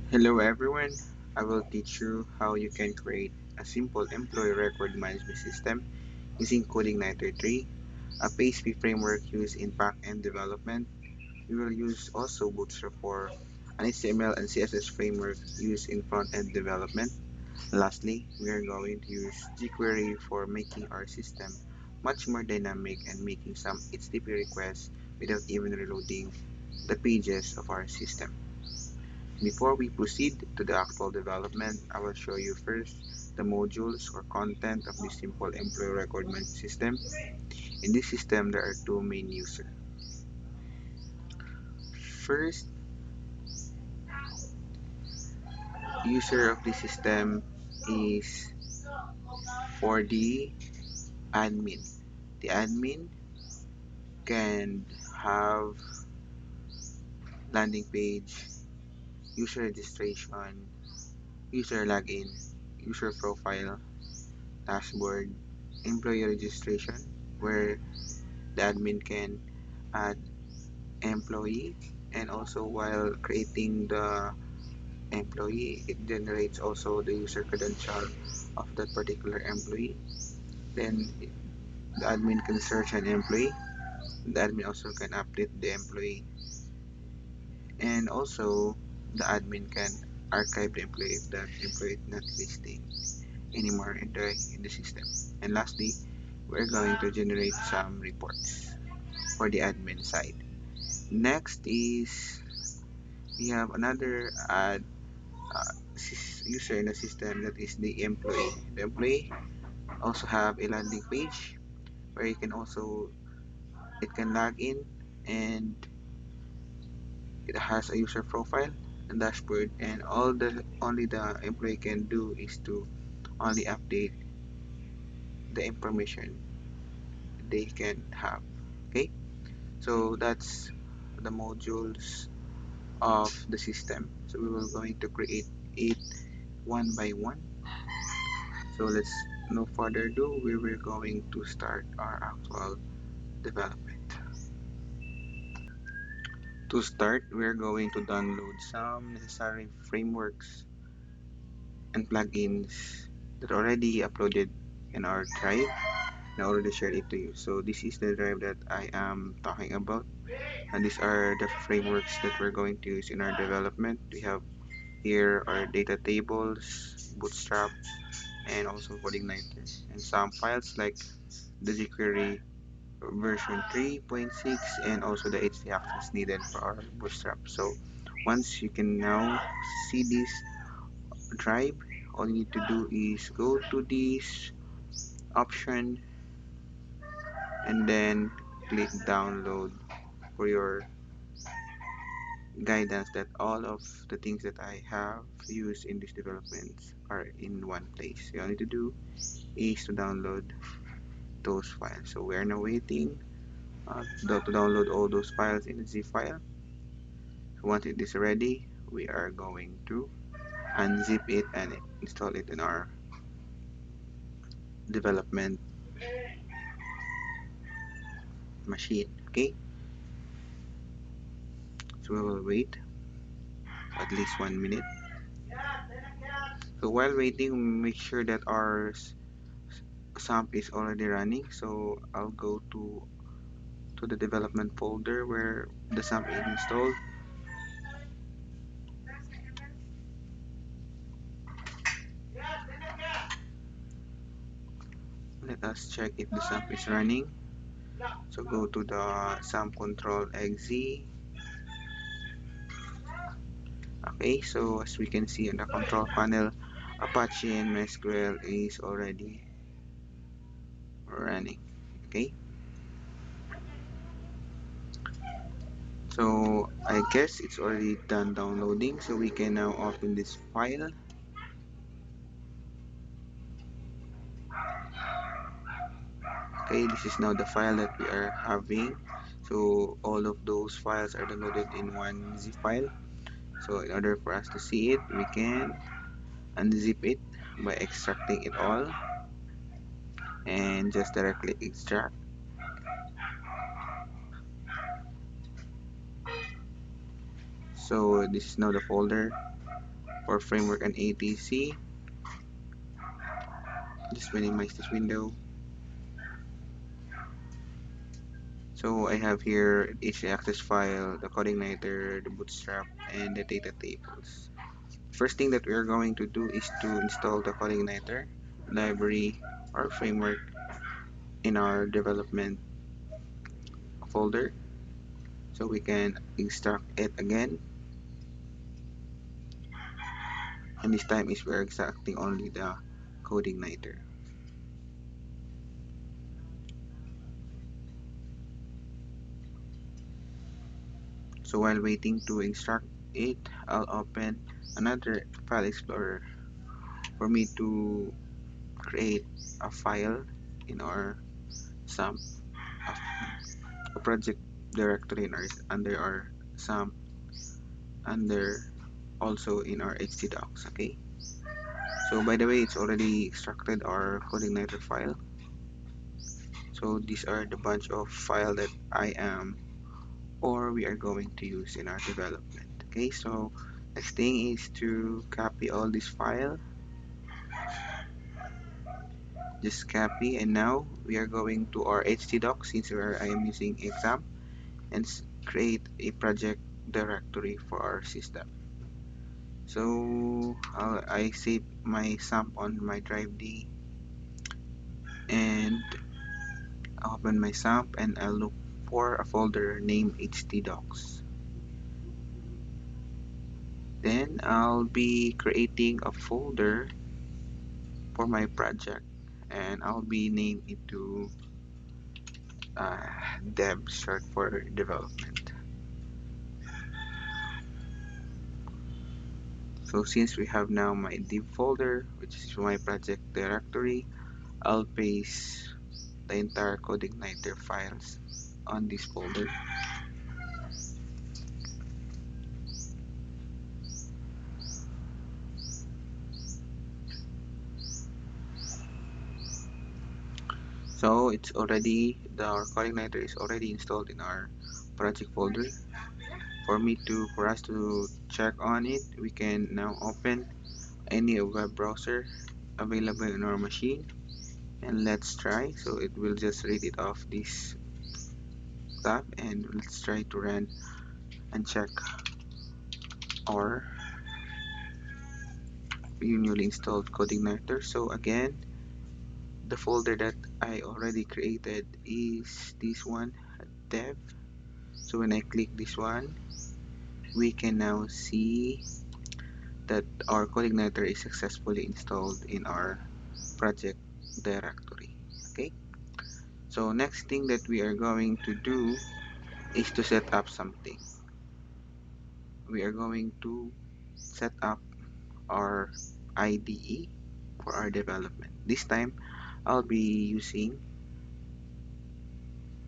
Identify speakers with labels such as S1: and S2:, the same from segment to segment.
S1: Hello everyone, I will teach you how you can create a simple employee record management system using Coding 933, a PHP framework used in back-end development. We will use also Bootstrap for an HTML and CSS framework used in front-end development. Lastly, we are going to use jQuery for making our system much more dynamic and making some HTTP requests without even reloading the pages of our system. Before we proceed to the actual development, I will show you first the modules or content of this simple employee record management system. In this system, there are two main users. First user of the system is for the admin. The admin can have landing page, user registration, user login, user profile, dashboard, employee registration, where the admin can add employee, and also while creating the employee it generates also the user credential of that particular employee. Then the admin can search an employee, the admin also can update the employee, and also the admin can archive the employee if that employee is not listing anymore in the system. And lastly, we're going to generate some reports for the admin side. Next is we have another uh, user in the system, that is the employee. The employee also have a landing page where you can also it can log in, and it has a user profile and dashboard, and all the only the employee can do is to only update the information they can have. Okay, so that's the modules of the system. So we will going to create it one by one. So let's no further ado, we were going to start our actual development. To start, we're going to download some necessary frameworks and plugins that are already uploaded in our drive. I already shared it to you. So this is the drive that I am talking about, and these are the frameworks that we're going to use in our development. We have here our data tables, Bootstrap, and also Codeigniter, and some files like the jQuery version 3.6 and also the AJAX needed for our Bootstrap. So once you can now see this drive, all you need to do is go to this option and then click download for your guidance that all of the things that I have used in these developments are in one place. So all you need to do is to download those files. So we are now waiting to download all those files in a zip file. So once it is ready, we are going to unzip it and install it in our development machine. Okay, so we will wait at least 1 minute. So while waiting, make sure that our SAMP is already running. So I'll go to the development folder where the SAMP is installed. Let us check if the SAMP is running. So go to the SAMP control exe. Okay, so as we can see on the control panel, Apache and MySQL is already running. Okay, so I guess it's already done downloading, so we can now open this file. Okay, this is now the file that we are having. So all of those files are downloaded in one zip file. So in order for us to see it, we can unzip it by extracting it all and just directly extract. So this is now the folder for framework and ATC. Just minimize this window. So I have here each access file, the coordinator, the bootstrap, and the data tables. First thing that we are going to do is to install the coordinator, library, or framework in our development folder. So we can extract it again, and this time is we're extracting only the coordinator. So while waiting to extract it, I'll open another file explorer for me to create a file in our SAMP, a project directory in our, under our SAMP, under also in our htdocs. Okay, so by the way, it's already extracted our coordinator file. So these are the bunch of file that I am or we are going to use in our development. Okay, so next thing is to copy all this file. Just copy, and now we are going to our htdoc, since I am using exam, and create a project directory for our system. So I save my SAMP on my drive D, and I'll open my SAMP and I'll look for a folder named htdocs. Then I'll be creating a folder for my project, and I'll be naming it to uh, dev, short for development. So since we have now my div folder, which is my project directory, I'll paste the entire CodeIgniter files on this folder. So it's already, our CodeIgniter is already installed in our project folder. For us to check on it, we can now open any web browser available in our machine, and let's try. So it will just read it off this tab, and let's try to run and check our newly installed CodeIgniter. So again, the folder that I already created is this one, dev. So when I click this one, we can now see that our CodeIgniter is successfully installed in our project directory. Okay, so next thing that we are going to do is to set up something. We are going to set up our IDE for our development. This time I'll be using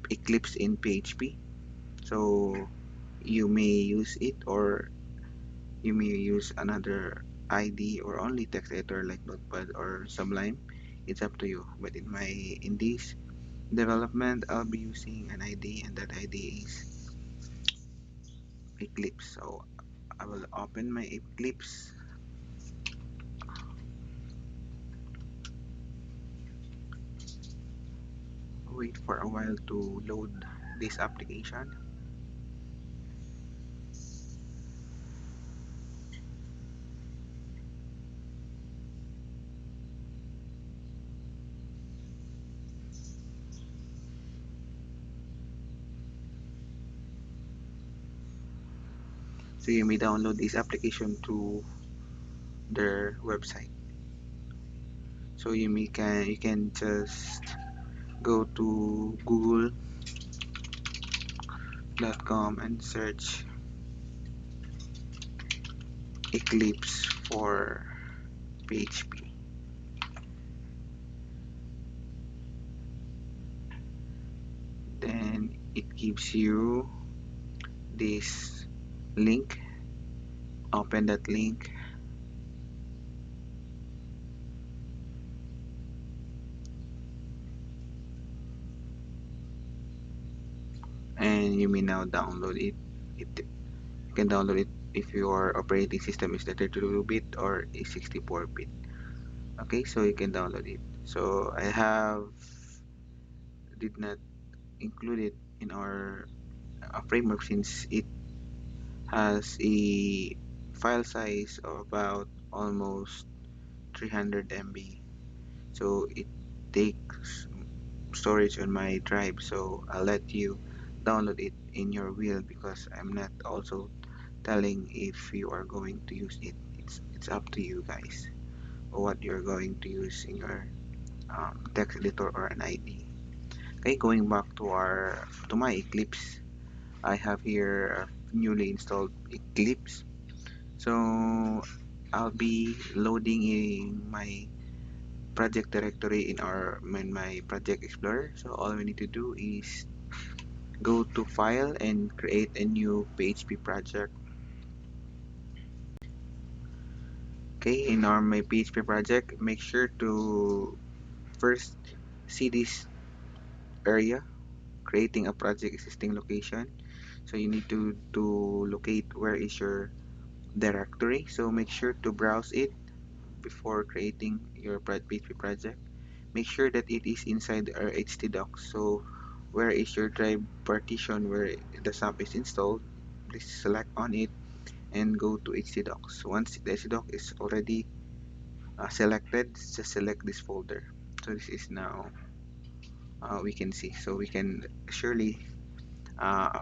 S1: Eclipse in PHP. So you may use it, or you may use another IDE or only text editor like Notepad or Sublime. It's up to you. But in this development, I'll be using an IDE, and that IDE is Eclipse. So I will open my Eclipse. Wait for a while to load this application. So you may download this application to their website. So you can just go to google.com and search Eclipse for PHP. Then it gives you this link. Open that link, and you may now download it. You can download it if your operating system is the 32-bit or a 64-bit. Okay, so you can download it. So I have did not include it in our framework since it has a file size of about almost 300 MB. So it takes storage on my drive, so I'll let you download it in your will because I'm not also telling if you are going to use it. It's up to you guys what you're going to use in your text editor or an ID. Okay, going back to my Eclipse, I have here a newly installed Eclipse. So I'll be loading in my project directory in my project explorer. So all we need to do is go to file and create a new PHP project. Okay, in our my PHP project, make sure to first see this area, creating a project existing location. So you need to locate where is your directory. So make sure to browse it before creating your PHP project. Make sure that it is inside our htdocs. So where is your drive partition where the SAMP is installed, please select on it and go to htdocs. Once the htdoc is already selected, just select this folder. So this is now we can see. So we can surely uh,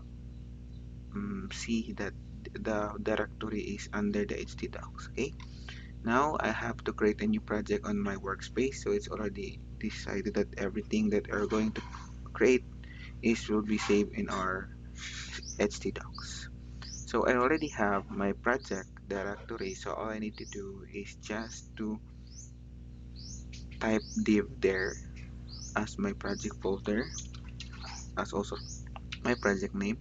S1: see that the directory is under the htdocs. Okay. Now I have to create a new project on my workspace. So it's already decided that everything that we're going to create is will be saved in our htdocs. So I already have my project directory. So all I need to do is just to type div there as my project folder, as also my project name.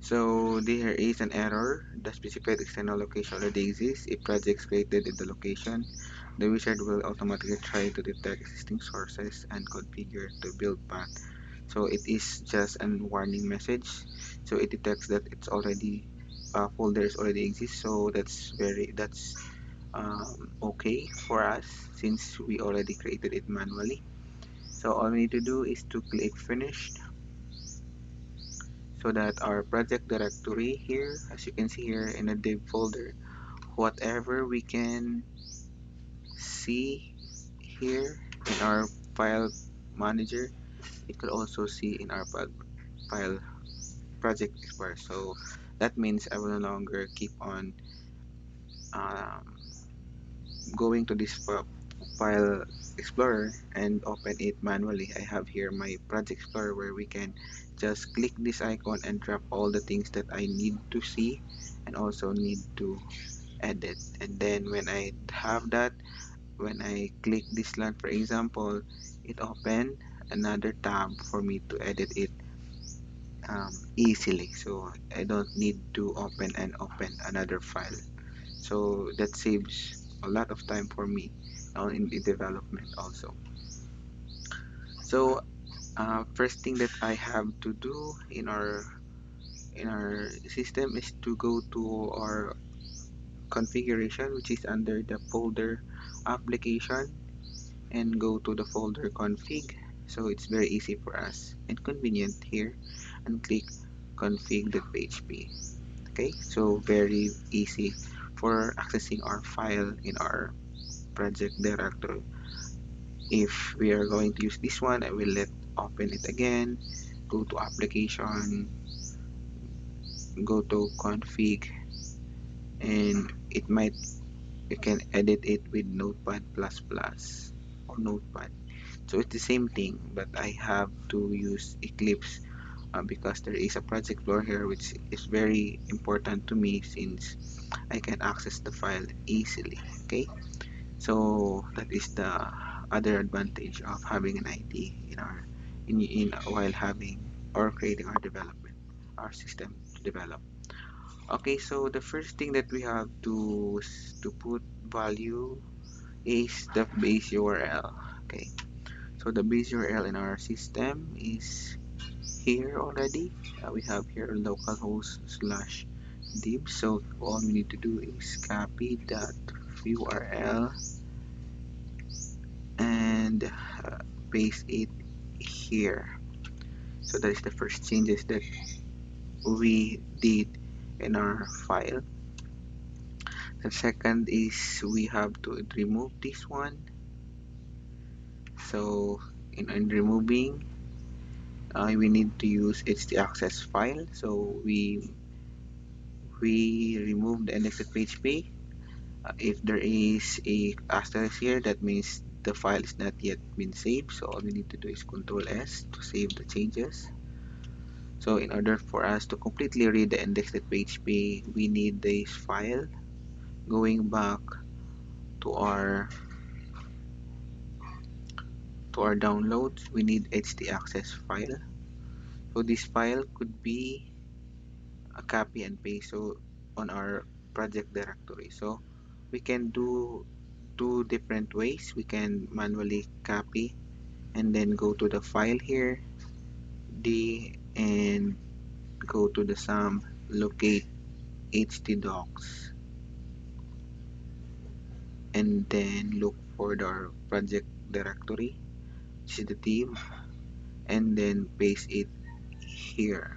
S1: So there is an error. The specified external location already exists. If projects created in the location, the wizard will automatically try to detect existing sources and configure the build path. So it is just a warning message. So it detects that it's already folder is already exists. So that's okay for us since we already created it manually. So all we need to do is to click finish so that our project directory here, as you can see here in the div folder, whatever we can see here in our file manager, it could also see in our file project explorer. So that means I will no longer keep on um, going to this file explorer and open it manually. I have here my project explorer where we can just click this icon and drop all the things that I need to see and also need to edit. And then when I have that, when I click this line, for example, it open another tab for me to edit it easily. So I don't need to open another file. So that saves a lot of time for me in the development also. So first thing that I have to do in our system is to go to our configuration, which is under the folder application, and go to the folder config. So it's very easy for us and convenient here, and click config.php. Okay, so very easy for accessing our file in our project directory. If we are going to use this one, I will let open it again, go to application, go to config, and it might you can edit it with notepad plus plus or notepad. So it's the same thing, but I have to use Eclipse because there is a project floor here which is very important to me since I can access the file easily. Okay, so that is the other advantage of having an ID in our in while having or creating our development, our system to develop. Okay, so the first thing that we have to put value is the base URL. Okay, so the base URL in our system is here already. We have here localhost div. So all we need to do is copy that URL and paste it here. So that is the first changes that we did in our file. The second is we have to remove this one. So in removing, we need to use AJAX file. So we remove the indexed PHP. If there is a asterisk here, that means the file is not yet been saved. So all we need to do is Control S to save the changes. So in order for us to completely read the index.php, we need this file. Going back to our downloads, we need htaccess file. So this file could be a copy and paste on our project directory. So we can do two different ways. We can manually copy and then go to the file here, D, and go to the sum, locate htdocs, and then look for our project directory, which is the team, and then paste it here.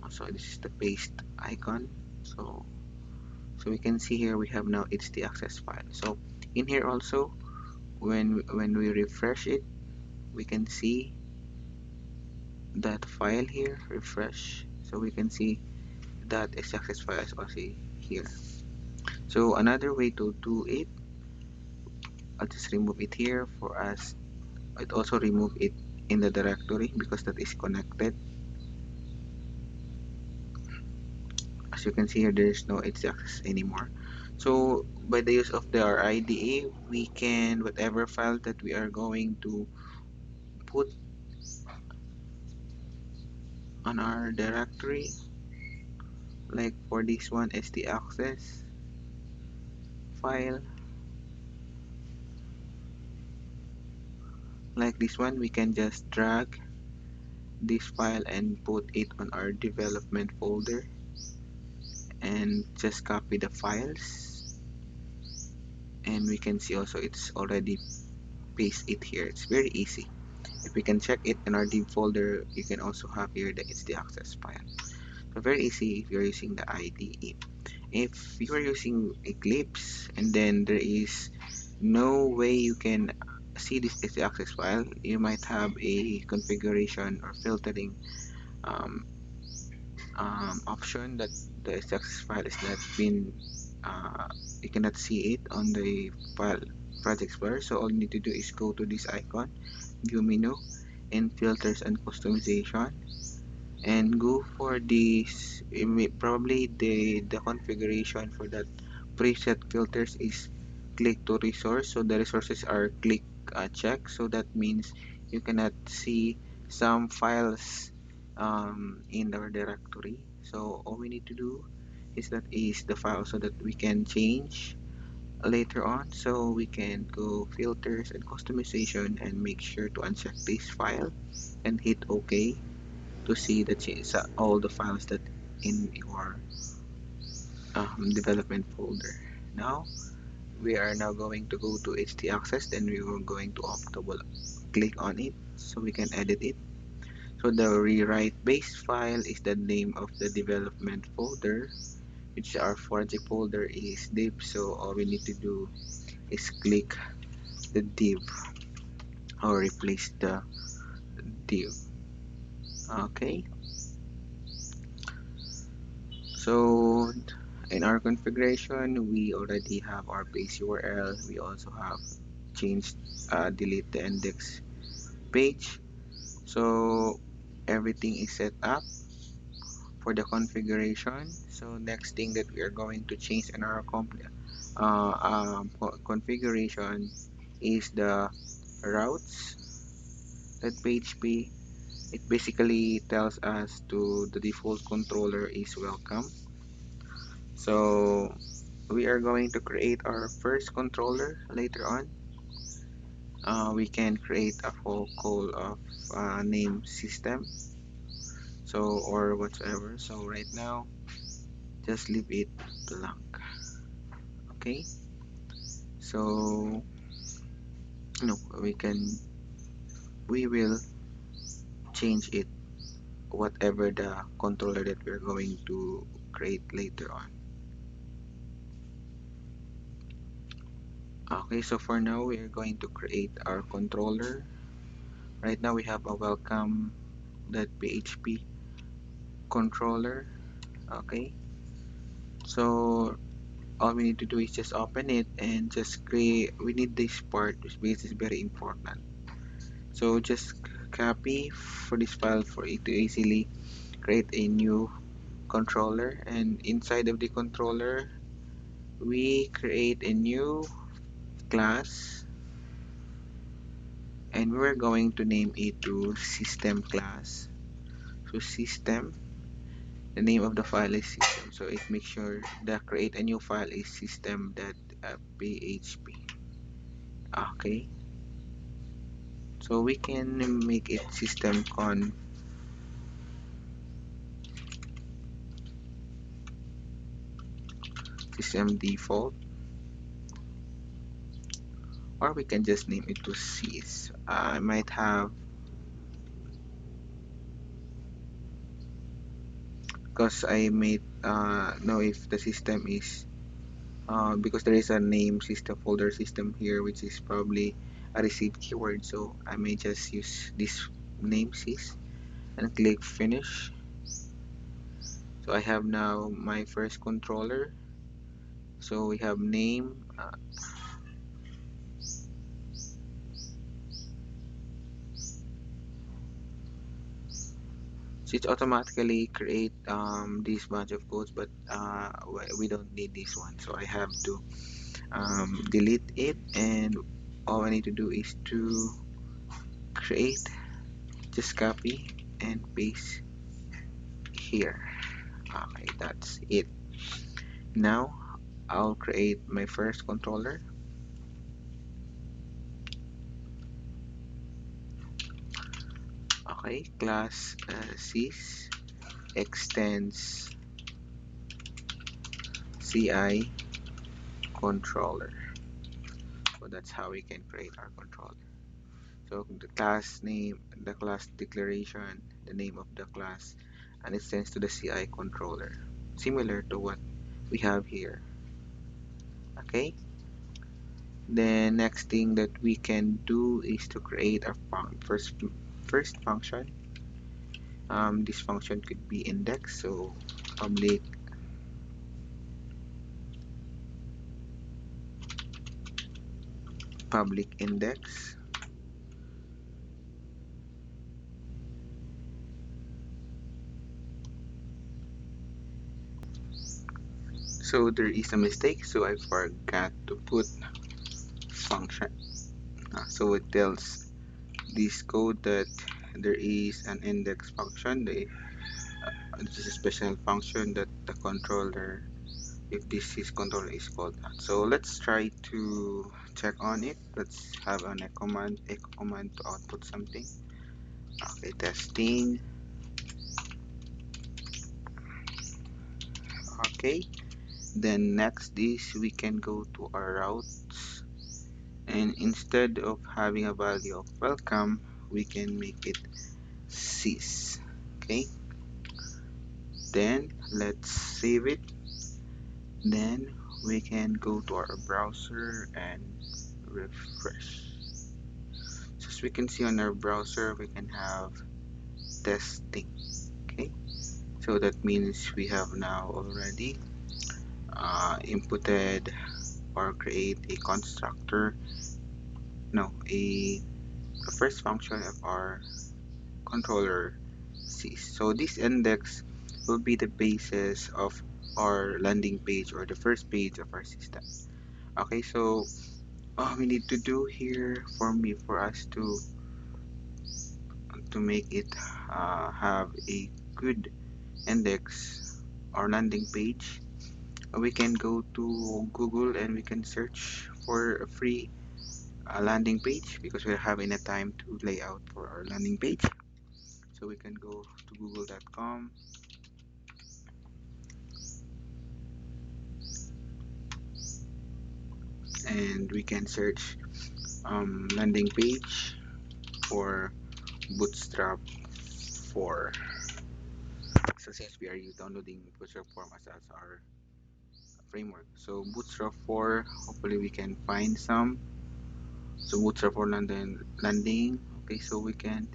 S1: So this is the paste icon. So we can see here we have now htaccess file. So in here also, when we refresh it, we can see that file here, refresh, so we can see that htaccess file is also here. So another way to do it, I'll just remove it here for us. It also remove it in the directory because that is connected. As you can see here, there's no htaccess anymore. So by the use of our IDE, we can, whatever file that we are going to put on our directory, like for this one is the access file, like this one, we can just drag this file and put it on our development folder and just copy the files, and we can see also it's already paste it here. It's very easy. If we can check it in our div folder, you can also have here that it's the access file. So very easy if you're using the IDE. If you are using Eclipse and then there is no way you can see this is the access file, you might have a configuration or filtering um, option that the access file is not been you cannot see it on the file project explorer. So all you need to do is go to this icon, view menu, and filters and customization, and go for this. Probably the configuration for that preset filters is click to resource, so the resources are click check, so that means you cannot see some files in our directory. So all we need to do is that is the file so that we can change later on. So we can go filters and customization and make sure to uncheck this file and hit OK to see the all the files that in your development folder. Now we are now going to go to htaccess, then we are going to double click on it so we can edit it. So the rewrite base file is the name of the development folder, which our project folder is div. So all we need to do is click the div or replace the div. Okay, so in our configuration, we already have our base URL. We also have changed, delete the index page. So everything is set up for the configuration. So next thing that we are going to change in our configuration is the routes that PHP. It basically tells us to the default controller is welcome. So we are going to create our first controller later on. We can create a full call of name system, so or whatsoever. So right now, just leave it blank. Okay, so no, we will change it whatever the controller that we're going to create later on. Okay, so for now we are going to create our controller. Right now we have a welcome.php controller. Okay, so all we need to do is just open it and just create. We need this part because it's very important. So just copy for this file for it to easily create a new controller, and inside of the controller we create a new class, and we're going to name it to system class. So system, the name of the file is system, so it makes sure that create a new file is system.php. Okay, so we can make it system default, or we can just name it to sys. I might have, because I might know if the system is because there is a name system folder system here, which is probably a received keyword, so I may just use this name sys and click finish. So I have now my first controller. So we have name, so it automatically create this bunch of codes, but we don't need this one, so I have to delete it, and all I need to do is to create, just copy and paste here. Okay, that's it. Now I'll create my first controller. Okay, class sys extends CI controller. So that's how we can create our controller. So the class name, the class declaration, the name of the class, and it sends to the CI controller, similar to what we have here. Okay, the next thing that we can do is to create our first function. This function could be index, so public index. So there is a mistake, so I forgot to put function. So it tells this code that there is an index function. This is a special function that the controller, if this is controller, is called that. So let's try to check on it. Let's have an echo command to output something. Okay, testing. Okay, then next is we can go to our routes, and instead of having a value of welcome, we can make it sys. Okay, then let's save it. Then we can go to our browser and refresh. So as we can see on our browser, we can have testing. Okay, so that means we have now already inputted or create a constructor, no, a first function of our controller sys. So this index will be the basis of our landing page or the first page of our system. Okay, so all we need to do here for us to make it have a good index or landing page, we can go to Google and we can search for a free a landing page because we're having a time to lay out for our landing page. So we can go to google.com and we can search landing page for Bootstrap 4. So since we are downloading Bootstrap 4 as our framework, so Bootstrap 4, hopefully we can find some. So Bootstrap 4 landing. Okay, so we can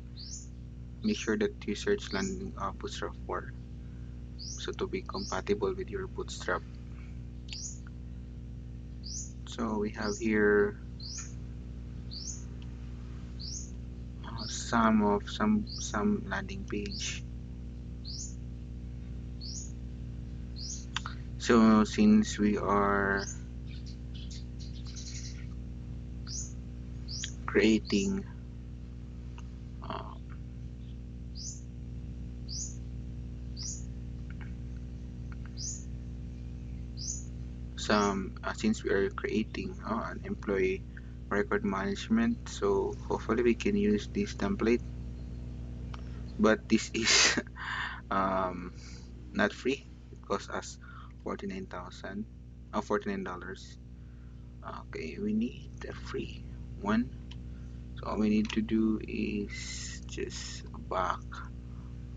S1: make sure that you search landing Bootstrap 4 so to be compatible with your Bootstrap. So we have here some landing page. So since we are creating uh, since we are creating an employee record management, so hopefully we can use this template, but this is um, not free. It costs us 49,000 $49. Okay, we need a free one. So all we need to do is just back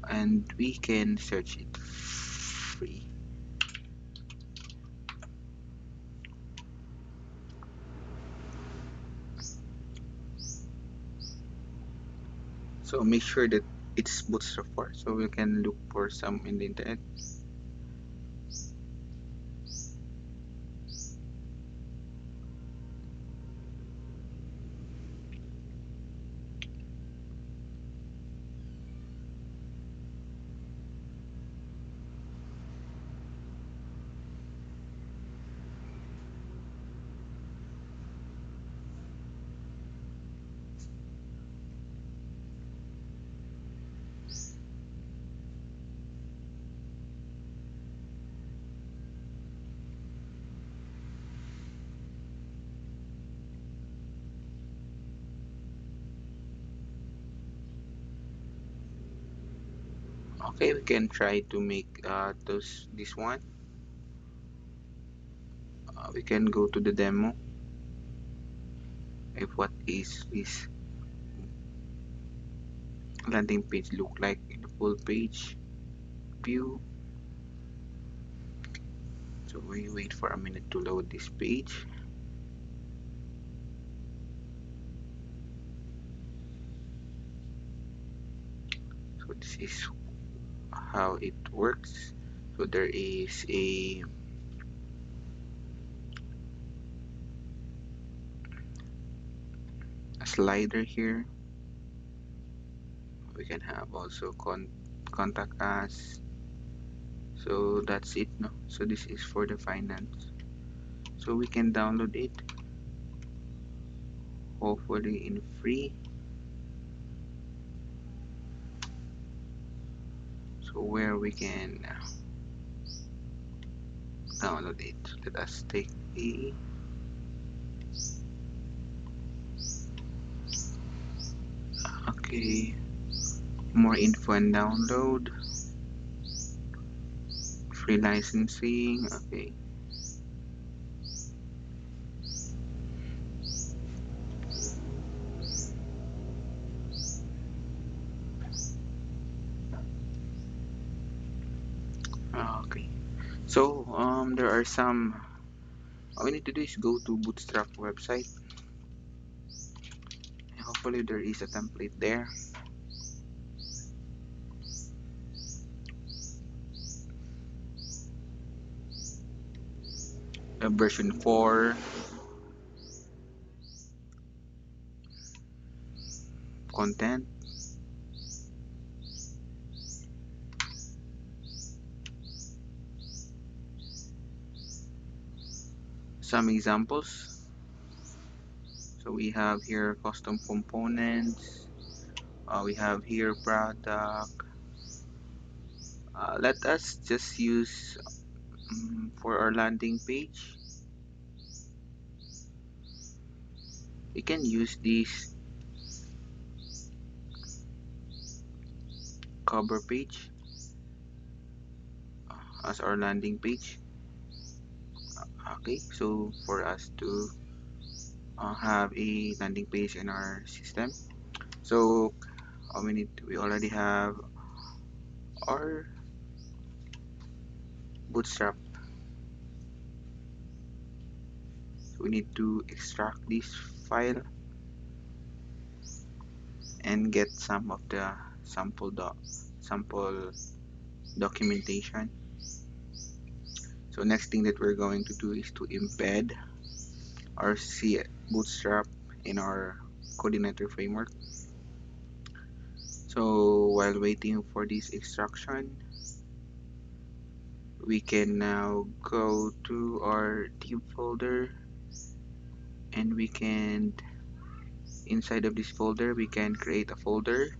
S1: and we can search it free. So make sure that it's Bootstrap 4 so we can look for some in the internet. Okay, we can try to make this one. We can go to the demo. If what is this landing page look like in the full page view. So we wait for a minute to load this page. So this is how it works. So there is a slider here. We can have also contact us. So that's it, no? So this is for the finance. So we can download it, hopefully in free. So where we can download it. Let us take a okay. More info and download. Free licensing. Okay. Okay. So there are some. All we need to do is go to Bootstrap website. And hopefully there is a template there. Version 4 content. Some examples. So we have here custom components. We have here product. Let us just use for our landing page. We can use this cover page as our landing page. Okay, so for us to have a landing page in our system, so we already have our bootstrap. So we need to extract this file and get some of the sample documentation. So next thing that we're going to do is to embed our C bootstrap in our coordinator framework. So while waiting for this extraction, we can now go to our div folder, and we can, inside of this folder, we can create a folder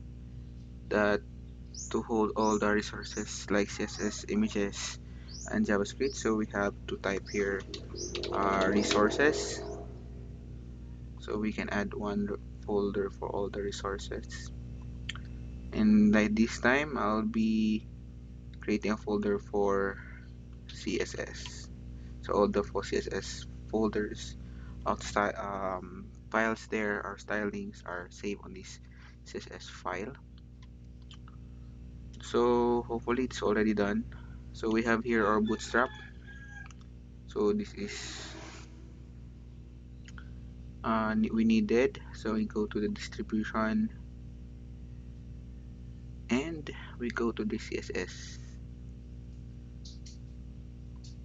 S1: that to hold all the resources like CSS, images, and JavaScript. So we have to type here resources. So we can add one folder for all the resources. And like this time, I'll be creating a folder for CSS. So all the for CSS folders outside files there, our stylings are saved on this CSS file. So hopefully it's already done. So we have here our bootstrap. So this is we needed. So we go to the distribution and we go to the CSS,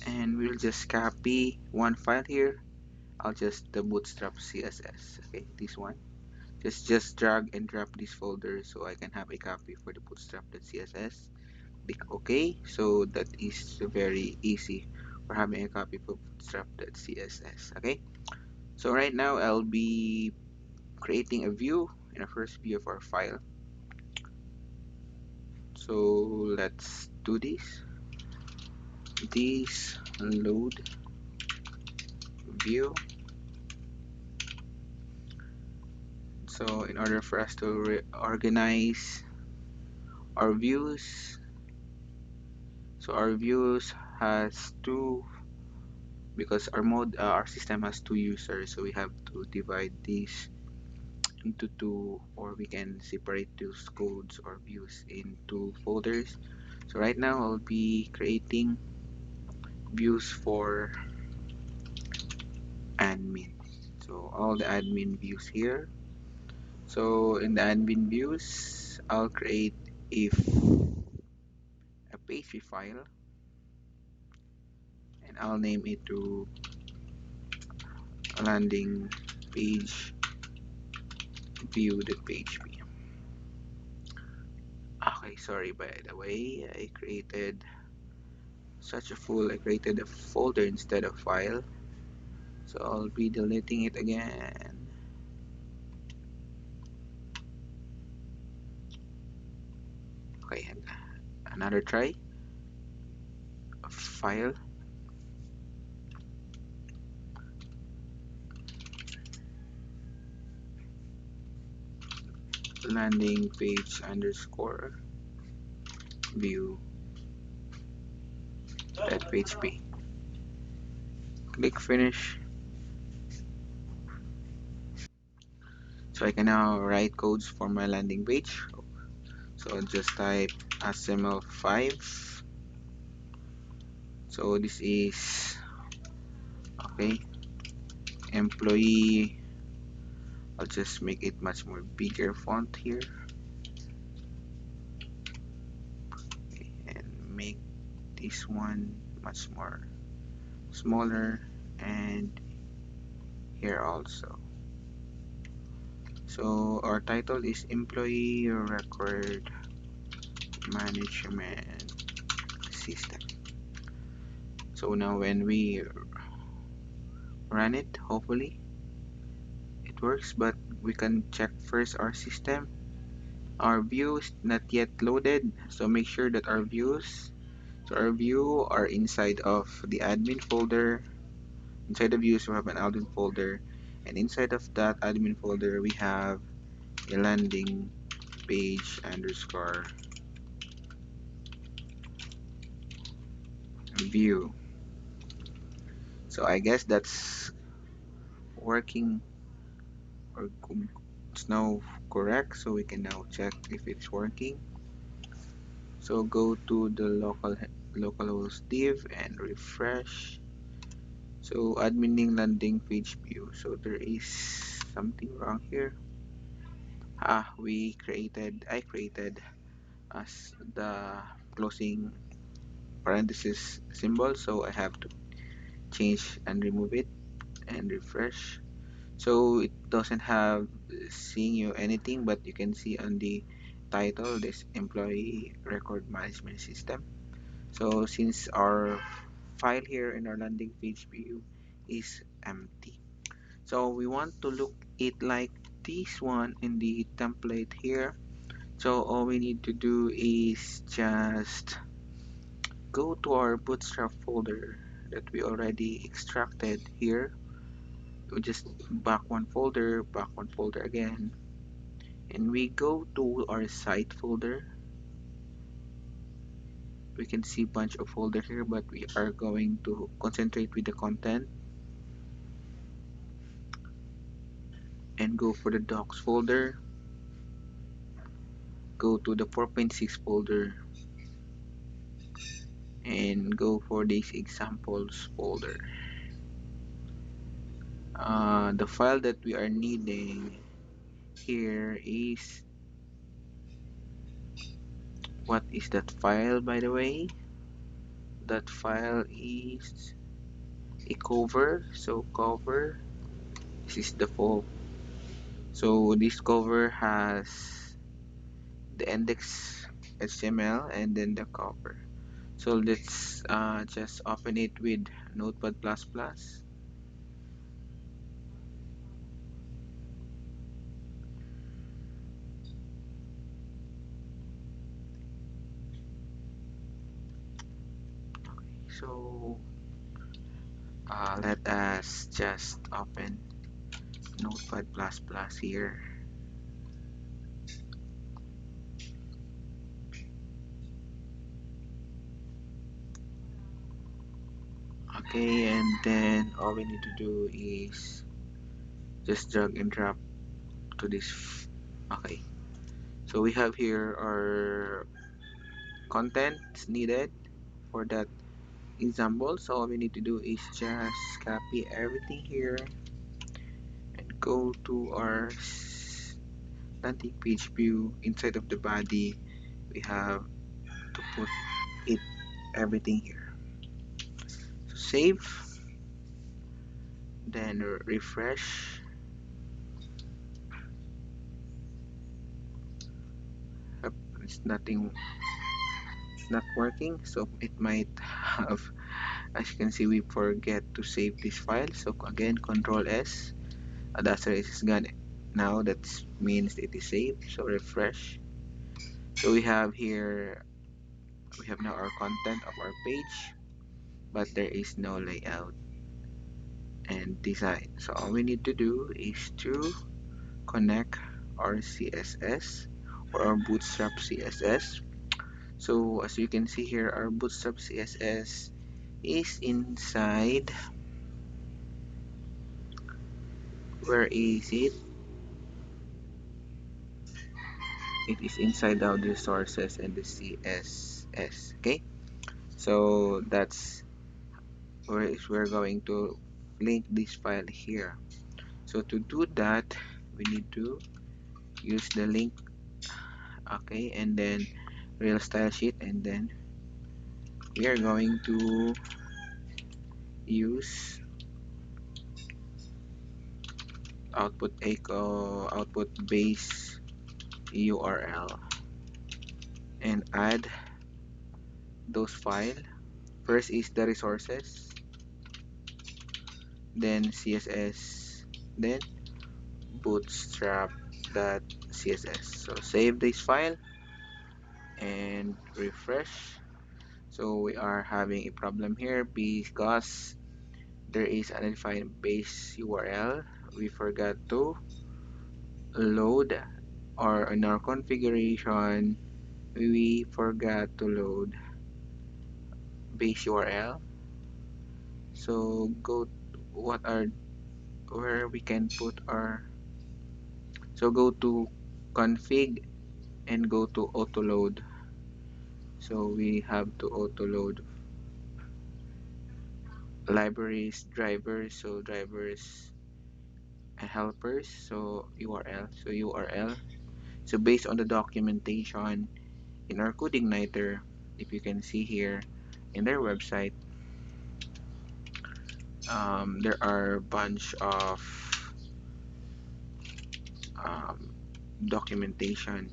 S1: and we'll just copy one file here. I'll just the bootstrap CSS. Okay, this one. Just drag and drop this folder so I can have a copy for the bootstrap.css. Click OK. So that is very easy for having a copy for bootstrap.css. Okay. So right now I'll be creating a view in the first view of our file. So let's do this. This load view. So in order for us to organize our views, so our views has two, because our system has two users, so we have to divide these into two, or we can separate those codes or views into folders. So right now I'll be creating views for admin. So all the admin views here. So in the admin views, I'll create a pastry file, and I'll name it to landing page view.php. Okay, sorry, by the way, I created a folder instead of file, so I'll be deleting it again. Okay, and another try. File, landing page underscore view .php. Click finish. So I can now write codes for my landing page. So I'll just type HTML5. So this is okay. Employee. I'll just make it much more bigger font here. Okay, and make this one much more smaller, and here also. So our title is Employee Record Management System. So now when we run it, hopefully it works, but we can check first our system. Our views not yet loaded, so make sure that our views are inside of the admin folder. Inside the views we have an admin folder, And inside of that admin folder, we have a landing page underscore view. So I guess that's working, or it's now correct. So we can now check if it's working. So go to the localhost div and refresh. So admin landing page view. So there is something wrong here. I created as the closing parenthesis symbol, so I have to change and remove it and refresh. So it doesn't have seeing you anything, but you can see on the title this employee record management system. So since our file here in our landing page view is empty, so we want to look it like this one in the template here. So all we need to do is just go to our bootstrap folder that we already extracted here. We just back one folder again, and we go to our site folder. We can see bunch of folder here, but we are going to concentrate with the content and go for the docs folder. Go to the 4.6 folder and go for this examples folder. The file that we are needing here is, what is that file, by the way? That file is a cover. So cover, this is the full. So this cover has the index HTML and then the cover. So let's just open it with Notepad++. So let us just open Notepad++ here. Okay, and then all we need to do is just drag and drop to this. Okay, so we have here our content needed for that example. So all we need to do is just copy everything here and go to our landing page view. Inside of the body, we have to put it everything here. So save, then refresh. It's nothing, it's not working, so it might have, as you can see, we forget to save this file. So again, Control S, that's it is gone. Now that means it is saved. So refresh. So we have here, we have now our content of our page, but there is no layout and design. So all we need to do is to connect our CSS or our Bootstrap CSS. So as you can see here, our Bootstrap CSS is inside, where is it? It is inside the resources and the CSS. Okay, so that's where we're going to link this file here. So to do that, we need to use the link. Okay, and then real style sheet, and then we are going to use output base URL and add those file. First is the resources, then CSS, then bootstrap.css. So save this file and refresh. So we are having a problem here because there is an undefined base URL we forgot to load, or in our configuration we forgot to load base URL. So go what are where we can put our, so go to config and go to auto load. So we have to auto load libraries, drivers, so drivers and helpers, so URL, so based on the documentation in our code igniter, if you can see here in their website, there are a bunch of um, documentation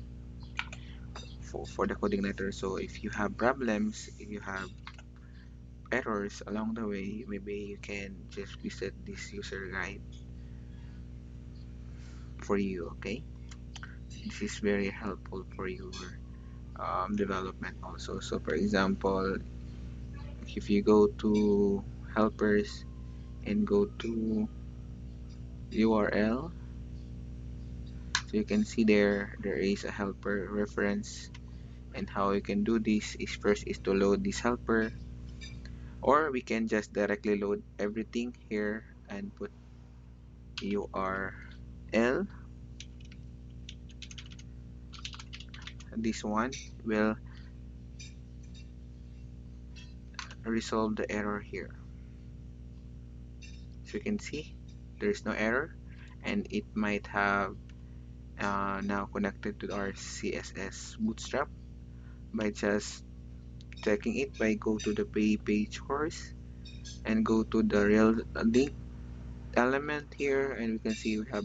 S1: for the code igniter. So if you have problems, if you have errors along the way, maybe you can just visit this user guide for you. Okay, this is very helpful for your development also. So for example, if you go to helpers and go to URL, so you can see there is a helper reference, and how you can do this is first is to load this helper, or we can just directly load everything here and put URL. This one will resolve the error here. So you can see there's no error, and it might have now connected to our CSS bootstrap by just checking it. By go to the page course and go to the real link element here, and we can see we have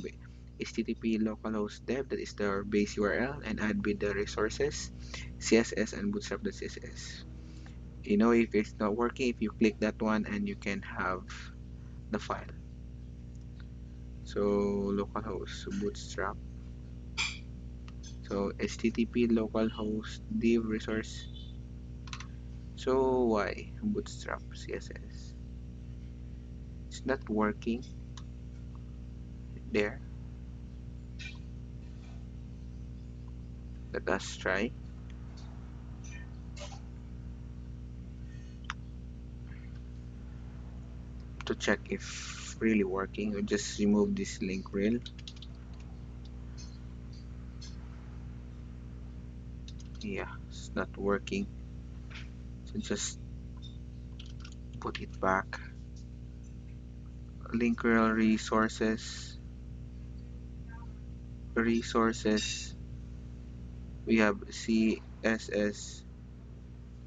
S1: http localhost dev, that is the base URL, and add with the resources CSS and bootstrap.css. You know, if it's not working, if you click that one, and you can have the file. So localhost bootstrap, so http localhost div resource. So why bootstrap CSS? It's not working there. Let us try to check if really working. We just remove this link rel. Yeah, it's not working. So just put it back. Link rel resources. We have CSS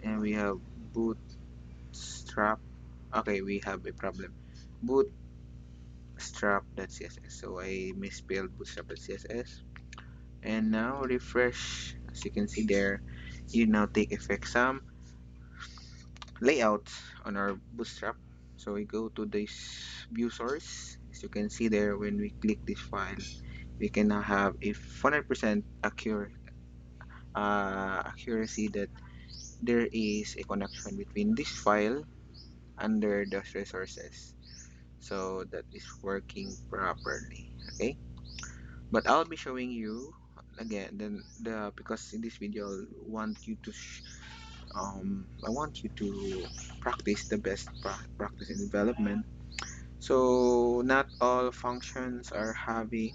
S1: and we have bootstrap. Okay, we have a problem. Bootstrap.css. So I misspelled bootstrap.css. And now refresh. As you can see there, you now take effect some layouts on our bootstrap. So we go to this view source. As you can see there, when we click this file, we can now have a 100% accuracy that there is a connection between this file under the resources, so that is working properly. Okay, but I'll be showing you again then the because in this video I want you to practice the best practice in development. So not all functions are having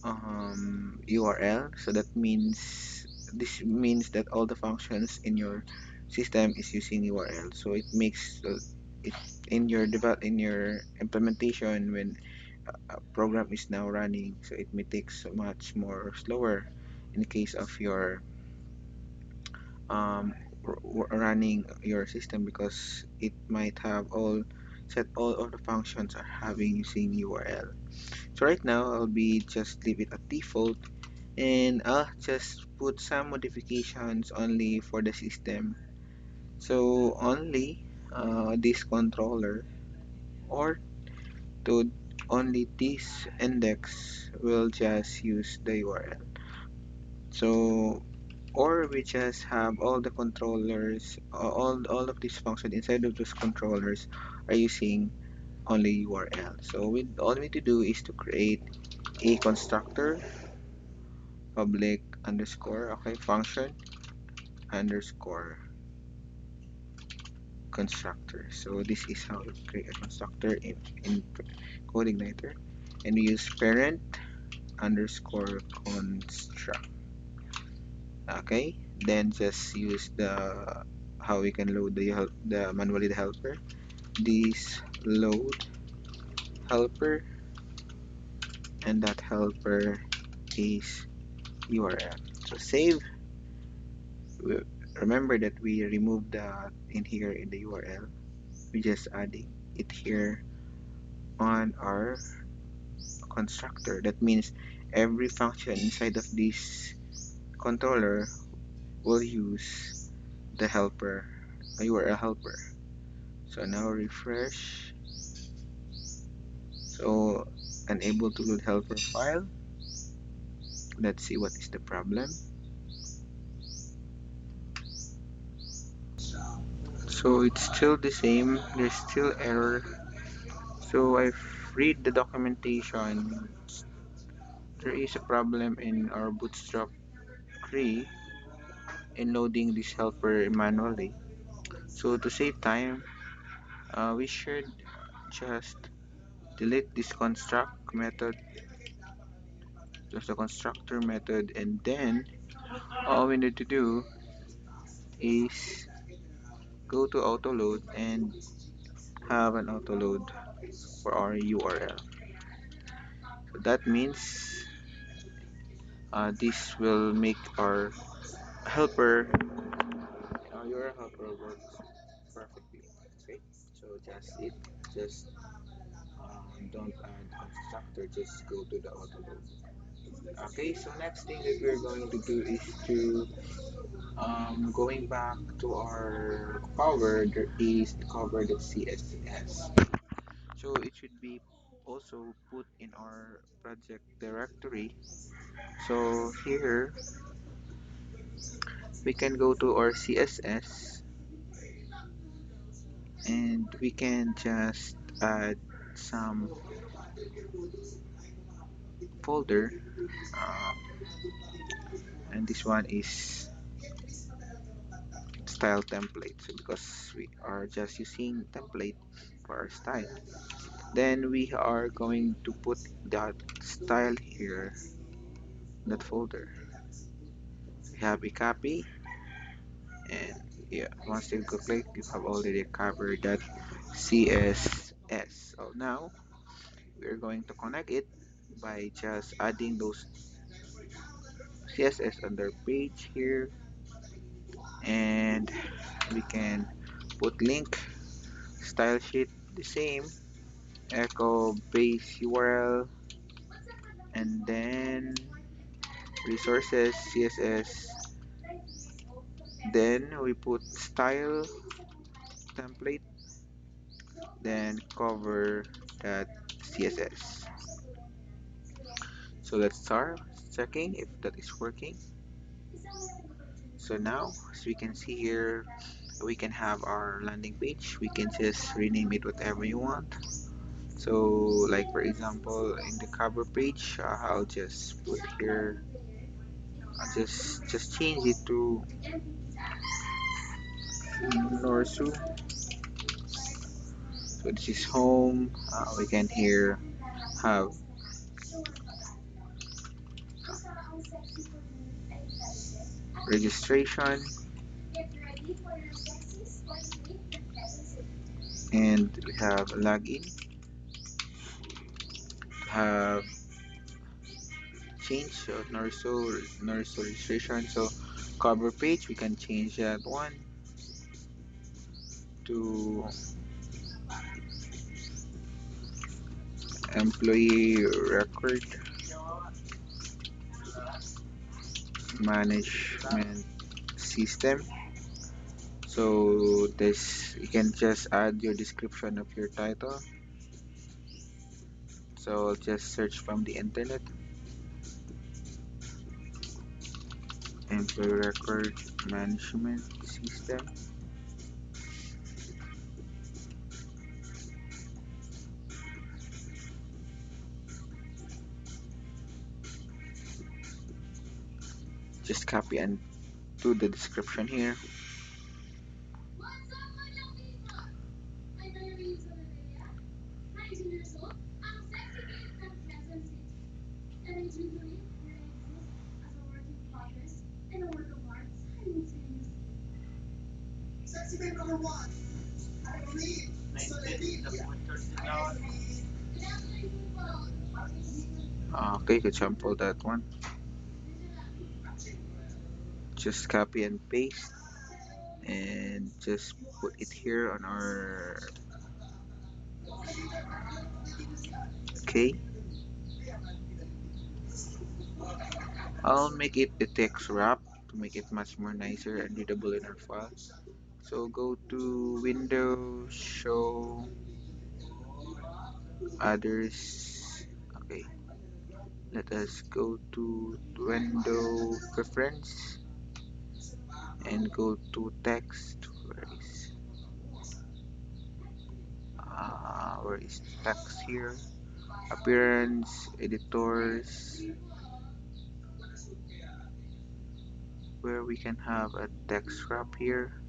S1: URL. So that means this means that all the functions in your system is using URL. So it makes it in your in your implementation when a program is now running. So it may take so much more slower in the case of your um, running your system, because it might have all of the functions are having using URL. So right now I'll be just leave it at default, and I'll just put some modifications only for the system. So only this controller, or to only this index will just use the URL. So or we just have all the controllers, all of these functions inside of those controllers are using only URL. So all we need to do is to create a constructor, public underscore, okay, function underscore constructor. So this is how you create a constructor in CodeIgniter, and we use parent underscore construct. Okay, then just use the how we can load the manually the helper. This load helper, and that helper is URL. So save. Remember that we removed that in here in the URL. We just adding it here on our constructor. That means every function inside of this controller will use the helper, a URL helper. So now refresh. So unable to load helper file. Let's see what is the problem. So it's still the same. There's still error. So I've read the documentation. There is a problem in our Bootstrap 3 in loading this helper manually. So to save time, we should just delete this construct method, just the constructor method, and then all we need to do is go to autoload and have an autoload for our URL. So that means this will make our helper, our URL helper works perfectly. Okay, so just don't add constructor, just go to the autoload. Okay, so next thing that we're going to do is to going back to our cover. There is the cover.css. So it should be also put in our project directory. So here we can go to our CSS and we can just add some folder, uh, and this one is style template. So because we are just using template for our style, then we are going to put that style here, that folder. We have a copy, and yeah, once you click, you have already covered that CSS. So now we're going to connect it by just adding those CSS on their page here, and we can put link, style sheet the same, echo base URL, and then resources CSS, then we put style template, then cover that CSS. So let's start checking if that is working. So now, as we can see here, we can have our landing page. We can just rename it whatever you want. So like for example, in the cover page, I'll just put here, I'll just change it to Norsu. So this is home. We can here have registration, and we have login, have change, so Norsu registration. So cover page, we can change that one to employee record management system. So this, you can just add your description of your title. So just search from the internet, employee record management system. Just copy and do the description here. Okay, you can sample that one. Just copy and paste and just put it here on our. Okay, I'll make it the text wrap to make it much more nicer and readable in our file. So go to Windows, Show, Others. Okay, let us go to Window Preference and go to Text. Where is text here? Appearance, Editors, where we can have a text wrap here.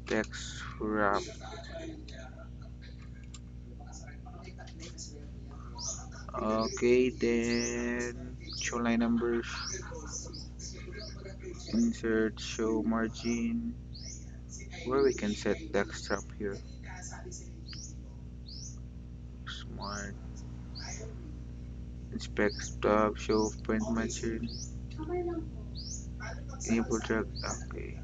S1: Text wrap. Okay, then show line numbers, insert, show margin, where we can set text wrap here. Smart. Inspect stop, show print margin. Enable drag. Okay.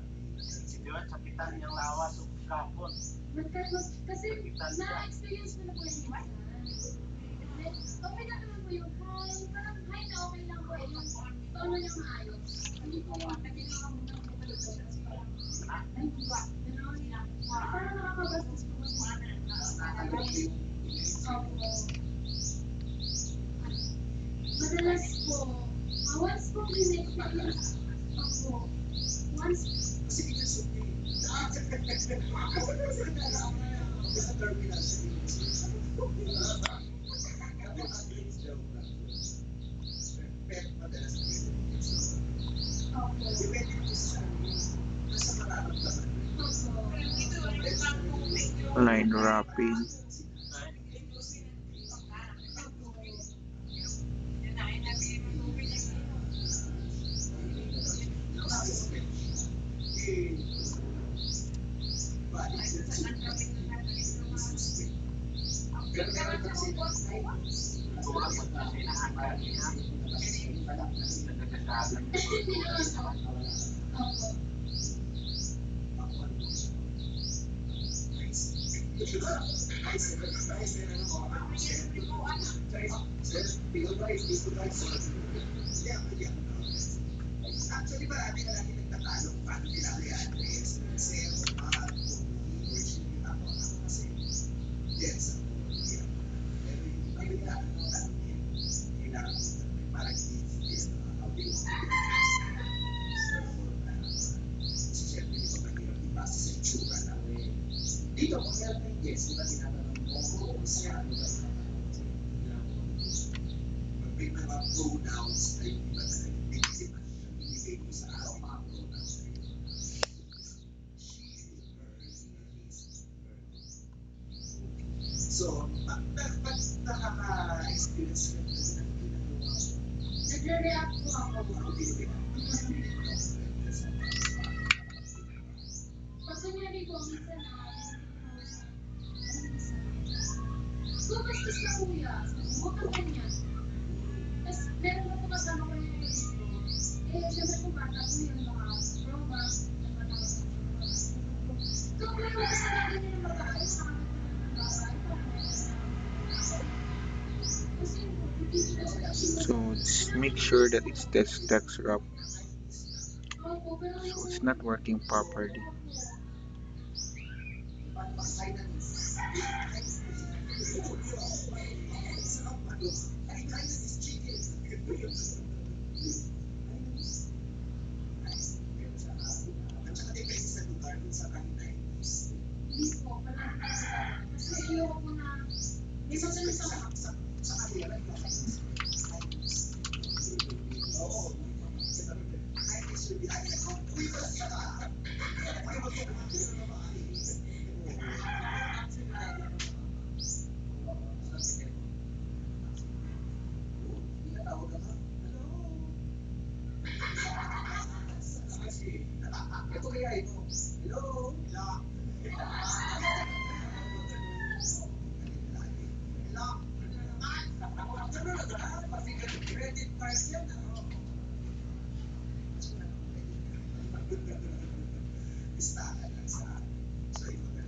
S1: Line wrapping. So just make sure that it's text wrap. So it's not working properly.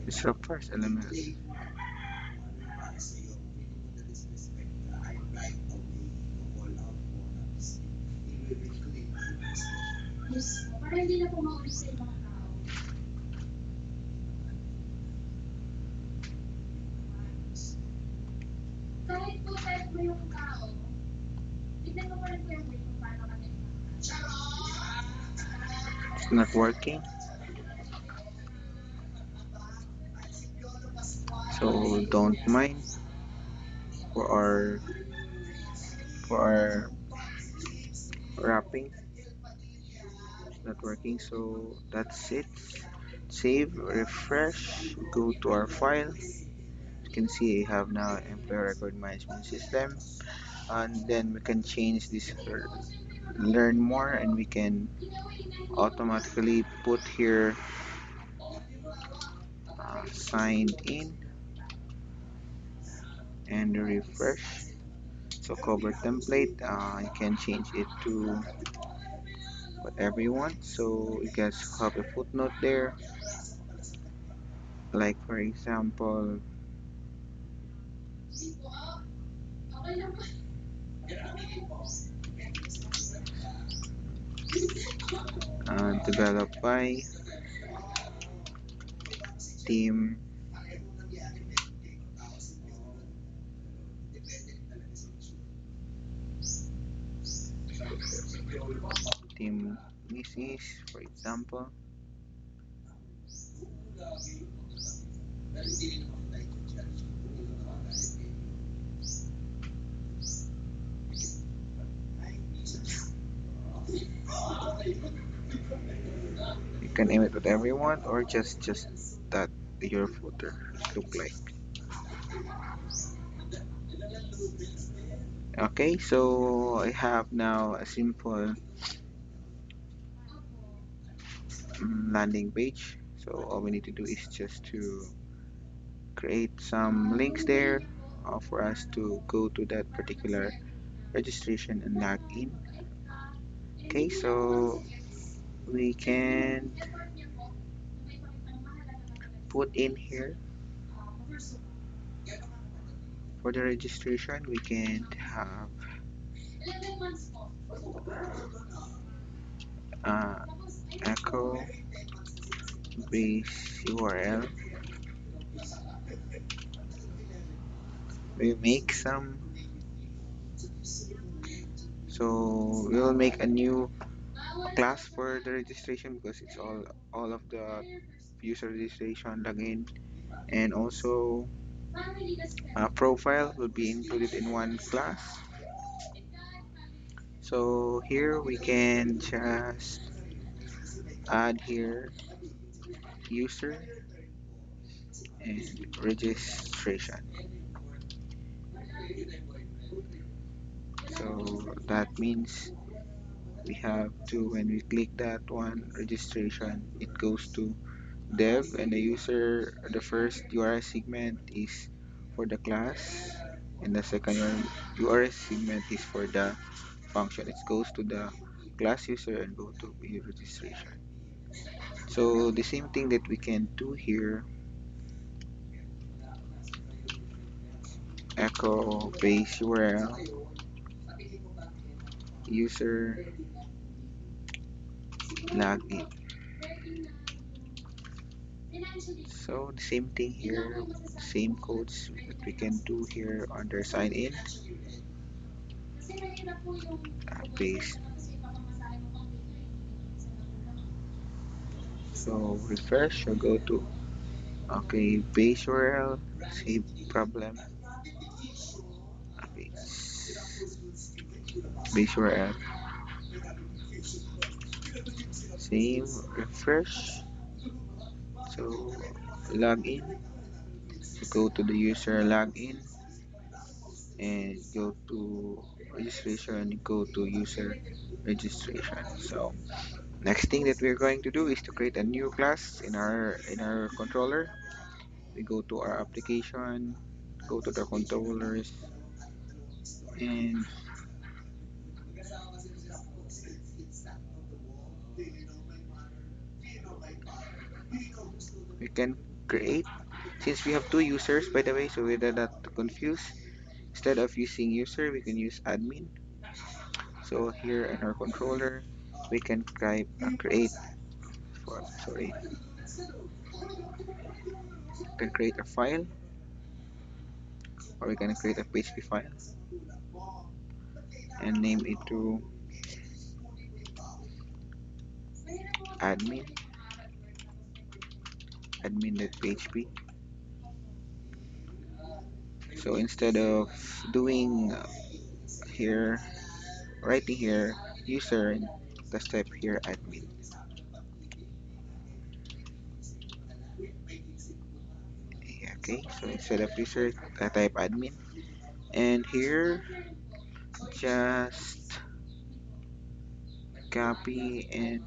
S1: It's the first element. It's not working. So don't mind for our wrapping. It's not working. So that's it. Save, refresh, go to our file. You can see I have now employee record management system, and then we can change this, learn more, and we can automatically put here signed in and refresh. So cover template, you can change it to whatever you want. So you guys have a footnote there, like for example, developed by team team Mrs. For example, you can name it whatever you want, or just that your footer look like. Okay, so I have now a simple landing page. So all we need to do is just to create some links there for us to go to that particular registration and log in. Okay, so we can put in here for the registration. We can have uh, echo base URL. We make some, so we will make a new class for the registration because it's all of the user registration login, and also profile will be included in one class. So here we can just add here user and registration. So that means we have to, when we click that one registration, it goes to dev, and the user, the first URL segment is for the class, and the second URL segment is for the function. It goes to the class user and go to registration. So the same thing that we can do here, echo base URL user login. So the same thing here, same codes that we can do here under sign in, base. So refresh or go to, okay, base URL, same problem, base URL, same, refresh, So login, go to the user login and go to registration, go to user registration. So next thing that we're going to do is to create a new class in our controller. We go to our application, go to the controllers, and we can create, since we have two users by the way, so we're not confused. Instead of using user, we can use admin. So here in our controller, we can create for sorry, we can create a file, or we can create a PHP file and name it to admin admin.php. So instead of doing here, writing here user, the step here admin. Okay, so instead of user, I type admin, and here just copy and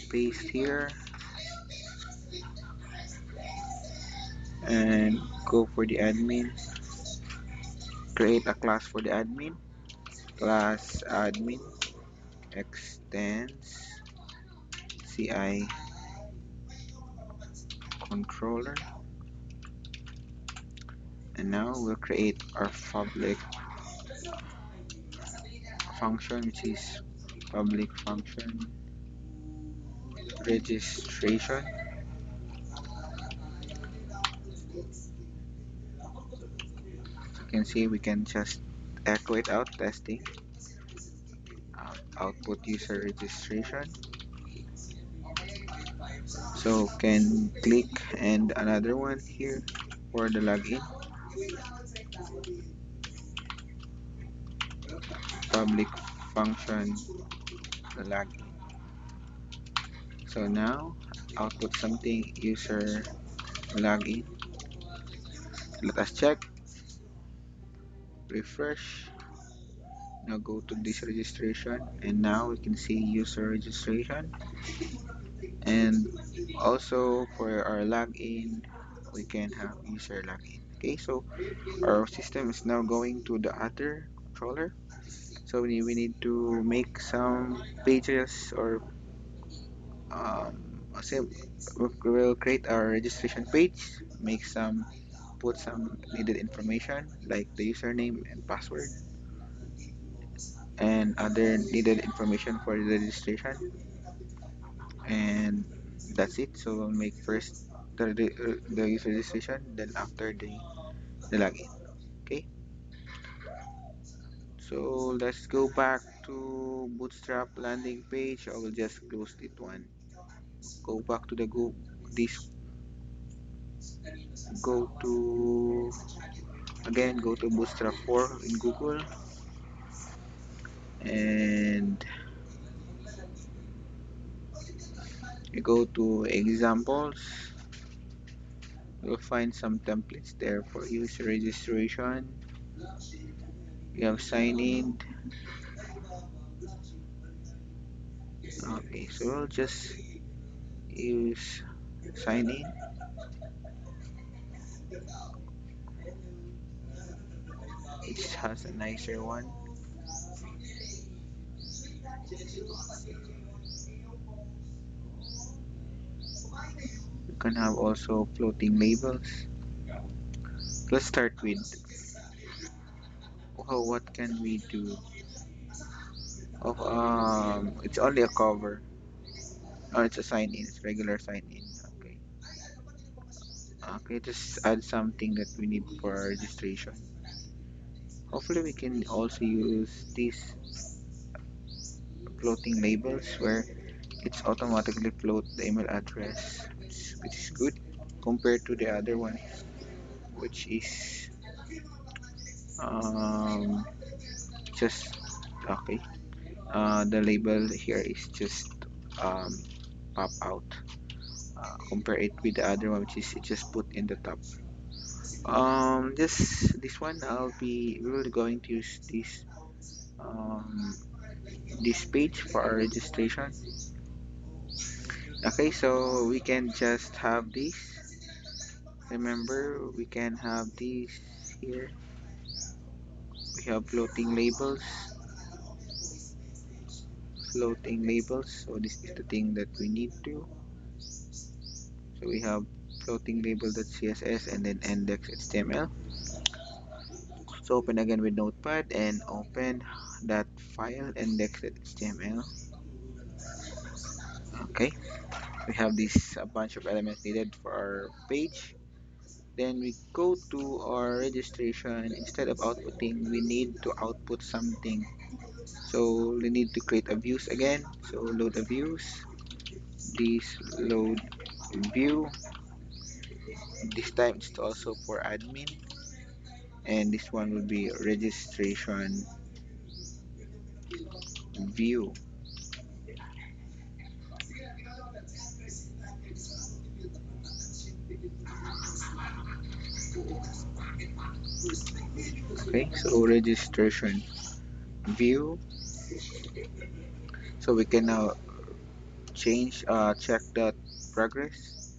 S1: paste here and go for the admin, create a class for the admin, class admin extends CI controller, and now we'll create our public function, which is public function registration. As you can see, we can just echo it out, testing output user registration. So can click, and another one here for the login, public function login. So now output something user login. Let us check, refresh. Now go to this registration, and now we can see user registration, and also for our login we can have user login. Okay, so our system is now going to the other controller. So we need to make some pages, or say we'll create our registration page, make some, put some needed information like the username and password and other needed information for the registration, and that's it. So we'll make first the user registration, then after the login. Okay, so let's go back to bootstrap landing page. I will just close it one, go back to the go this go to again, go to bootstrap 4 in Google, and you go to examples. You'll find some templates there for user registration. You have sign in. Okay, so we'll just use sign in. It has a nicer one. You can have also floating labels. Let's start with, oh, what can we do? Oh, it's only a cover. Oh, it's a sign in. It's regular sign in. Okay. Okay, just add something that we need for our registration. Hopefully, we can also use these floating labels where it's automatically float the email address, which is good compared to the other one, which is um, just okay. The label here is just um, pop out. compare it with the other one, which is just put in the top. This one we're going to use um, this page for our registration. Okay, so we can just have this. Remember, we can have this here. We have floating labels. So this is the thing that we need to. So we have floating label.css and then index.html. So open again with Notepad and open that file index.html. Okay, we have this a bunch of elements needed for our page. Then we go to our registration. Instead of outputting, we need to output something. So we need to create a views again. So load the views. This load view. This time it's also for admin. And this one will be registration view. Okay, so registration view. So we can now check that progress.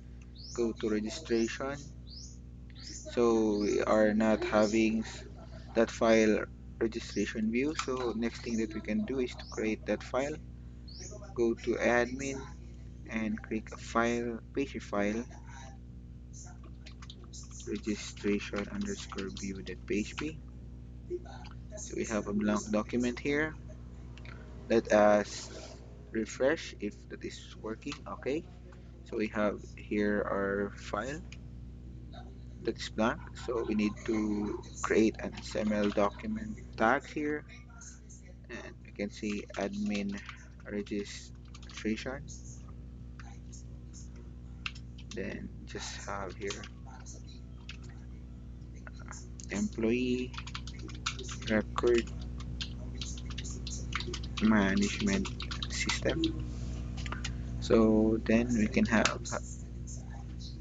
S1: Go to registration. So we are not having that file registration view. So next thing that we can do is to create that file. Go to admin and click a file, paste your file, registration underscore view.php. So we have a blank document here. Let us refresh if that is working. Okay, so we have here our file that is blank. So we need to create an XML document tag here, and you can see admin registration. Then just have here employee record management system. So then we can have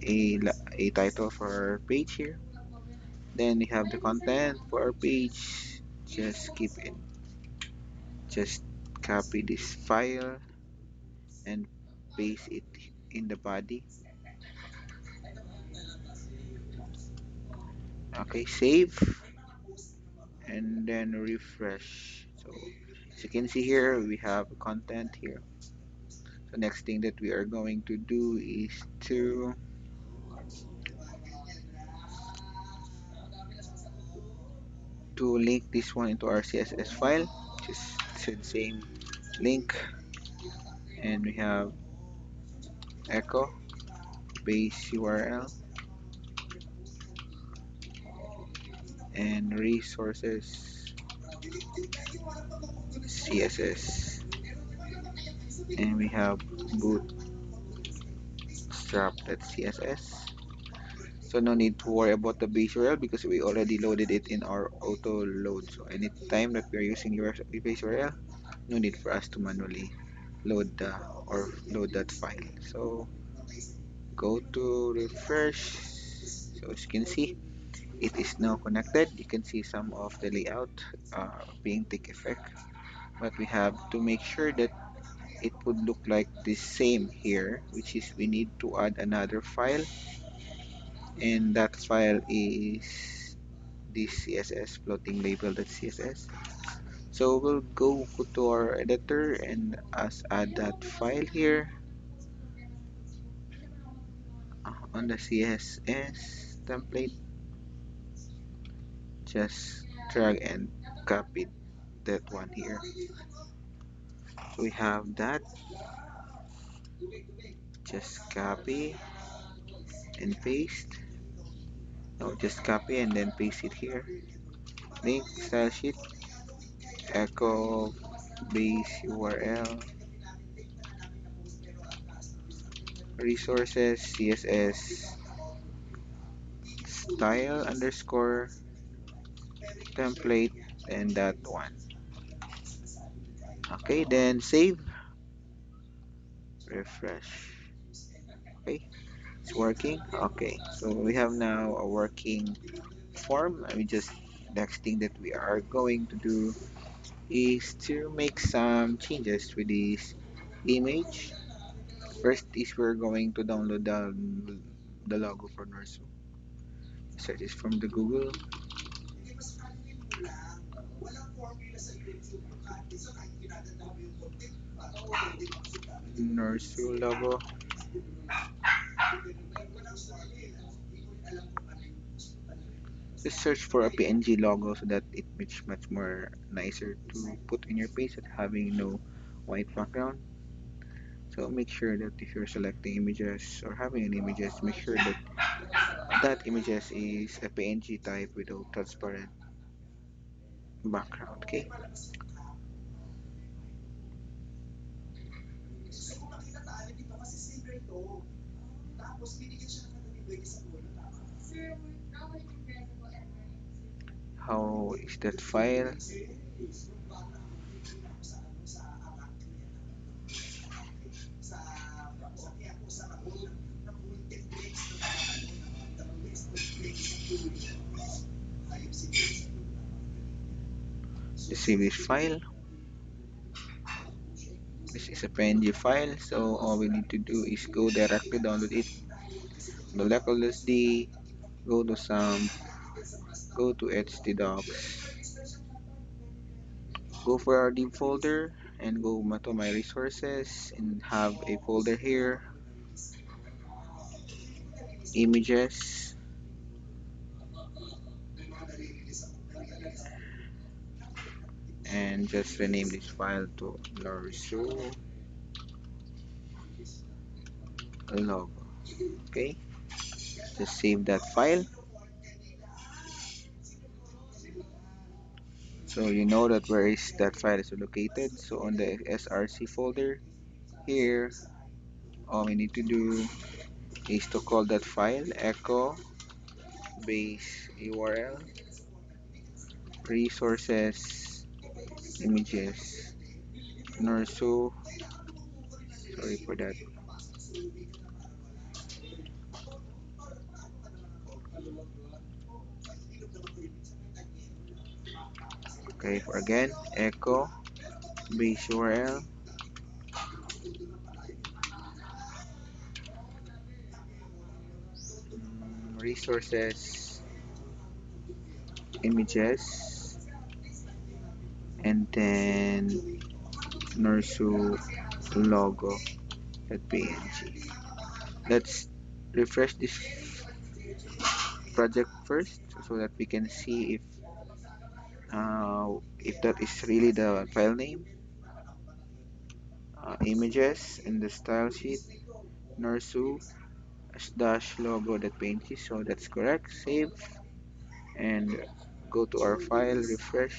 S1: a title for our page here. Then we have the content for our page. Just keep it. Just copy this file and paste it in the body. Okay, save and then refresh. So as you can see here, we have content here. So next thing that we are going to do is to link this one into our CSS file. Just the same link, and we have echo base URL and resources CSS, and we have bootstrap.css. So no need to worry about the base URL because we already loaded it in our auto load. So anytime that we are using your base URL, no need for us to manually load that file. So go to refresh. So as you can see, it is now connected. You can see some of the layout being take effect, but we have to make sure that it would look like the same here, which is we need to add another file, and that file is this CSS floating label.css. So we'll go to our editor and add that file here on the CSS template. Just drag and copy that one here. So we have that. Just copy and paste. No, just copy and then paste it here. Link style sheet echo base URL resources CSS style underscore template and that one. Okay, then save, refresh. Okay, Working? Okay. So we have now a working form. Let me just next thing that we are going to do is to make some changes with this image. First is we're going to download the logo for Nursu. Search this from the Google. Nursu logo. Just search for a PNG logo so that it makes much more nicer to put in your page at having no white background. So make sure that if you're selecting images or having an images, make sure that that images is a PNG type without transparent background. Okay. How is that file? The save this file. This is a PNG file, so all we need to do is go directly download it. The local SD, go to some, go to htdocs, go for our deep folder, and go to my resources and have a folder here, images, and just rename this file to Norsu logo. Okay, just save that file. So you know that where is that file is located. So on the SRC folder here, all we need to do is to call that file echo base URL resources images Norsu. Sorry for that. Okay, for again echo base URL resources images and then Norsu logo .png. Let's refresh this project first so that we can see if that is really the file name. Images in the style sheet Norsu dash logo.png, so that's correct. Save and go to our file, refresh.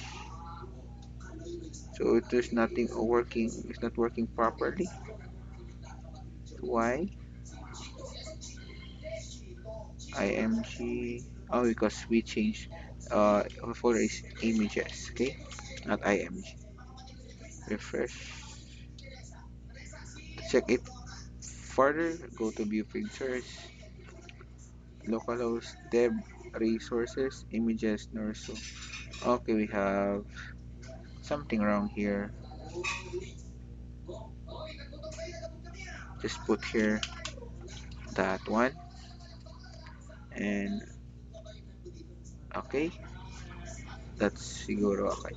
S1: So there's nothing working, it's not working properly. Why? img, oh, because we changed our folder is images, okay, not img. Refresh, check it further, go to view pictures, localhost deb resources images Norso. Okay, we have something wrong here. Just put here that one, and okay, that's siguro okay,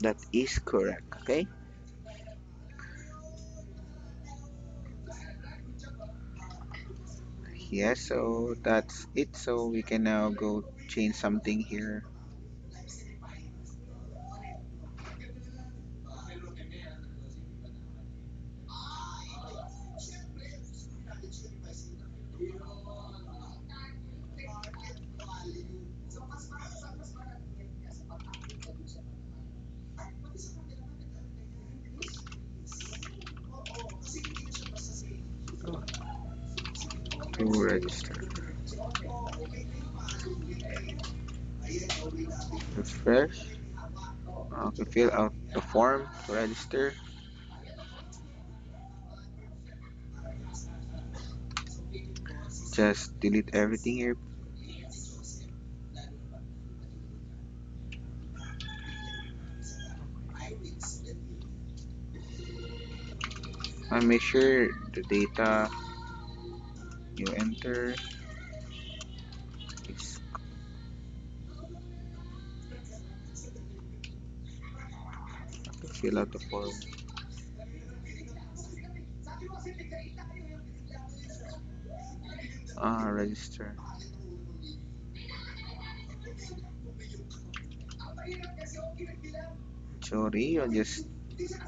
S1: that is correct. Okay, yes, so that's it. So we can now go change something here. To register, refresh, okay, fill out the form to register. just delete everything here and make sure the data you enter is fill out the form. Register. Sorry, I'll just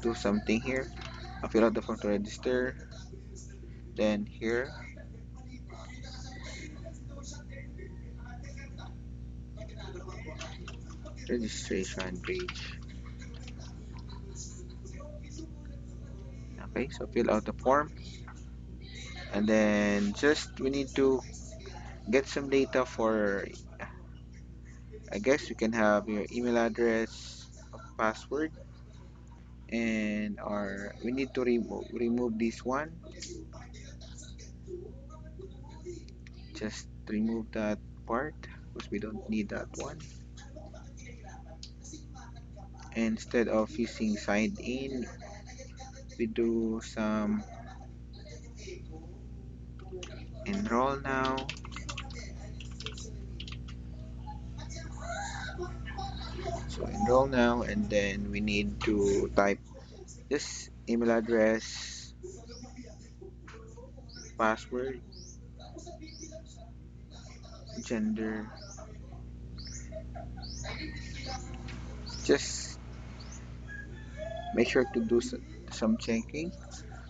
S1: do something here. I'll fill out the form to register. Then here, registration page. Okay, so fill out the form, and then just we need to get some data for, I guess you can have your email address, password, and our we need to remove this one. Just remove that part because we don't need that one. Instead of using sign in, we do some enroll now. So enroll now, and then we need to type this email address, password, gender. Just make sure to do some checking.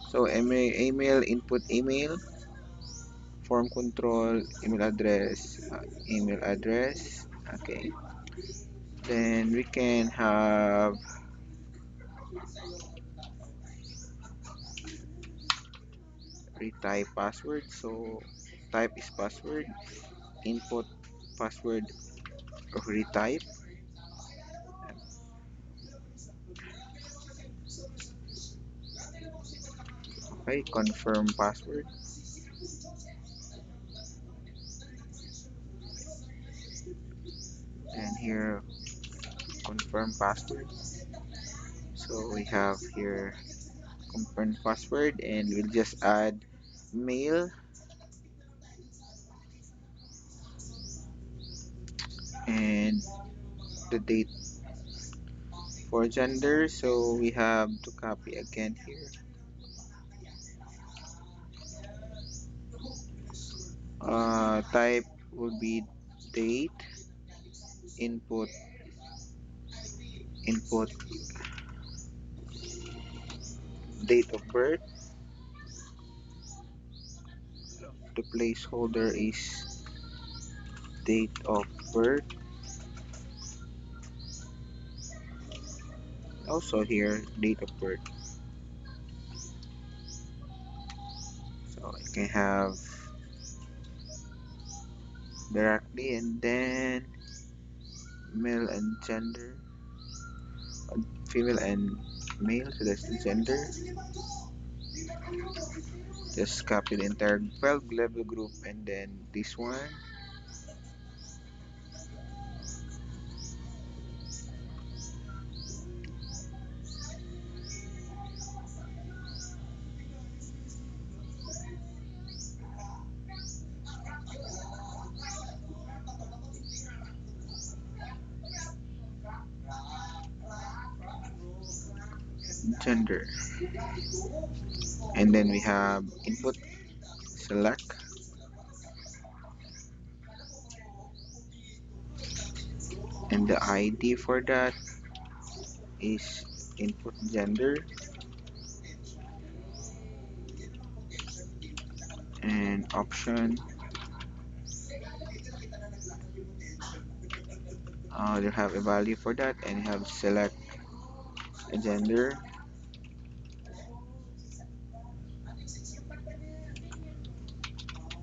S1: So email input, email form control, email address. Okay, then we can have retype password. So type is password, input password, retype. Okay, confirm password, and here confirm password. So we have here confirm password, and we'll just add mail and the date for gender. So we have to copy again here. Type would be date, input, input date of birth. The placeholder is date of birth. Also here, date of birth. So I can have directly, and then male and gender, female and male. So that's the gender. Just copy the entire 12 level group, and then this one. Gender, and then we have input, select, and the ID for that is input gender, and option, you have a value for that, and you have select a gender,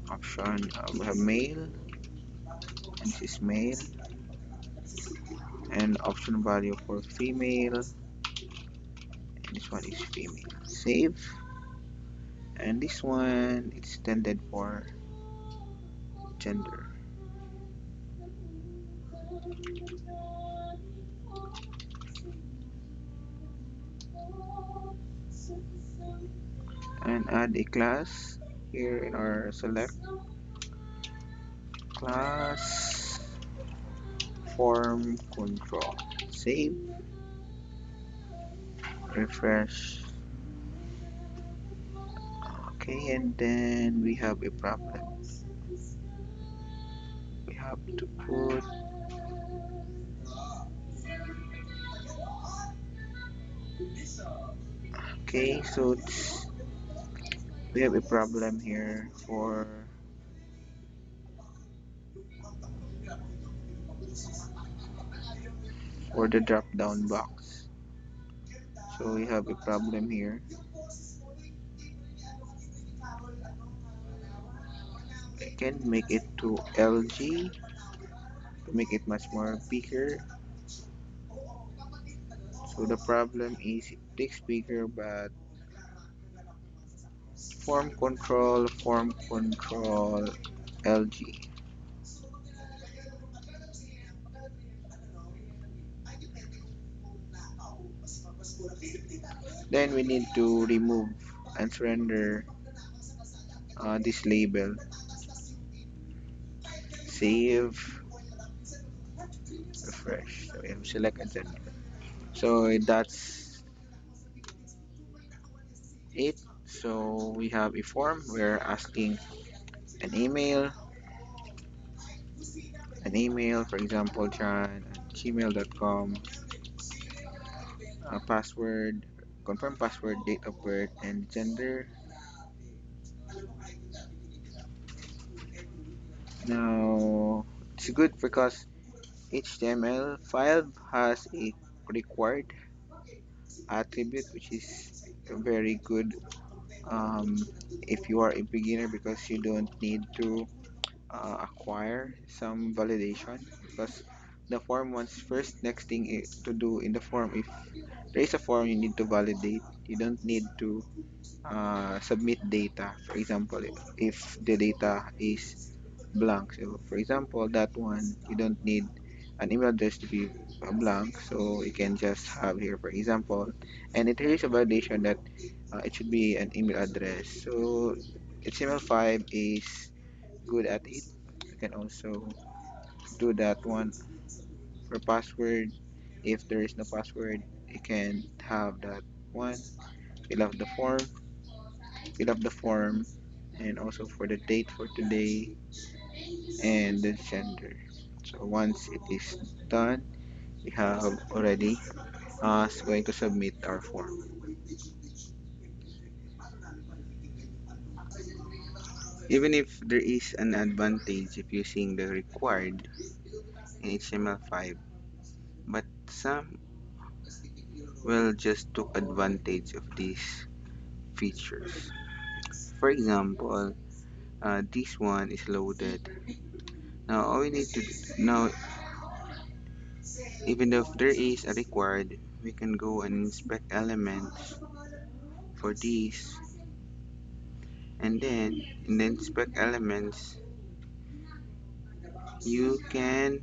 S1: option, we have male, and this is male, and option value for female, and this one is female. Save, and this one it's intended for gender. And add a class here in our select class form control. Save, refresh. Okay, and then we have a problem. We have to put, okay, so we have a problem here for the drop down box. So we have a problem here. I can make it to LG to make it much more bigger. So the problem is it takes bigger, but form control LG. Then we need to remove and surrender this label. Save, refresh. So we have select and send. So that's it. So we have a form. We're asking an email, for example, john@gmail.com, password, confirm password, date of birth, and gender. Now, it's good because HTML5 has a required attribute, which is very good if you are a beginner because you don't need to acquire some validation because the form wants first next thing to do in the form if there is a form you need to validate. You don't need to submit data. For example, if the data is blank, so for example that one you don't need an email address to be blank, so you can just have here for example, and it is a validation that it should be an email address. So HTML5 is good at it. You can also do that one for password. If there is no password, you can have that one. Fill out the form, fill up the form, and also for the date for today and the gender. So once it is done, we have already going to submit our form. Even if there is an advantage if using the required in HTML5, but some will just took advantage of these features. For example, this one is loaded. Now all we need to now, even though if there is a required, we can go and inspect elements for these, and then in the inspect elements, you can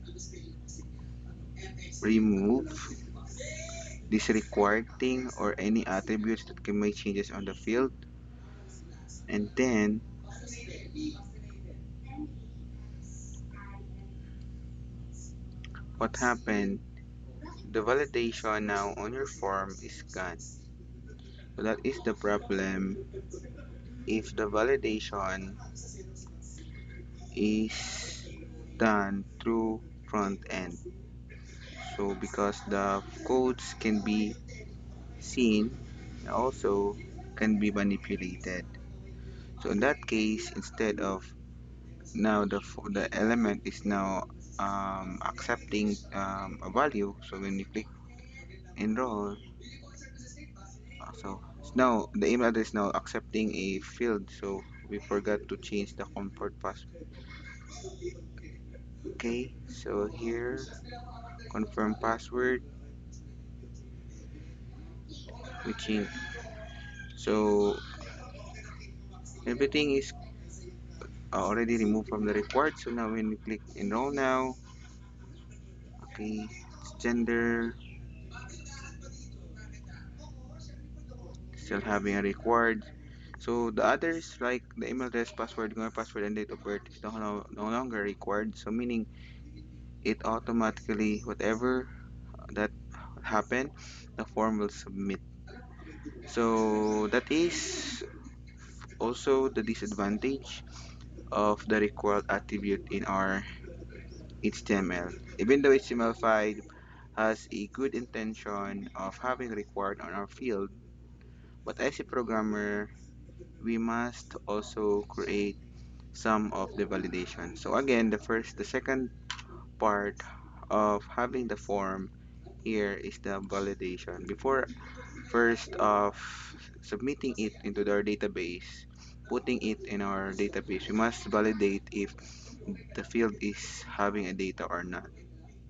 S1: remove this required thing or any attributes that can make changes on the field, and then what happened, the validation now on your form is gone. So that is the problem if the validation is done through front end. So because the codes can be seen, also can be manipulated. So in that case, instead of now the element is now accepting a value. So when you click enroll, so now the email address is now accepting a field. So we forgot to change the comfort password. Okay, so here confirm password, we change. So everything is already removed from the required. So now when we click enroll now, okay, it's gender, still having a required. So the others like the email address, password, Google password, and date of birth is no longer required. So meaning it automatically whatever that happened, the form will submit. So that is also the disadvantage of the required attribute in our HTML. Even though HTML5 has a good intention of having required on our field, but as a programmer, we must also create some of the validation. So again, the second part of having the form here is the validation. Before first of submitting it into our database, putting it in our database, we must validate if the field is having a data or not.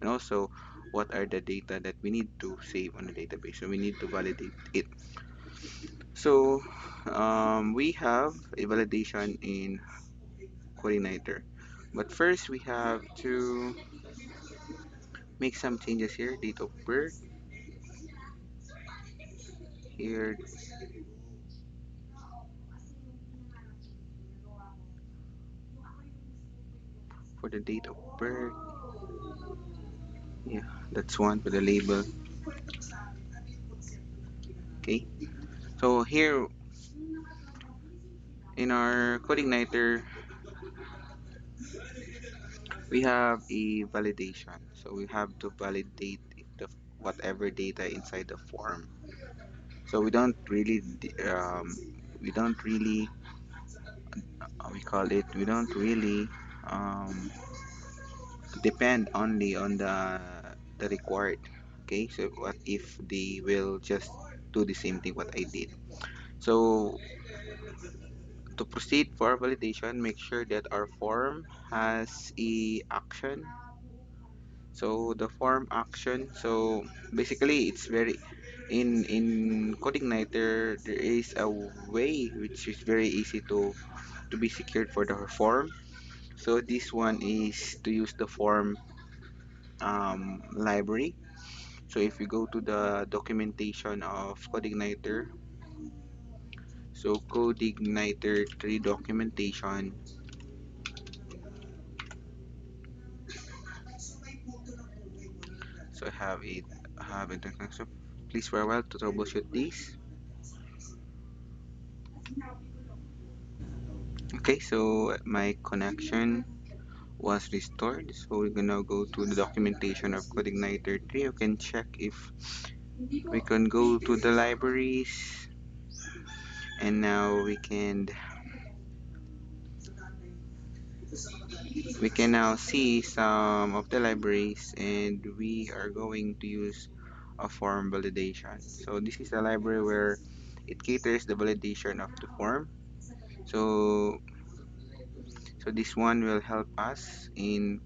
S1: And also, what are the data that we need to save on the database? So we need to validate it. So we have a validation in coordinator. But first, we have to make some changes here. Date of birth here for the date of birth. Yeah, that's one for the label. Okay. So here in our coordinator, we have a validation. So we have to validate if the whatever data inside the form. So we don't really we call it we don't really um, depend only on the required. Okay, so what if they will just do the same thing what I did? So to proceed for validation, make sure that our form has a action. So the form action. So basically, it's very in CodingNighter there is a way which is very easy to be secured for the form. So this one is to use the form library. So if you go to the documentation of CodeIgniter, so CodeIgniter 3 documentation, so I have it. So please for a while to troubleshoot this. Okay, so my connection was restored. So we're gonna go to the documentation of CodeIgniter 3. You can check if we can go to the libraries, and now we can now see some of the libraries, and we are going to use a form validation. So this is a library where it caters the validation of the form. So this one will help us in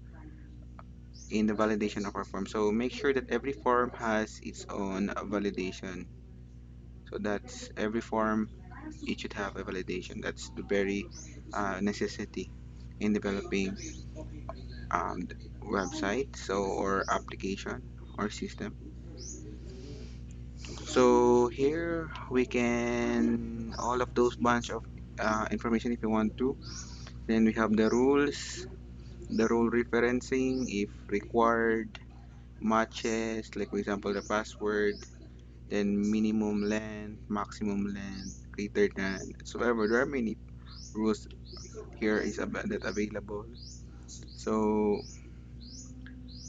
S1: the validation of our form. So make sure that every form has its own validation. So that's every form, it should have a validation. That's the very necessity in developing the website, so or application or system. So here we can all of those bunch of information if you want to. Then we have the rules, the rule referencing if required, matches like for example the password, then minimum length, maximum length, greater than. So ever there are many rules here that available. So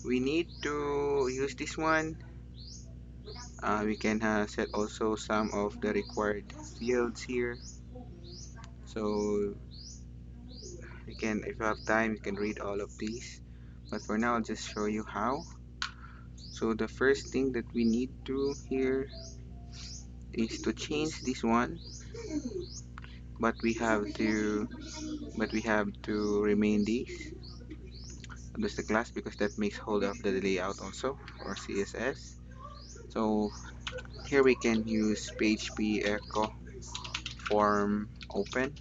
S1: we need to use this one. We can set also some of the required fields here. So you can, if you have time, you can read all of these. But for now, I'll just show you how. So the first thing that we need to here is to change this one, but we have to remain this. That's the class because that makes hold of the layout also or CSS. So here we can use PHP echo form open.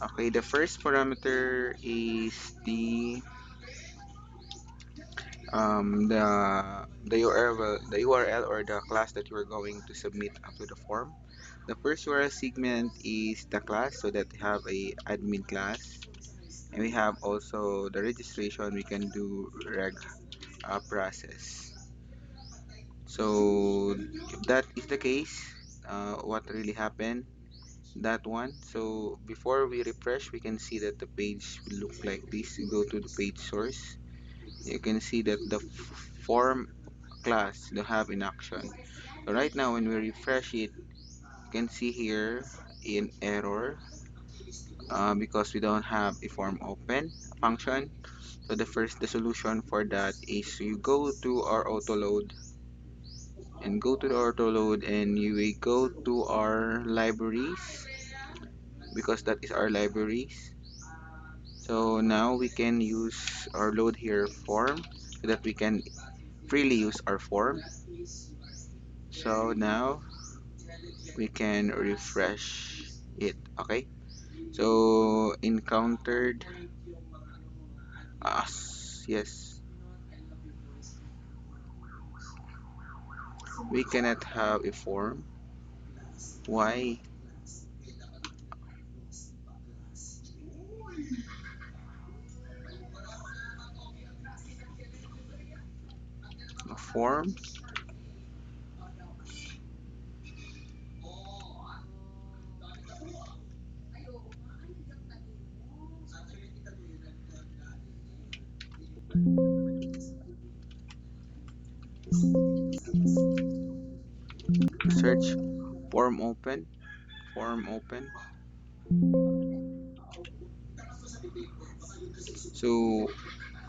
S1: Okay, the first parameter is the URL or the class that you are going to submit up to the form. The first URL segment is the class, so that we have a admin class, and we have also the registration. We can do reg process. So if that is the case, what really happened? That one. So before we refresh, we can see that the page will look like this. You go to the page source. You can see that the form class they have in action. So right now, when we refresh it, you can see here in error because we don't have a form open function. So the solution for that is you go to our auto load and go to the auto load and you will go to our libraries because that is our libraries. So now we can use our load here form so that we can freely use our form. So now we can refresh it. Okay. So encountered us. Yes. We cannot have a form. Why? A form? Search form open. Form open. So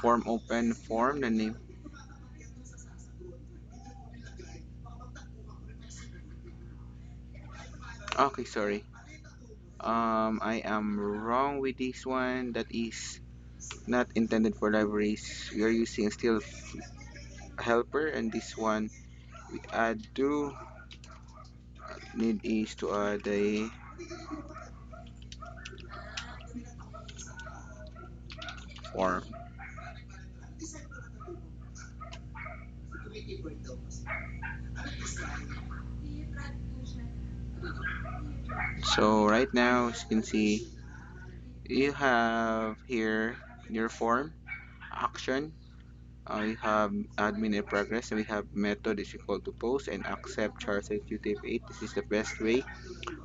S1: form open form the name. Okay, sorry. I am wrong with this one. That is not intended for libraries. We are using still helper, and this one we add to need is to add a form. So right now, as you can see, you have here in your form action. You have admin in progress. We have method is equal to post and accept char set UTF-8. This is the best way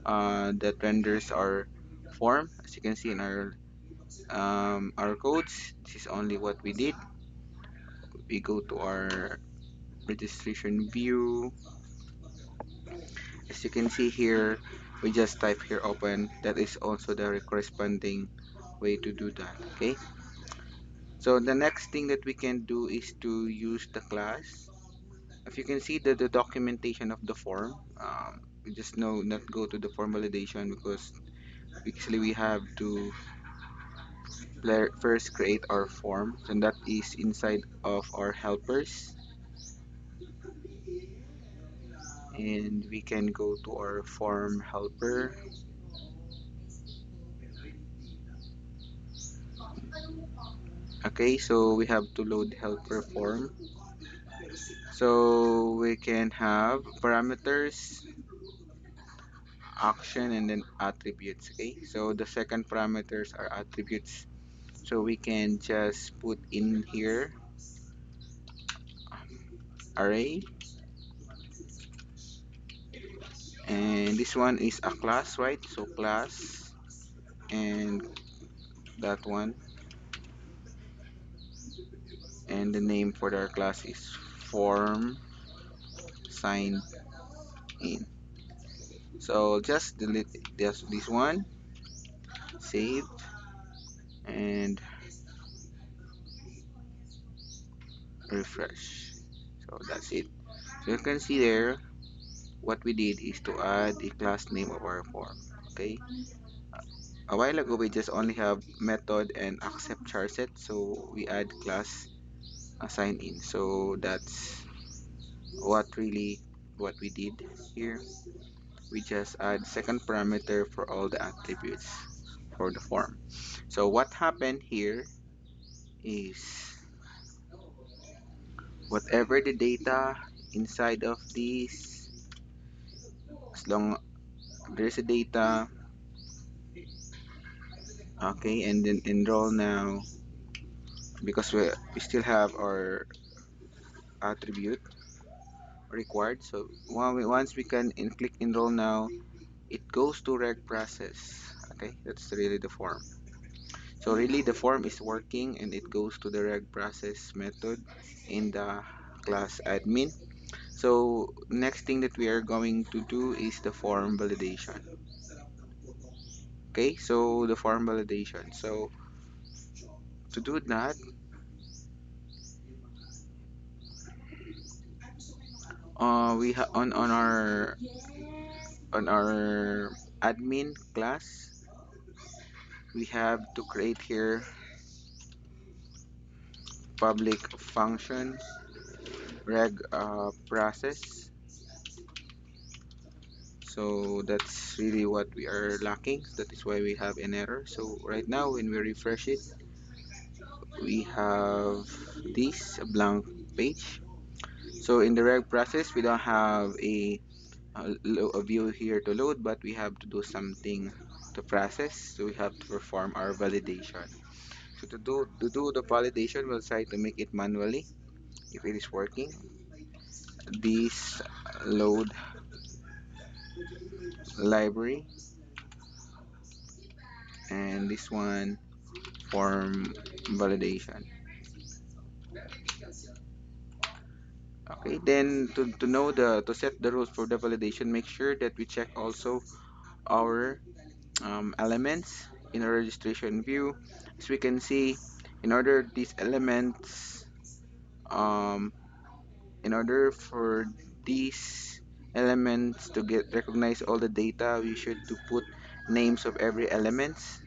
S1: that renders our form. As you can see in our codes, this is only what we did. We go to our registration view. As you can see here, we just type here open. That is also the corresponding way to do that. Okay. So the next thing that we can do is to use the class. If you can see the documentation of the form, we just know not go to the form validation because actually we have to first create our form, and that is inside of our helpers. And we can go to our form helper. Okay, so we have to load helper form. So we can have parameters, action, and then attributes. Okay, so the second parameters are attributes. So we can just put in here array, and this one is a class, right? So class, and that one, and the name for our class is form sign in. So just delete this one, save, and refresh. So that's it. So you can see there what we did is to add a class name of our form. Okay, a while ago we just only have method and accept charset, so we add class assign in. So that's what we did here. We just add second parameter for all the attributes. for the form. So what happened here is whatever the data inside of this, as long there's a data, okay, and then enroll now, because we still have our attribute required. So once we can click enroll now, it goes to reg process. Okay, that's really the form. So really the form is working and it goes to the reg process method in the class admin. So next thing that we are going to do is the form validation. Okay, so the form validation. So to do that, we have on our admin class, we have to create here public function reg process. So that's really what we are lacking. That is why we have an error. So right now when we refresh it, we have this blank page. So in the reg process, we don't have a view here to load, but we have to do something to process. So we have to perform our validation. So to do the validation, we'll try to make it manually if it is working. This load library and this one form validation. Okay, then to know to set the rules for the validation, make sure that we check also our elements in our registration view. As we can see, in order these elements, um, in order for these elements to get recognize all the data, we should to put names of every elements.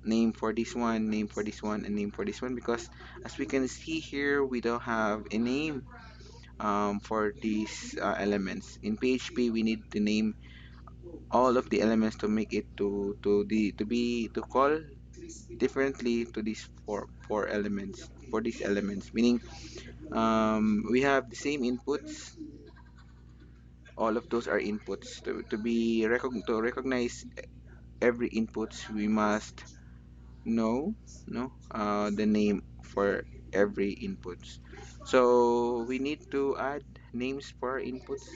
S1: Name for this one, name for this one, and name for this one, because as we can see here, we don't have a name for these elements. In PHP, we need to name all of the elements to make it to call differently to these four elements for these elements. Meaning, we have the same inputs. All of those are inputs. To recognize every inputs, we must know the name for every inputs. So we need to add names for our inputs.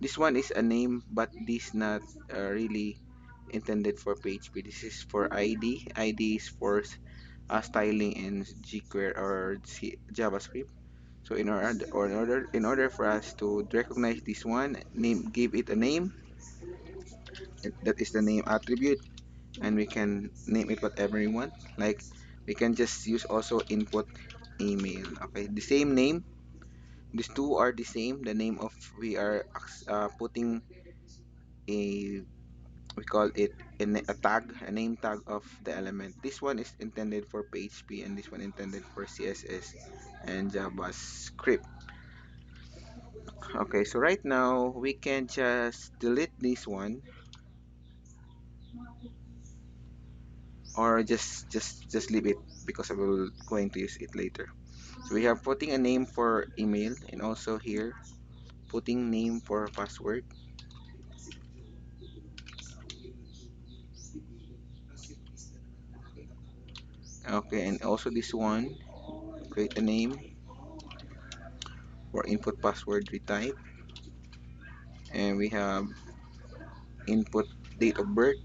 S1: This one is a name, but this not really intended for PHP. This is for ID. ID is for styling in jQuery or JavaScript. So in order for us to recognize this one, give it a name. That is the name attribute, and we can name it whatever we want. Like we can just use also input email. Okay, the same name. These two are the same. The name of we are putting a we call it a tag, a name tag of the element. This one is intended for PHP and this one intended for CSS and JavaScript. Okay, so right now we can just delete this one or just leave it because I will going to use it later. So we have putting a name for email and also here putting name for password. Okay, and also this one create a name for input password retype, and we have input date of birth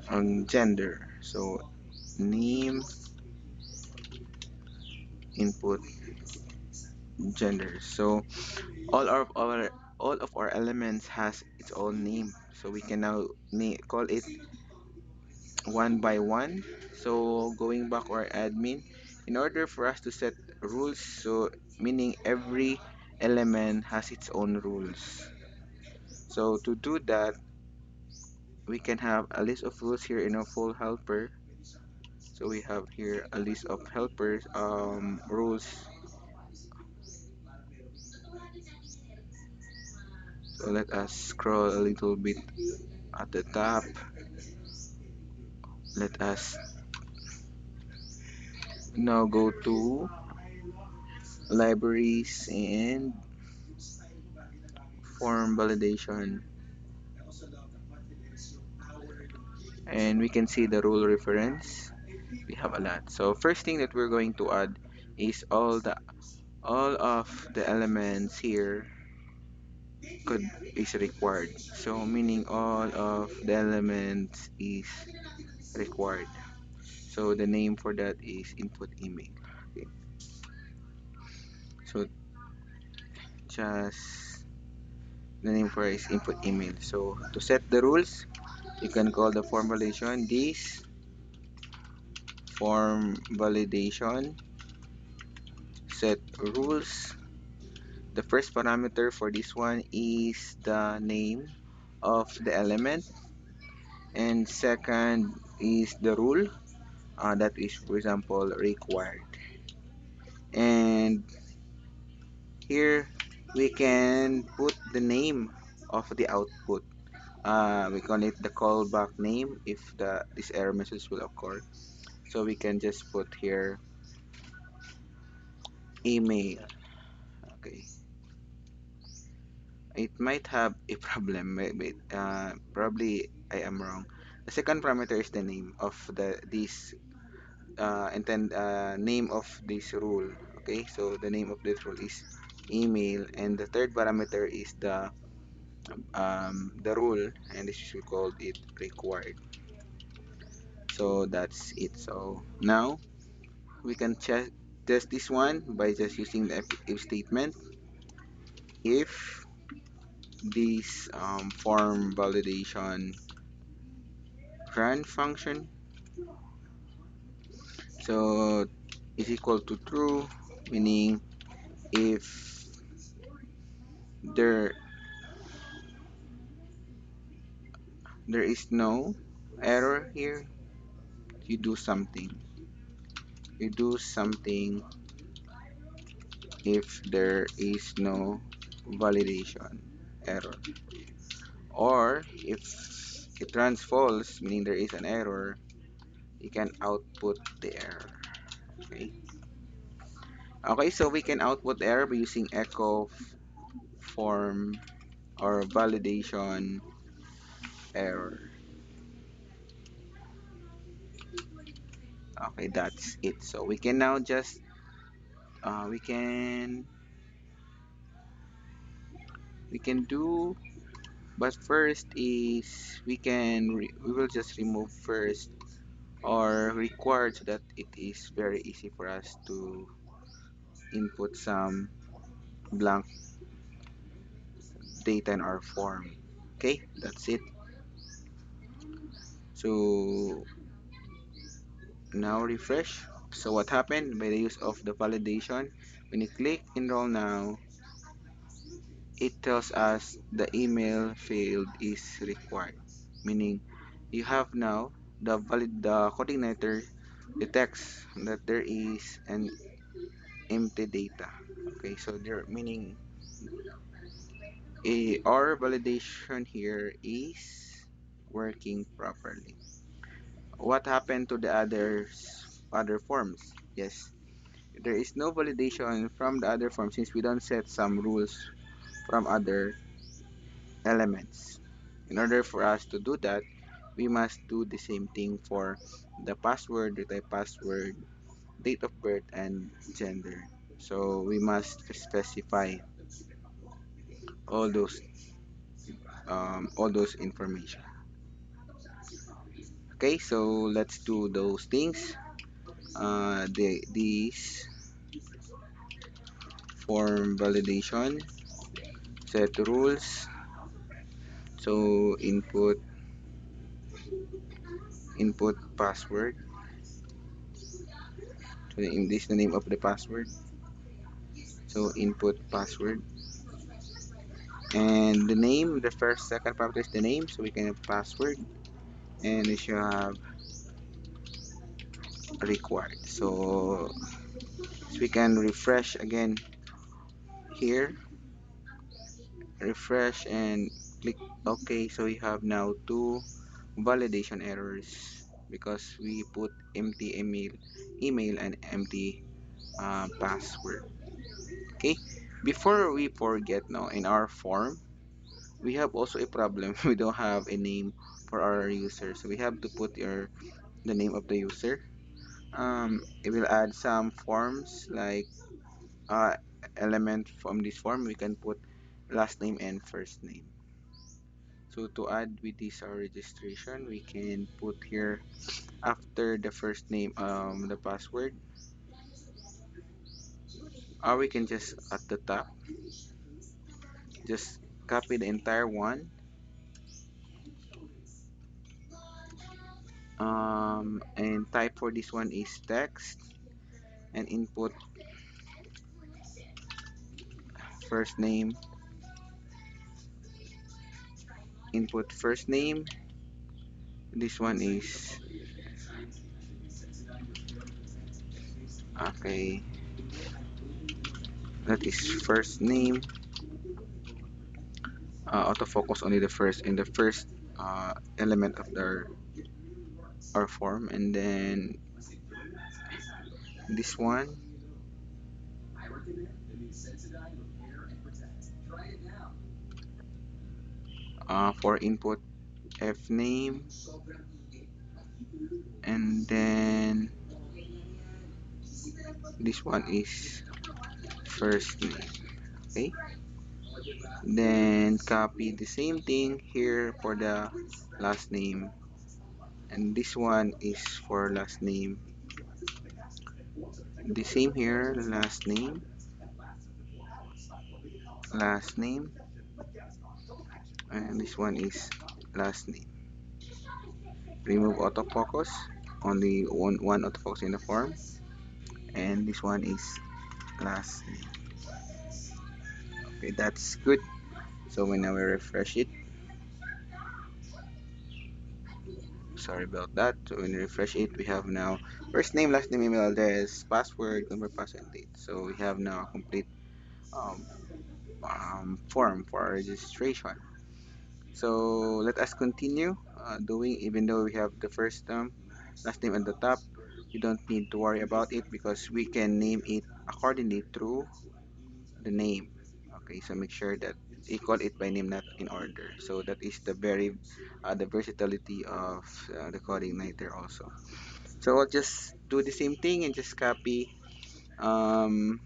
S1: and gender. So name, input, gender. So all of our elements has its own name. So we can now call it one by one. So going back our admin, in order for us to set rules, so meaning every element has its own rules. So to do that, we can have a list of rules here in a full helper. So we have here a list of helpers rules So let us scroll a little bit at the top. Let us now go to libraries and form validation, and we can see the rule reference. We have a lot. So first thing that we're going to add is all of the elements here could is required. So meaning all of the elements is required. So the name for that is input email. Okay. So just the name for it is input email. So to set the rules, you can call the form validation this form validation set rules. The first parameter for this one is the name of the element, and second is the rule that is, for example, required. And here we can put the name of the output. We call it the callback name if this error message will occur. So we can just put here email. Okay, it might have a problem. Probably I am wrong. The second parameter is the name of this name of this rule. Okay, so the name of this rule is email, and the third parameter is the rule, and this we call it required. So that's it. So now we can test this one by just using the if statement. If this form validation run function so is equal to true, meaning if there there is no error here, you do something. You do something if there is no validation error. Or if it runs false, meaning there is an error, you can output the error. Okay. Okay, so we can output the error by using echo form or validation error. Okay, that's it. So we can now just we can do, but first is we will just remove first or required so that it is very easy for us to input some blank data in our form. Okay, that's it. So now refresh. So what happened by the use of the validation? When you click enroll now, it tells us the email field is required, meaning you have now the coordinator detects that there is an empty data. Okay, so there meaning our validation here is working properly. What happened to the other forms? Yes, there is no validation from the other form since we don't set some rules from other elements. In order for us to do that, we must do the same thing for the password, the type password, date of birth, and gender. So we must specify all those information. Okay, so let's do those things. These form validation, set rules. So input password. So in this the name of the password. So input password. And the name, the first second parameter is the name, so we can have password, and we should have required. So we can refresh again here. refresh and click OK. So we have now two validation errors because we put empty email and empty password. Okay, before we forget, now in our form we have also a problem. We don't have a name for our user, so we have to put the name of the user. It will add some forms like uh, element from this form. We can put last name and first name. So to add with this registration, we can put here after the first name the password, or we can just at the top just copy the entire one, and type for this one is text, and input first name, input first name. This one is okay, that is first name. Autofocus only the first in the first element of our form, and then this one for input F name, and then this one is first name. Okay, then copy the same thing here for the last name, and this one is for last name. The same here, last name, and this one is last name. Remove autofocus, only one autofocus in the form, and this one is last name. Okay, that's good. So when I will refresh it, sorry about that. So when we refresh it, we have now first name, last name, email address, password, confirm password, and date. So we have now a complete um, form for our registration. So let us continue doing, even though we have the first last name at the top, you don't need to worry about it because we can name it accordingly through the name. Okay, so make sure that you call it by name, not in order. So that is the versatility of the coding Niter also. So I'll just do the same thing and just copy um,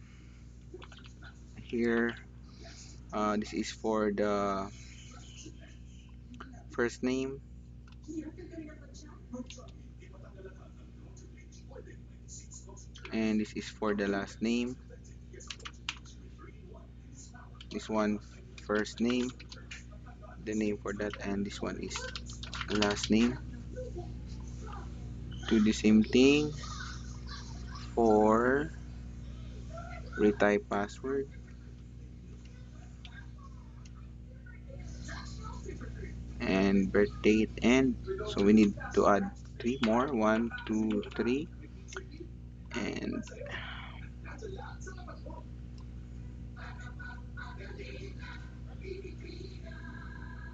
S1: here. This is for the first name, and this is for the last name. This one first name, the name for that, and this one is last name. Do the same thing for retype password and birth date, and so we need to add three more, one, two, three, and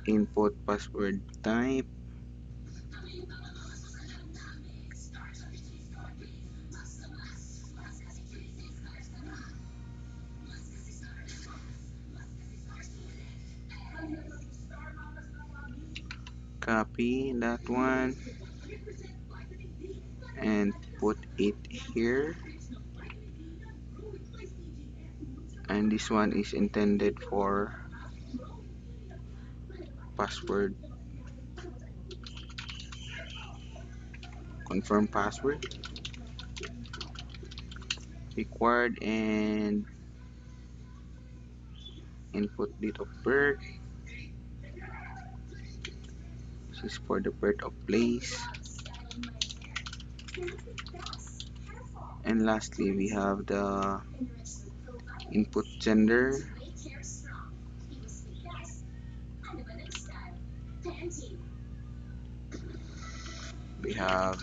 S1: input password type, copy that one and put it here, and this one is intended for password, confirm password required, and input date of birth. This is for the birth of place, and lastly we have the input gender. We have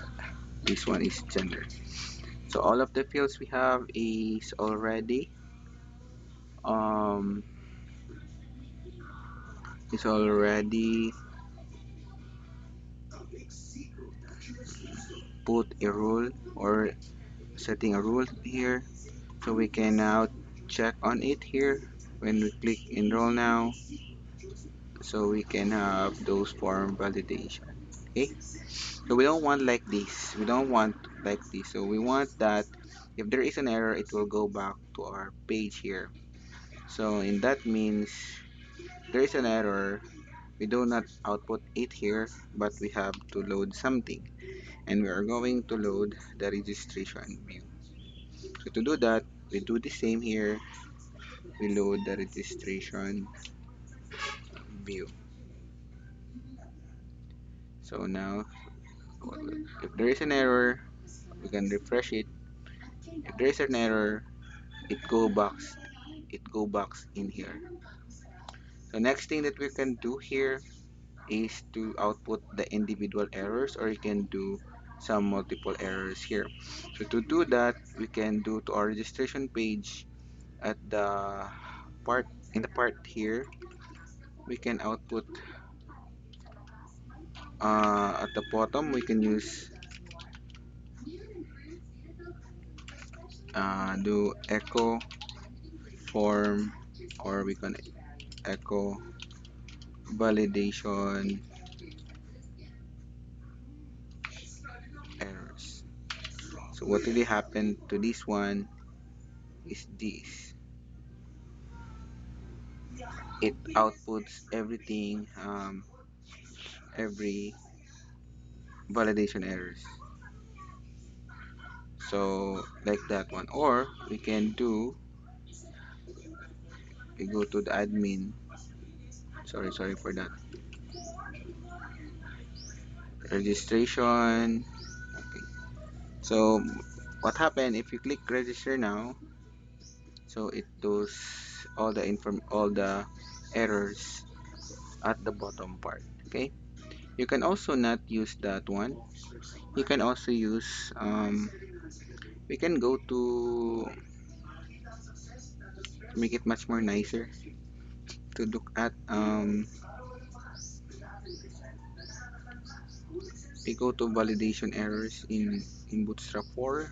S1: this one is gender. So all of the fields we have is already um, is already put a rule or setting a rule here, so we can now check on it here when we click enroll now, so we can have those form validation. Okay, so we don't want like this, we don't want like this, so we want that if there is an error it will go back to our page here. So in that means there is an error, we do not output it here, but we have to load something, and we are going to load the registration view. So to do that, we do the same here, we load the registration view. So now if there is an error, we can refresh it. If there is an error, it go back in here. So next thing that we can do here is to output the individual errors, or you can do some multiple errors here. So to do that, we can do to our registration page at the part in the part here, we can output at the bottom we can use do echo form, or we can echo validation errors. So what really happened to this one is this, it outputs everything, every validation errors. So like that one, or we can do, we go to the admin, sorry for that, registration. Okay, so what happened if you click register now, so it does all the errors at the bottom part. Okay, you can also not use that one, you can also use we can go to make it much more nicer to look at, we go to validation errors in bootstrap 4.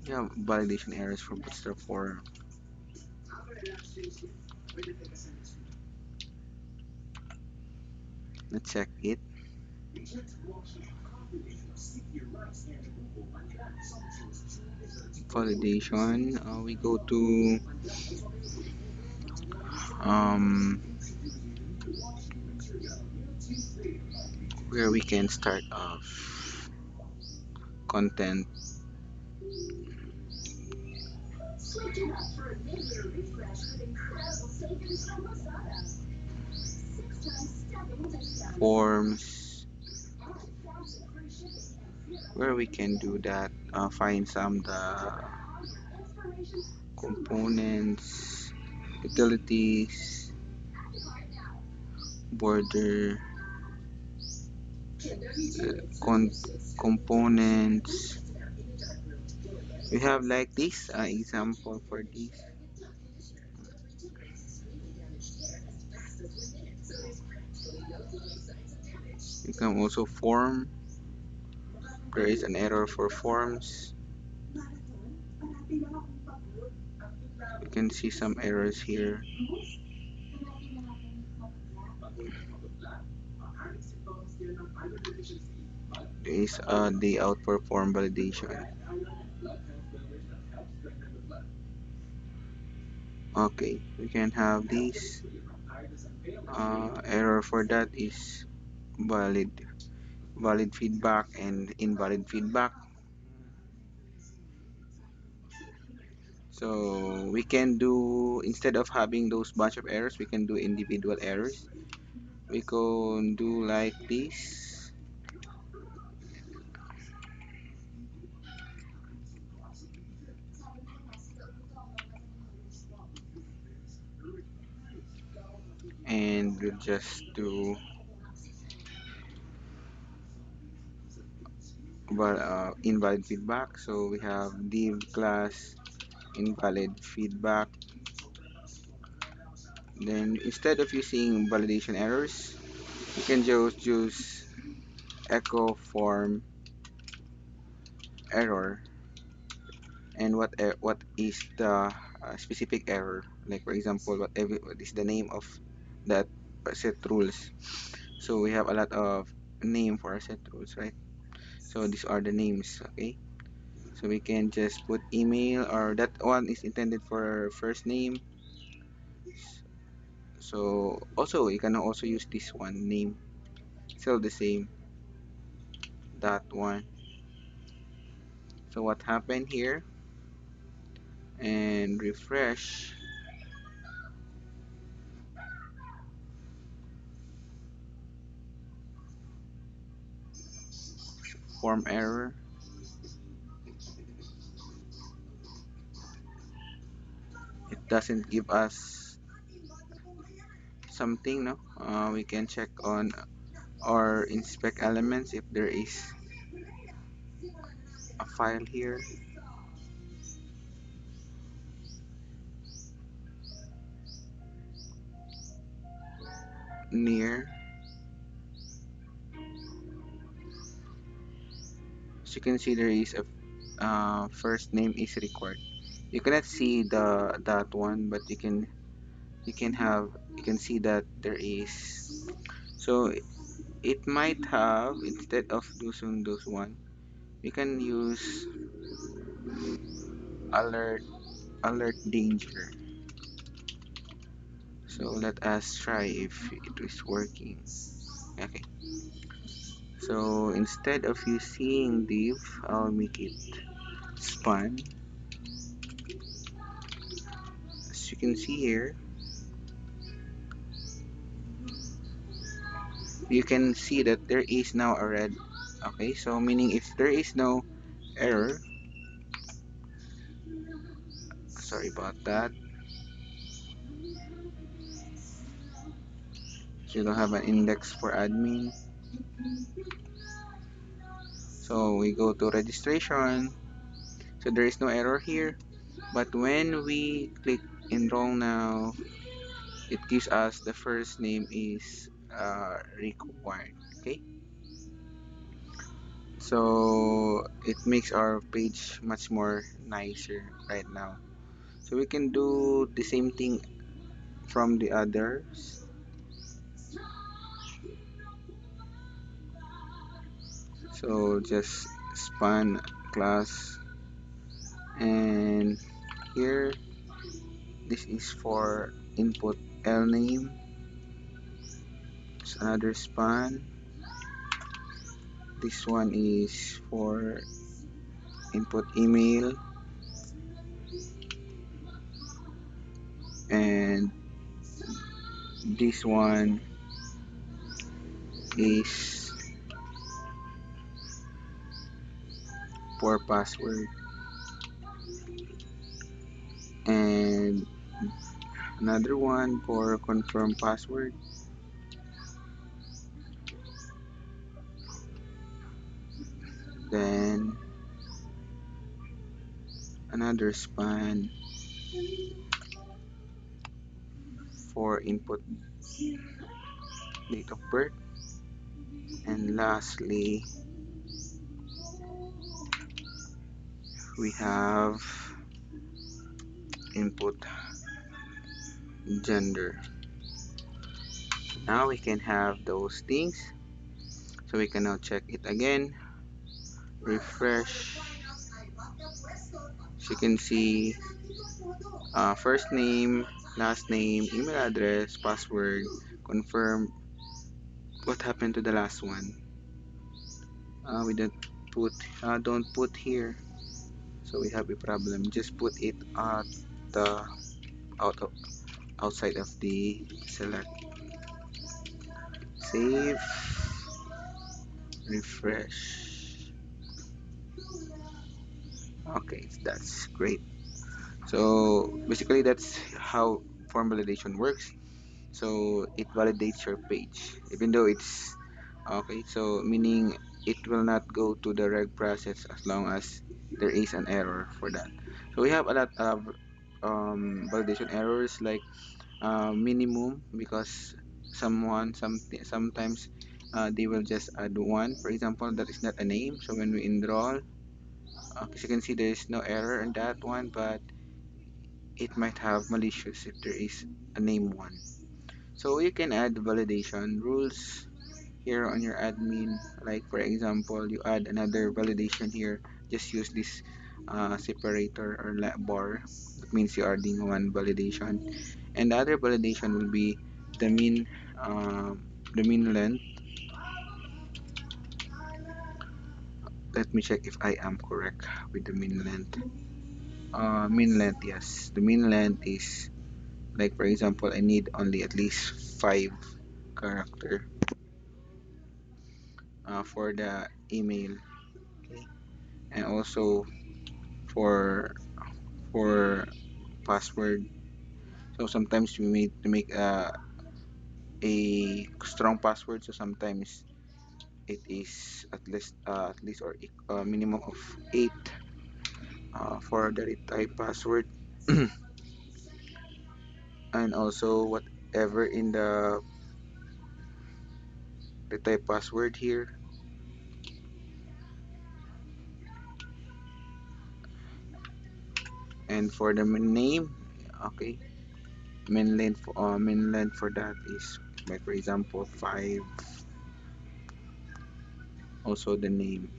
S1: Yeah, validation errors for bootstrap 4. Let's check it. Validation, we go to um, where we can start off content forms, where we can do that, find some the components, utilities, border, con components. We have like this example for this. You can also form, there is an error for forms, you can see some errors here. There is the outperform validation. Okay, we can have this error for that is valid valid feedback and invalid feedback. So we can do, instead of having those bunch of errors, we can do individual errors. We can do like this, and we'll just do invalid feedback. So we have div class invalid feedback, Then instead of using validation errors, you can just use echo form error, and what is the specific error, like for example what is the name of that set rules. So we have a lot of name for our set rules, right? So these are the names. Okay, so we can just put email, or that one is intended for first name. So also you can also use this one name, still the same, that one. So what happened here, and refresh, form error, it doesn't give us something, no. We can check on or inspect elements if there is a file here near. As you can see, there is a first name is required. You cannot see the that one, but you can see that there is. So it might have, instead of using those one, we can use alert alert danger. So let us try if it is working. Okay, so instead of using div, I'll make it span. As you can see here, you can see that there is now a red. Okay, so meaning if there is no error, sorry about that, you don't have an index for admin. So we go to registration, so there is no error here, but when we click enroll now, it gives us the first name is required. Okay, so it makes our page much more nicer right now. So we can do the same thing from the others. So just span class, and here this is for input L name. It's another span. This one is for input email, and this one is for password, and another one for confirm password. Then another span for input date of birth, and lastly we have input gender. Now we can have those things, so we can now check it again, refresh. So you can see first name, last name, email address, password, confirm. What happened to the last one? We put don't put here, so we have a problem. Just put it at the out of outside of the select. Save, refresh. Okay, that's great. So basically that's how form validation works. So it validates your page even though it's okay, so meaning it will not go to the reg process as long as there is an error for that. So we have a lot of validation errors, like minimum, because sometimes they will just add one. For example, that is not a name. So when we enroll, as you can see, there is no error in that one, but it might have malicious if there is a name one. So you can add validation rules here on your admin. Like for example, you add another validation here. Just use this separator or bar. That means you're adding one validation, and the other validation will be the mean the mean length. Let me check if I am correct with the mean length. Mean length, yes. The mean length is, like for example, I need only at least 5 character for the email. Okay. And also for for password. So sometimes we need to make a strong password. So sometimes it is at least or minimum of 8 for the retype password. And also whatever in the retype password here. And for the name, okay, main length for that is, like for example, 5. Also the name.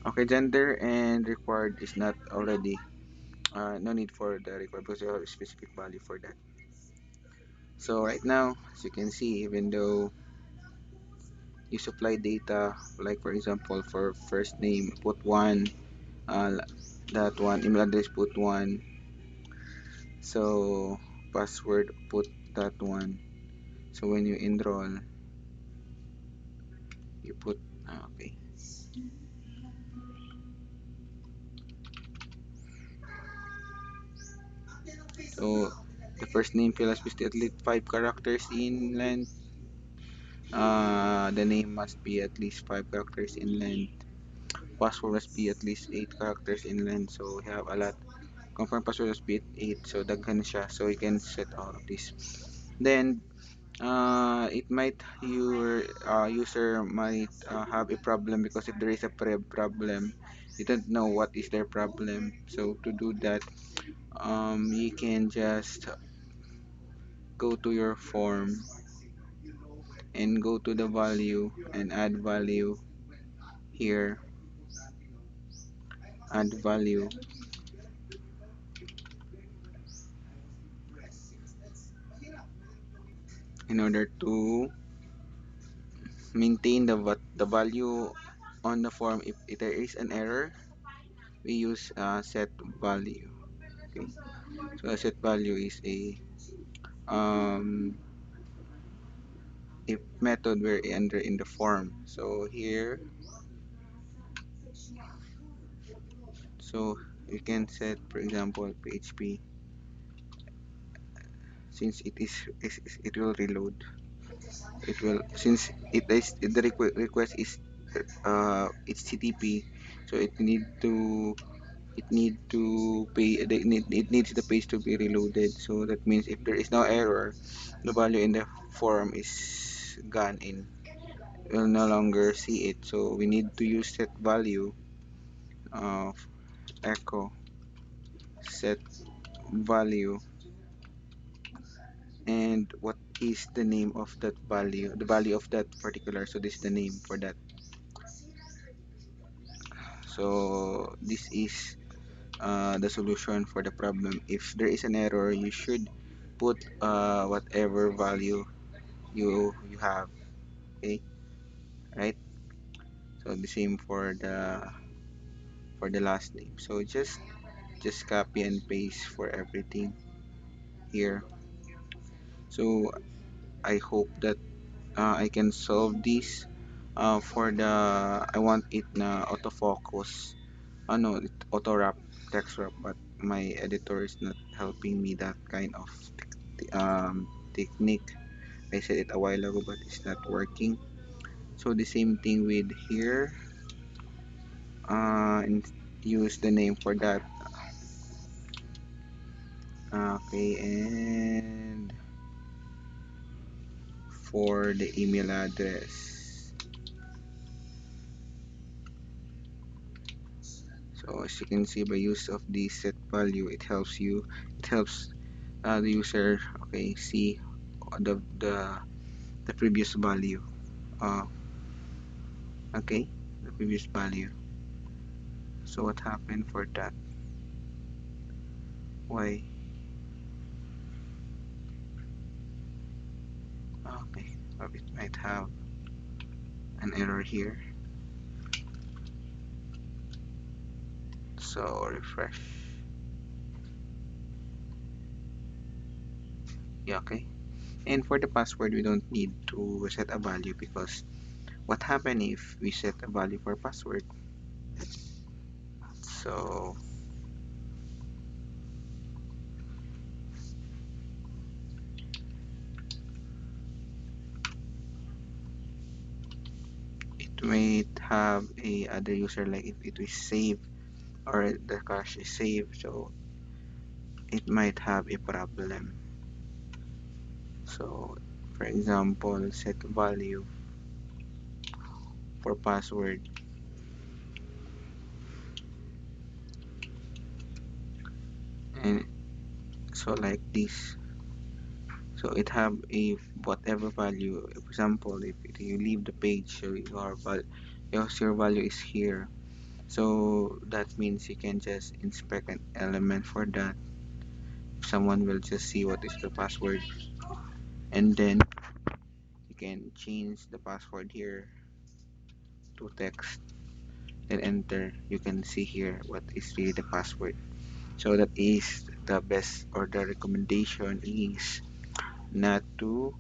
S1: Okay, gender and required is not already, no need for the required because you have a specific value for that. So right now, as you can see, even though you supply data, like for example, for first name, put one, uh, that one, email address, put one, so password, put that one. So when you enroll, you put, okay. So the first name field must be at least 5 characters in length. The name must be at least 5 characters in length. Password must be at least 8 characters in length. So we have a lot. Confirm password must be 8. So daghan siya. So you can set all of this. Then it might your user might have a problem because if there is a problem, you don't know what is their problem. So to do that, you can just go to your form and go to the value and add value here. Add value in order to maintain the value on the form. If there is an error, we use set value. Okay, so a set value is um, a method where we enter in the form. So here, so you can set, for example, PHP. Since it will reload, it will, since it is the request is HTTP, so it needs the page to be reloaded. So that means if there is no error, the value in the form is gone in. We'll no longer see it. So we need to use set value of echo set value, and what is the name of that value, the value of that particular. So this is the name for that. So this is the solution for the problem. If there is an error, you should put whatever value you have. Okay, right? So the same for the last name. So just copy and paste for everything here. So I hope that I can solve this. For the I want it na autofocus. No, it auto wrap, text wrap, but my editor is not helping me that kind of technique. I said it a while ago, but it's not working. So the same thing with here. Uh, in, use the name for that. Okay, and for the email address. So as you can see, by use of the set value, it helps the user, okay, see the previous value. Uh, okay, the previous value. So what happened for that? Why? Okay, it might have an error here. So refresh. Yeah, okay. And for the password, we don't need to set a value because what happened if we set a value for password? So it might have a other user, like if it is saved or the cache is saved, so it might have a problem. So for example, set value for password, and so like this. So it have a whatever value. For example, if you leave the page, so your value is here. So that means you can just inspect an element for that. Someone will just see what is the password, and then you can change the password here to text, then enter. You can see here what is really the password. So that is the best, or the recommendation is not to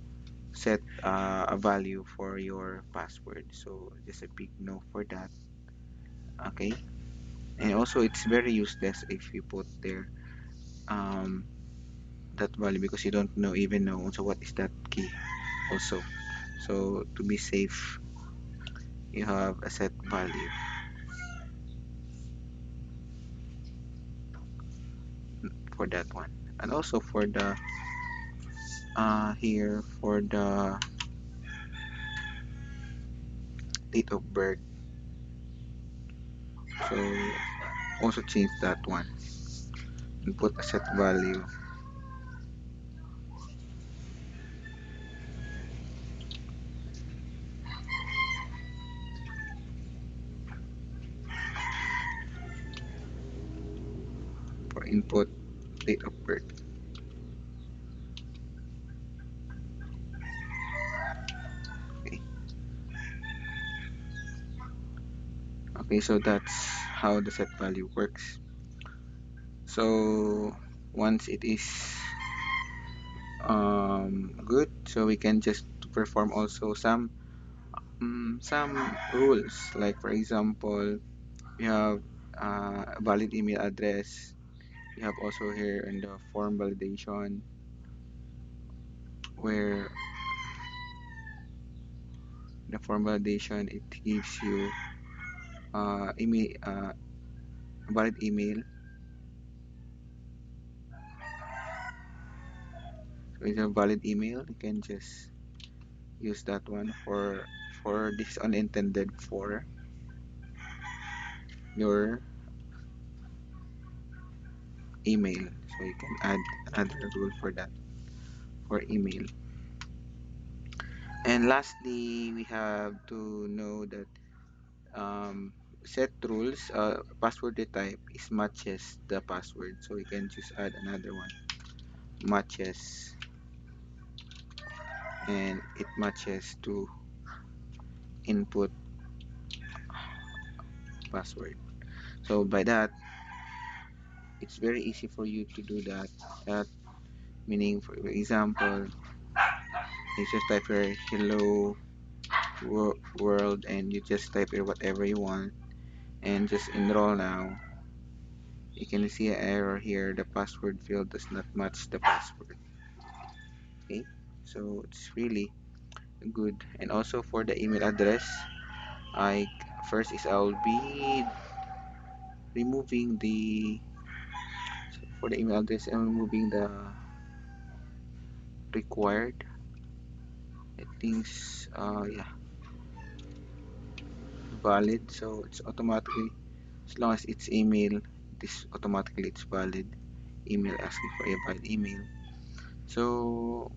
S1: set a value for your password. So just a big no for that. Okay, and also it's very useless if you put there um, that value, because you don't know even know also what is that key also. So to be safe, you have a set value for that one. And also for the here for the date of birth, so also change that one and put a set value for input date of birth. Okay, okay, so that's how the set value works. So once it is good, so we can just perform also some rules, like for example, we have a valid email address. We have also here in the form validation, where the form validation, it gives you email, valid email. So it's a valid email, you can just use that one for this unintended for your email. So you can add another rule for that for email. And lastly, we have to know that um, set rules, password type is matches the password, so we can just add another one, matches, and it matches to input password. So by that, it's very easy for you to do that. That meaning, for example, you just type here hello world, and you just type here whatever you want, and just enroll now. You can see an error here, the password field does not match the password. Okay, so it's really good. And also for the email address, I first is I'll be removing the for the email address, I'm removing the required. I think yeah, valid, so it's automatically, as long as it's email, this automatically it's valid email, asking for a valid email. So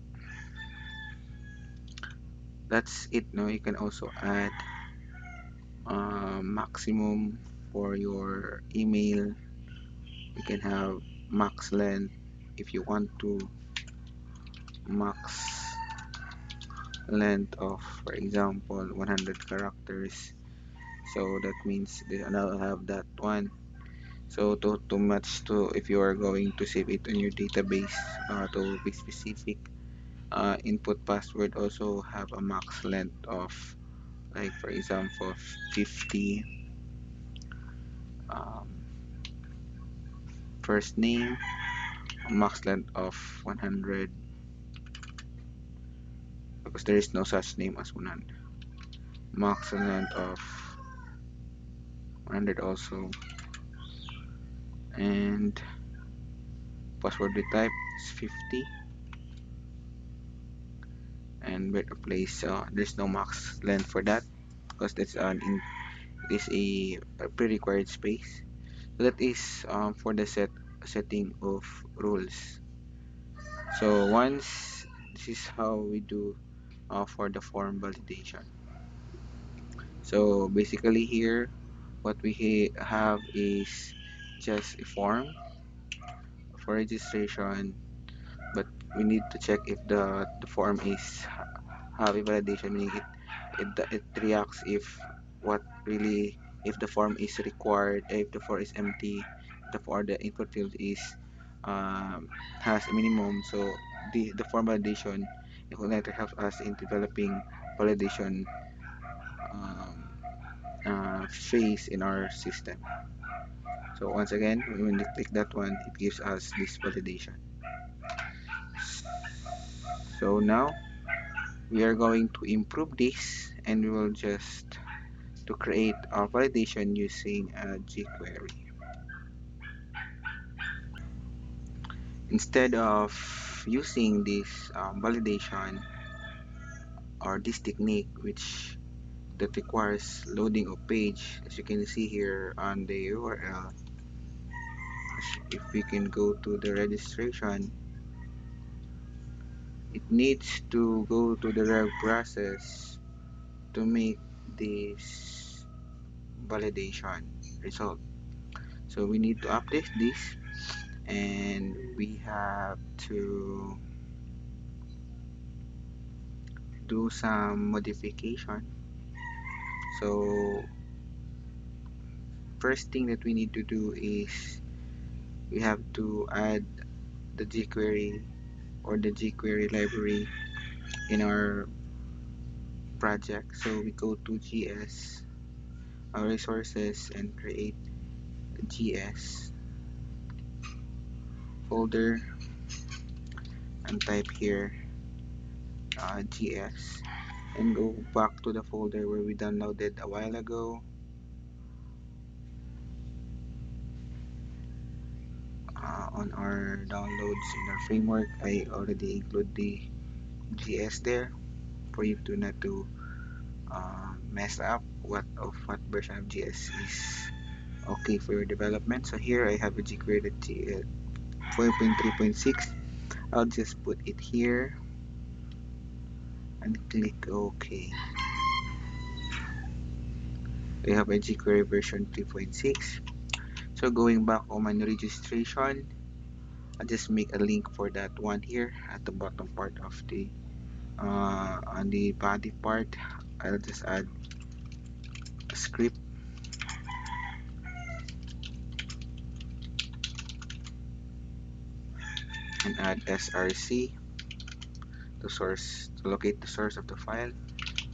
S1: that's it. No, you can also add maximum for your email. You can have max length if you want to, max length of, for example, 100 characters. So that means I'll have that one. So to match to, if you are going to save it in your database, to be specific, input password also have a max length of, like for example, 50, um, first name, max length of 100, because there is no such name as 100, max length of 100 also, and password we type is 50, and birthplace, there's no max length for that because that's it is a pre-required space. So that is for the setting of rules. So once, this is how we do for the form validation. So basically here, what we have is just a form for registration, but we need to check if the form is have a validation, meaning it reacts if what really, if the form is required, if the form is empty, the input field is has a minimum. So the form validation, it will later help us in developing validation phase in our system. So once again, when you click that one, it gives us this validation. So now we are going to improve this, and we will just to create our validation using a jQuery. Instead of using this validation or this technique, which that requires loading of page, as you can see here on the URL, if we can go to the registration, it needs to go to the reg process to make this validation result. So we need to update this, and we have to do some modification. So first thing that we need to do is we have to add the jQuery or the jQuery library in our project. So we go to GS, our resources, and create a GS folder, and type here GS, and go back to the folder where we downloaded a while ago. On our downloads in our framework, I already include the GS there for you to not to mess up what version of GS is okay for your development. So here I have a jQuery 4.3.6. I'll just put it here and click OK. I have a jQuery version 3.6. So going back on my registration, I'll just make a link for that one here at the bottom part of the on the body part. I'll just add a script and add src to locate the source of the file.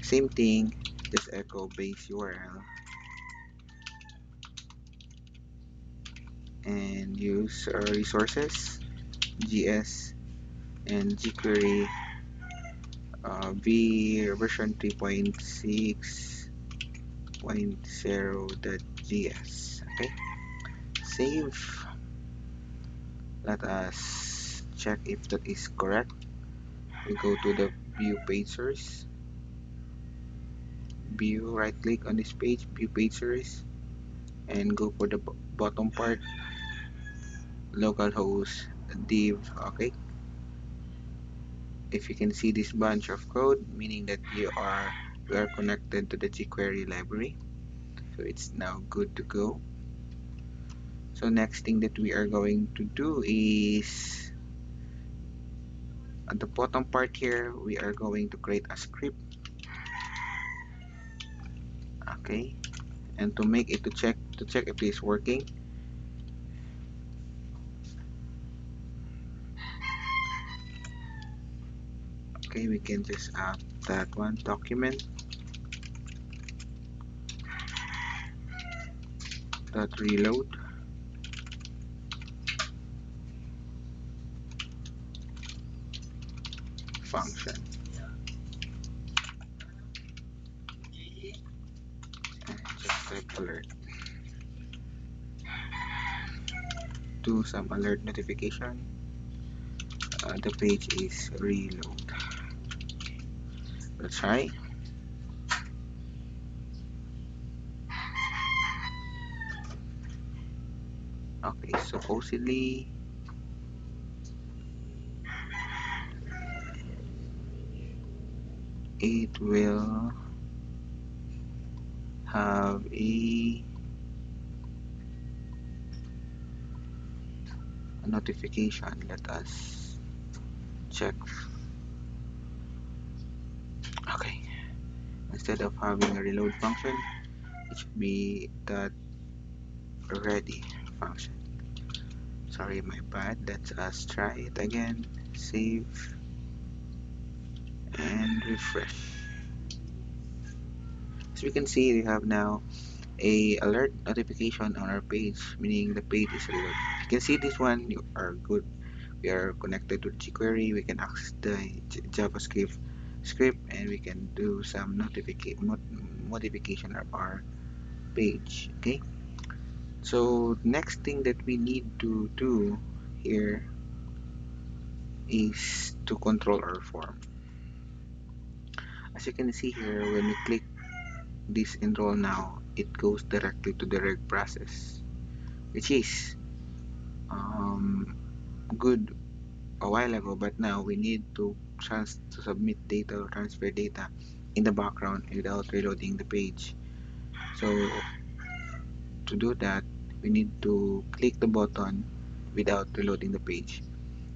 S1: Same thing, just echo base URL and use resources gs and jQuery v version 3.6.0.gs. Okay, save. Let us check if that is correct. We go to the view page source, view, right click on this page, view page source, and go for the bottom part, localhost div. Okay, if you can see this bunch of code, meaning that you are connected to the jQuery library, so it's now good to go. So next thing that we are going to do is at the bottom part here, we are going to create a script. Okay, and to make it to check if it's working, okay, we can just add that one document dot reload function, and just type alert, do some alert notification. The page is reload. Let's try. Okay, supposedly it will have a notification. Let us check. Okay, instead of having a reload function, it should be that ready function. Sorry, my bad. Let us try it again. Save and refresh. As we can see, we have now a alert notification on our page, meaning the page is reloaded. You can see this one, you are good. We are connected to jQuery. We can access the JavaScript script, and we can do some modification of our page. Okay, so next thing that we need to do here is to control our form. As you can see here, when we click this enroll now, it goes directly to the reg process, which is good a while ago, but now we need to submit data or transfer data in the background without reloading the page. So to do that, we need to click the button without reloading the page.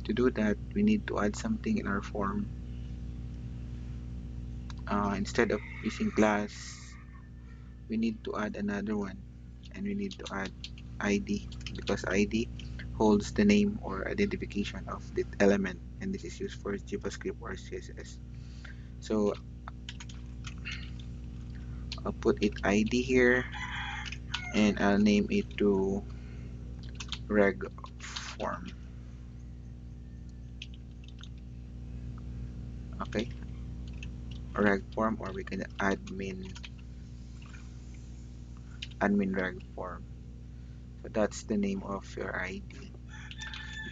S1: To do that, we need to add something in our form. Instead of using class, we need to add another one, and we need to add ID, because ID holds the name or identification of the element, and this is used for JavaScript or CSS. So I'll put it ID here, and I'll name it to reg form. Okay, reg form, or we can admin reg form. So that's the name of your ID.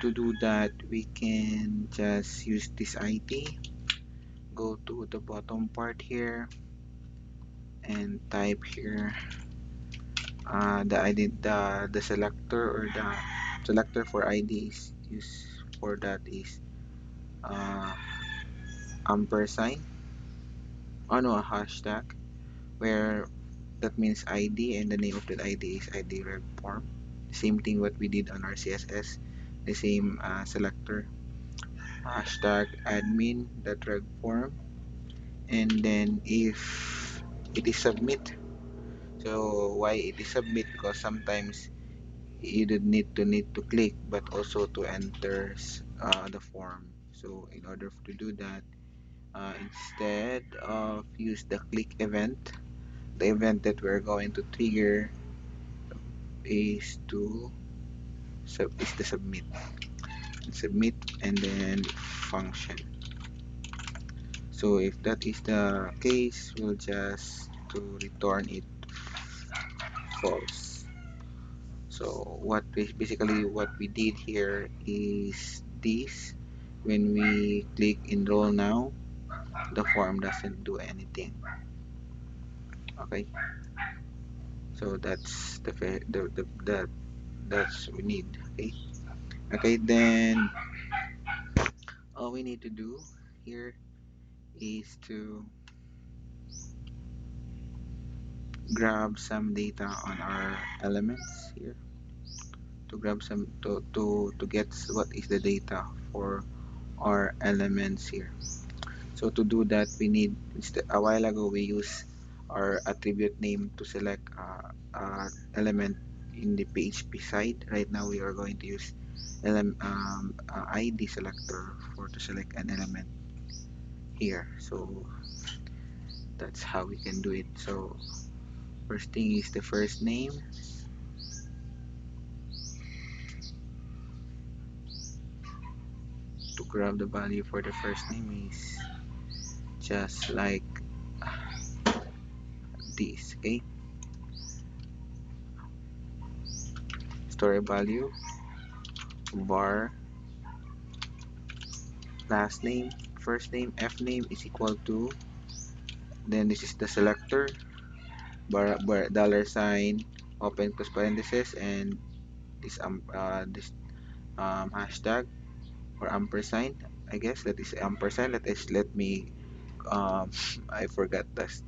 S1: To do that, we can just use this ID. Go to the bottom part here and type here the selector, or the selector for ID is used for that is uh, ampersand. Oh no, a hashtag, where that means ID, and the name of that ID is ID reg form. Same thing what we did on our CSS, the same selector, hashtag admin that reg form, and then if it is submit. So why it is submit? Because sometimes you don't need to click, but also to enter the form. So in order to do that, instead of use the click event, the event that we're going to trigger is the submit and then function. So if that is the case, we'll just to return it false. So basically what we did here is this. When we click enroll now, the form doesn't do anything. Okay, so that's that's we need. Okay, okay, then all we need to do here is to grab some data on our elements here, to grab some to get what is the data for our elements here. So to do that, we need, a while ago we used our attribute name to select element in the PHP side. Right now we are going to use ID selector for to select an element here. So that's how we can do it. So first thing is the first name. To grab the value for the first name is just like this. Okay, store value var last name, first name, f name is equal to, then this is the selector, dollar sign, open close parenthesis, and this hashtag or ampersand. I guess that is ampersand. Let me I forgot that's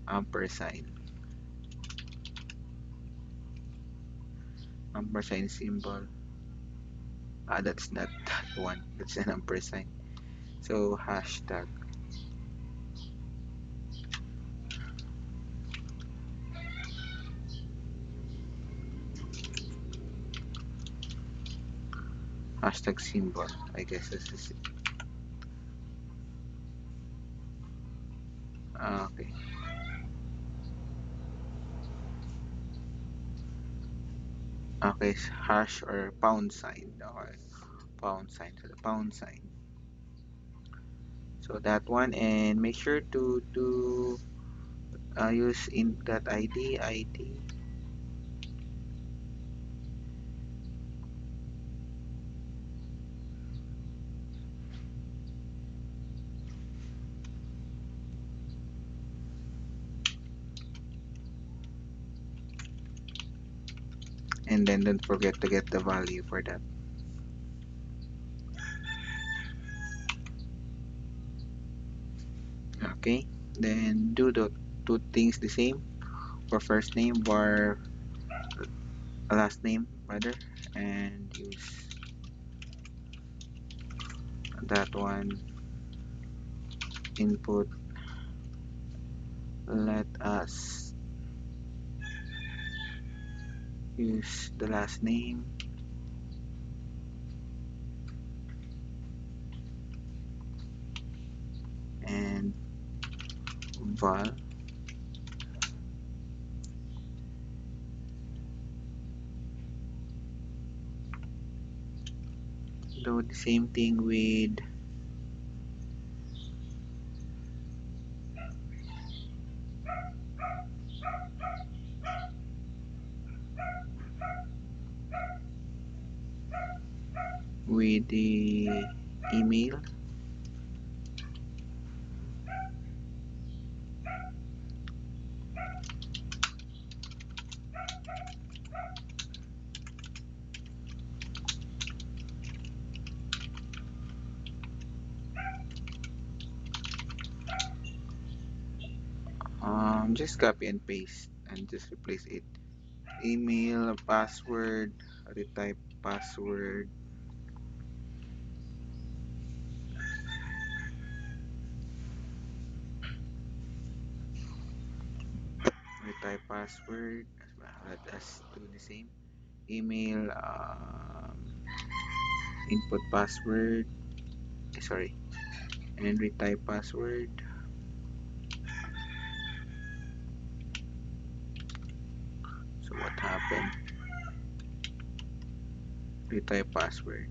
S1: ampersand. Ampersand symbol. That's not that one. That's an ampersand. So hashtag symbol. I guess this is it. Okay. Okay, hash or pound sign. Okay, pound sign. So the pound sign. So that one, and make sure to use in that ID, and then don't forget to get the value for that. Okay, then do the two things the same for first name var last name rather, and use that one input. Let us use the last name and val. Do the same thing with the email. Just copy and paste and just replace it. Email, password, retype password, retype password. Let us do the same. Email, input password, sorry, and retype password. So what happened? Retype password.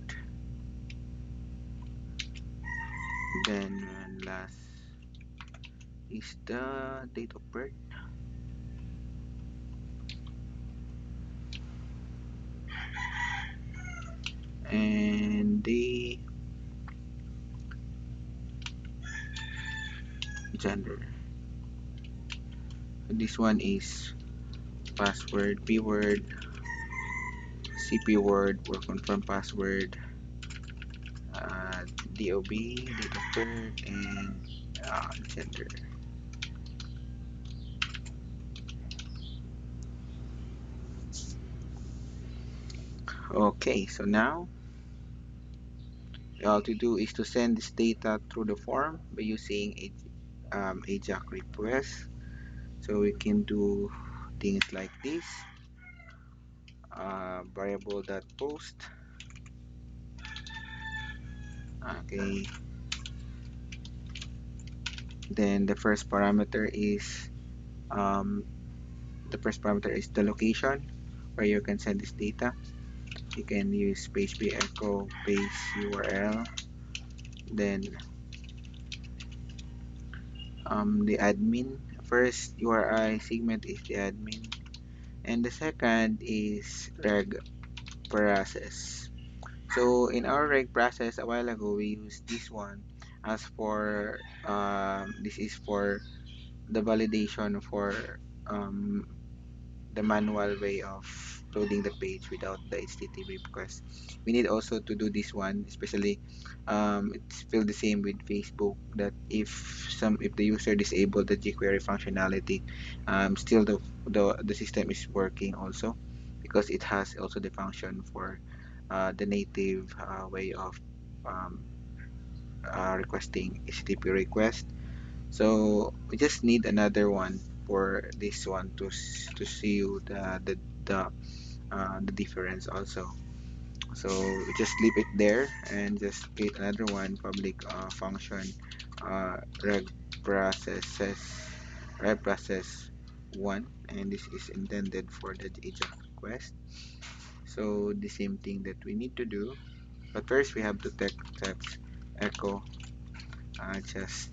S1: Then last is the date of birth. and the gender. This one is password, p word, cp word or confirm password, uh, DOB, date of birth, and gender. Okay, so now all to do is to send this data through the form by using AJAX request. So we can do things like this: variable.post. Okay, then um, the first parameter is the location where you can send this data. You can use php echo base URL, then the admin. First URI segment is the admin, and the second is reg process. So in our reg process a while ago, we used this one as for this is for the validation for um, the manual way of loading the page without the HTTP, because we need also to do this one, especially it's still the same with Facebook, that if the user disable the jQuery functionality, still the system is working also, because it has also the function for the native way of um, requesting HTTP request. So we just need another one for this one to see you the difference also. So we just leave it there and just create another one, public function reg processes reg process one, and this is intended for the AJAX request. So the same thing that we need to do, but first we have to text echo just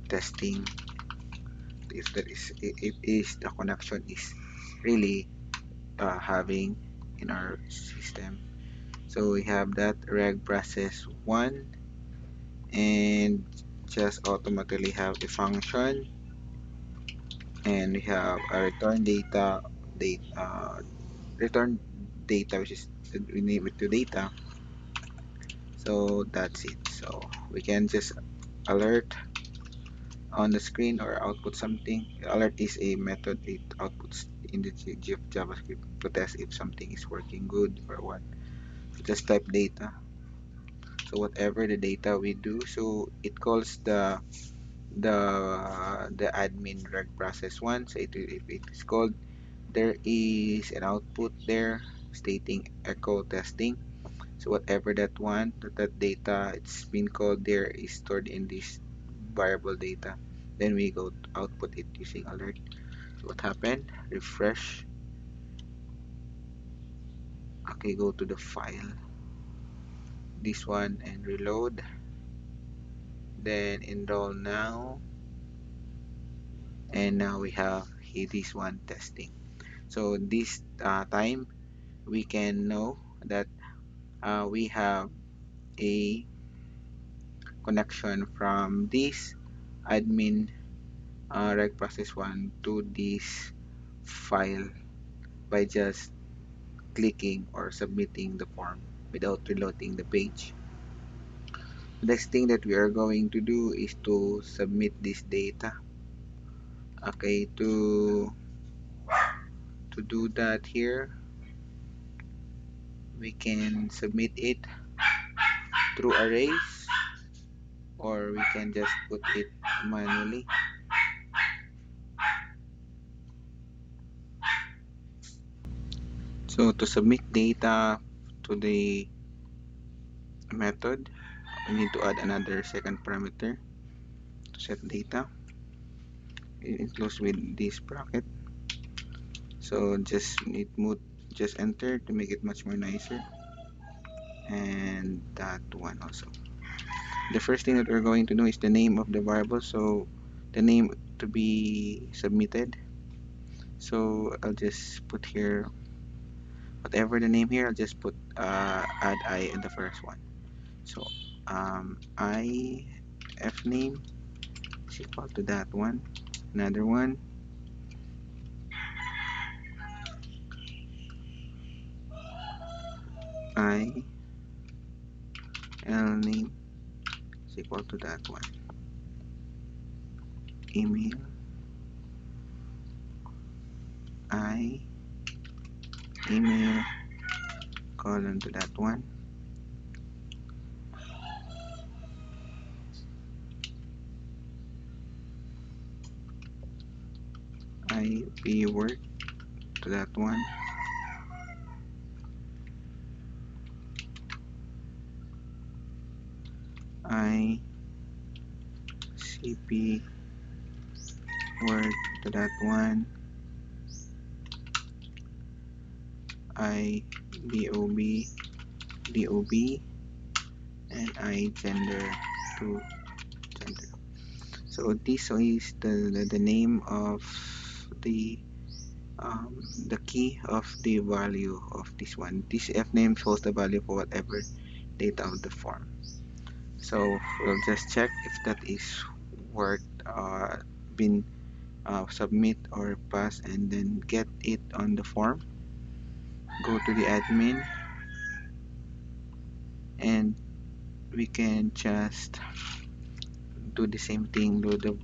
S1: testing if if the connection is really having in our system. So we have that reg process one, and just automatically have a function, and we have a return data, which is we name it to data. So that's it. So we can just alert on the screen or output something. Alert is a method it outputs in the JavaScript to test if something is working good or what. So just type data. So whatever the data we do, so it calls the admin reg process one. So if it is called, there is an output there stating echo testing. So whatever that data it's been called there is stored in this variable data. Then we go to output it using alert. So what happened? Refresh. Okay, go to the file, this one, and reload. Then enroll now, and now we have this one testing. So this time we can know that we have a connection from this admin reg process one to this file by just clicking or submitting the form without reloading the page. The next thing that we are going to do is to submit this data. Okay, to do that here, we can submit it through arrays, or we can just put it manually. So to submit data to the method, we need to add another second parameter to set data. It includes with this bracket. So just enter to make it much more nicer, and that one also. The first thing that we're going to do is the name of the variable. So the name to be submitted. So I'll just put here whatever the name here, I'll just put add I in the first one. So I F name is equal to that one. Another one, I L name is equal to that one. Email, I email colon to that one. I P word to that one. I C P word to that one. I D O B, and I gender to gender. So this is the name of the the key of the value of this one. This F name shows the value for whatever data of the form. So we'll just check if that is worked, been submit or pass, and then get it on the form. Go to the admin, and we can just do the same thing. Do the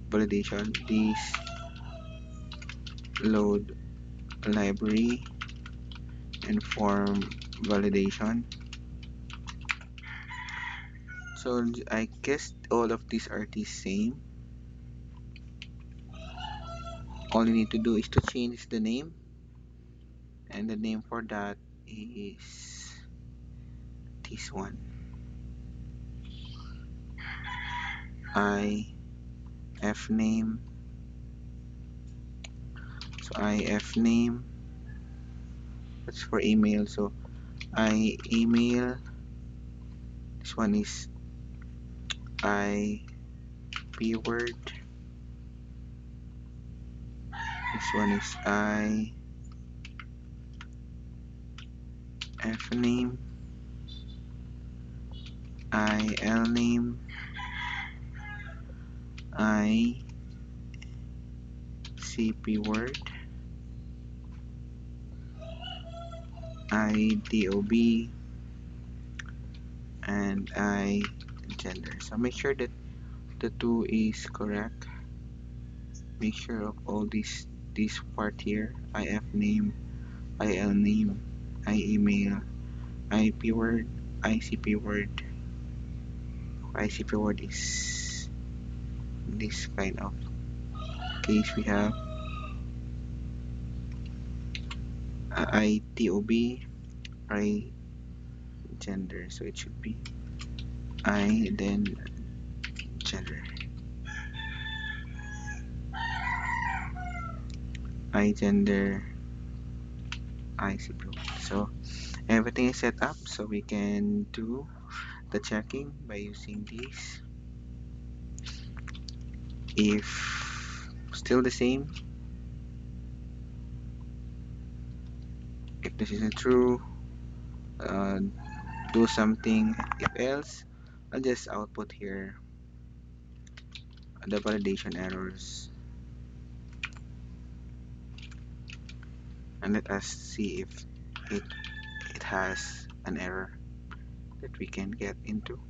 S1: validation. This load library and form validation. So I guess all of these are the same. All you need to do is to change the name, and the name for that is this one. I F name. So I F name, that's for email. So I email, this one is I P word, this one is I F name, I L name, I C P word, I D O B, and I gender. So make sure that the two is correct. Make sure of all this part here. IF name, IL name, I email, IP word, ICP word. ICP word is this kind of case we have. ITOB, I gender. So it should be I then gender. I gender, ICP word. So everything is set up, so we can do the checking by using this. If still the same, if this isn't true, uh, do something. If else, I'll just output here the validation errors, and let us see if it it has an error that we can get into.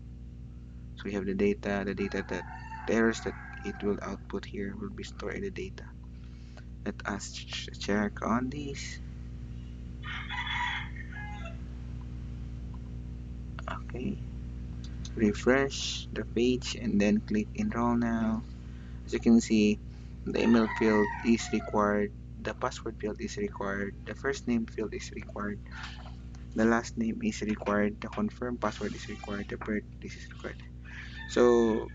S1: So we have the data that the errors that it will output here will be stored in the data. Let us check on these. Okay, refresh the page and then click enroll now. As you can see, the email field is required, the password field is required, the first name field is required, the last name is required, the confirm password is required, the birth this is required. So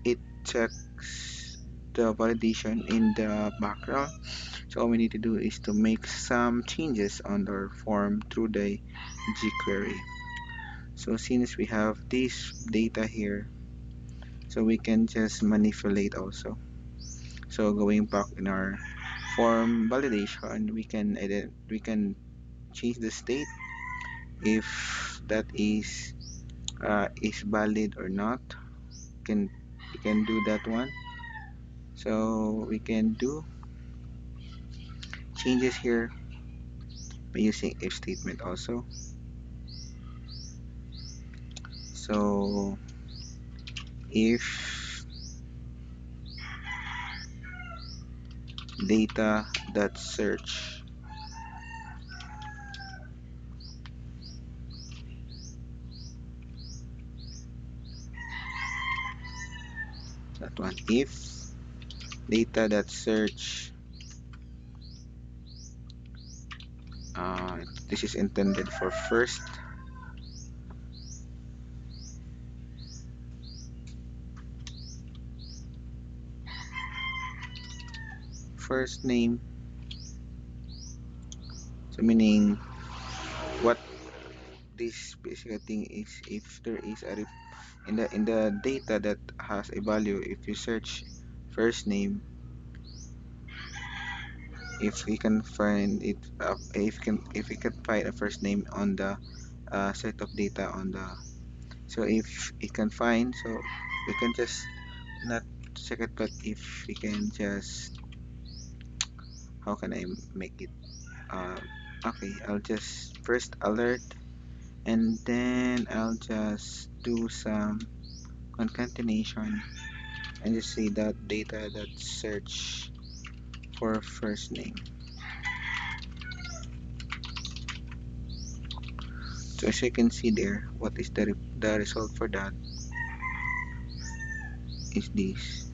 S1: it checks the validation in the background. So all we need to do is to make some changes on our form through the jQuery. So since we have this data here, so we can just manipulate also. So going back in our form validation, we can change the state if that is valid or not. Can we can do that one. So we can do changes here by using if statement also. So if data dot search, that one, if data dot search, this is intended for first name. So meaning what this basic thing is, if there is a in the data that has a value, if you search first name, if we can find it, if we can find a first name on the set of data on the, so if it can find, so we can just not check it, but if we can just, how can I make it, uh, okay, I'll just first alert, and then I'll just do some concatenation and just say that data that search for first name. So as you can see there, what is the result for that is this.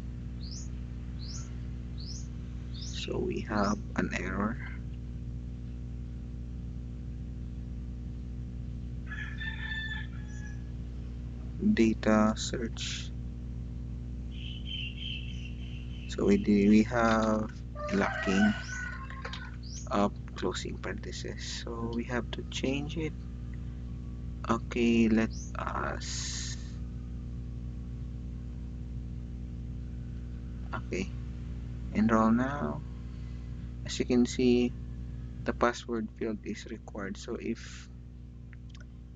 S1: So we have an error. Data search. So we have lacking up closing parenthesis. So we have to change it. Okay, let us. Okay, enroll now. As you can see, the password field is required. So if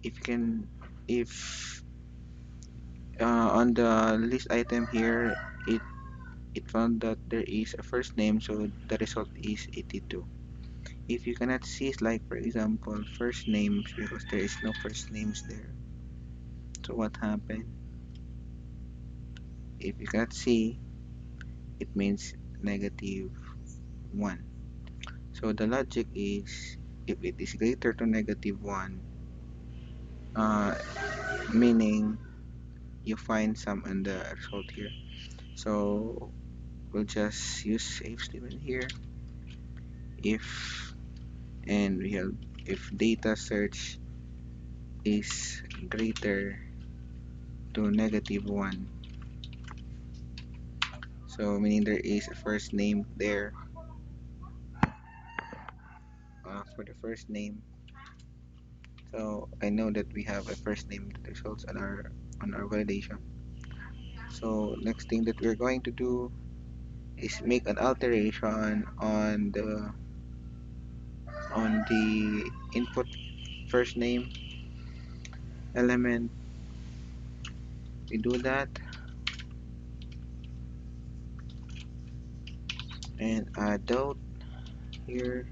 S1: you can, if on the list item here, it found that there is a first name, so the result is 82. If you cannot see, like for example first names, because there is no first names there, so what happened, if you cannot see, it means -1. So the logic is, if it is greater to -1, uh, meaning you find some in the result here. So we'll just use safe statement here, if, and we have, if data search is greater to -1, so meaning there is a first name there, for the first name. So I know that we have a first name that results on our validation. So next thing that we're going to do is make an alteration on the input first name element. We do that and add dot here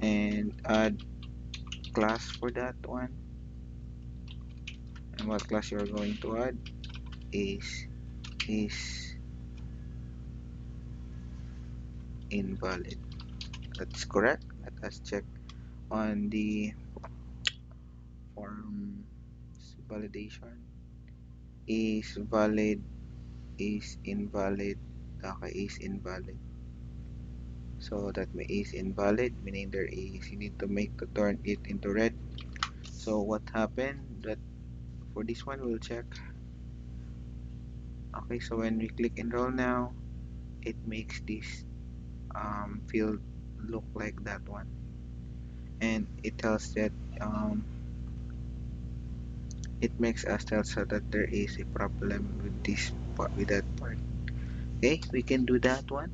S1: and add class for that one. And what class you are going to add is invalid. That's correct. Let us check on the form validation. Is valid, is invalid. Okay, is invalid. So that is invalid, meaning there is, you need to make to turn it into red. So what happened, that for this one we'll check. Okay, so when we click enroll now, it makes this field look like that one, and it tells that, it makes us tell so that there is a problem with this part, with that part. Okay, we can do that one.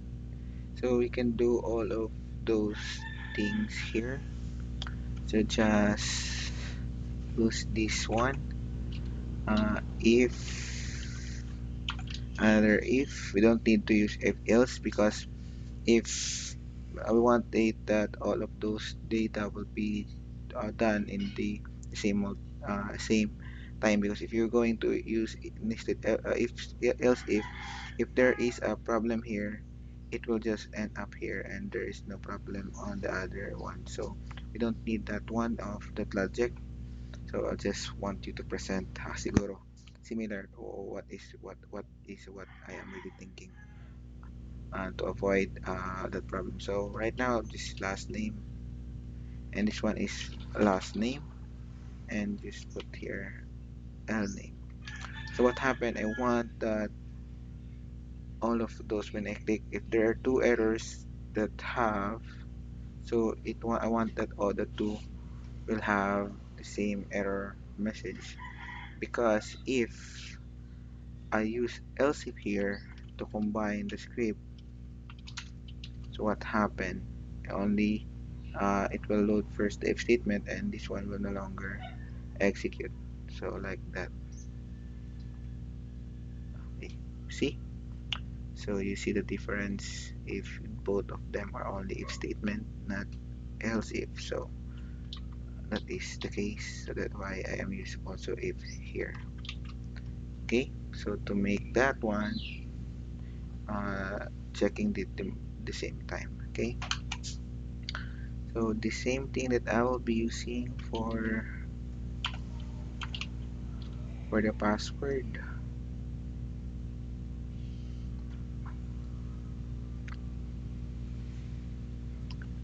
S1: So we can do all of those things here. So just use this one. If another if we don't need to use if else, because if we want it that all of those data will be done in the same time, because if you're going to use nested if else if there is a problem here, it will just end up here and there is no problem on the other one. So we don't need that one of that logic. So I just want you to present siguro similar to what I am really thinking, to avoid that problem. So right now this last name and this one is last name, and just put here L name. So what happened, I want that all of those, when I click, if there are two errors that have, so I want that all the two will have the same error message, because if I use else if here to combine the script, so what happened, only it will load first the if statement and this one will no longer execute. So like that. Okay. See, so you see the difference if both of them are only if statement, not else if. So that is the case, so that's why I am using also if here. Okay, so to make that one checking the same time. Okay, so the same thing that I will be using for the password.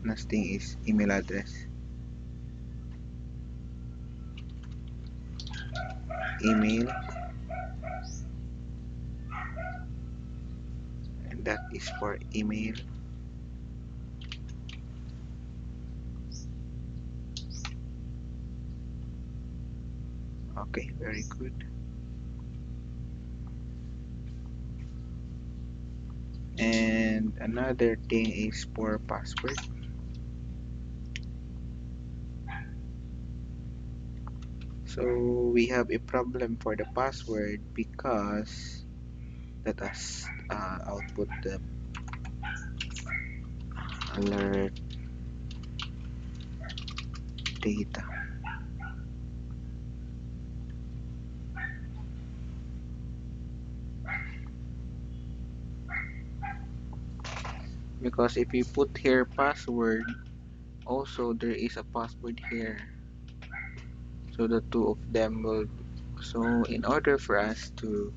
S1: Next thing is email address. Email, and that is for email. Okay, very good. And another thing is for password. So we have a problem for the password because let us output the alert data. Because if you put here password, also there is a password here. So the two of them will, so in order for us to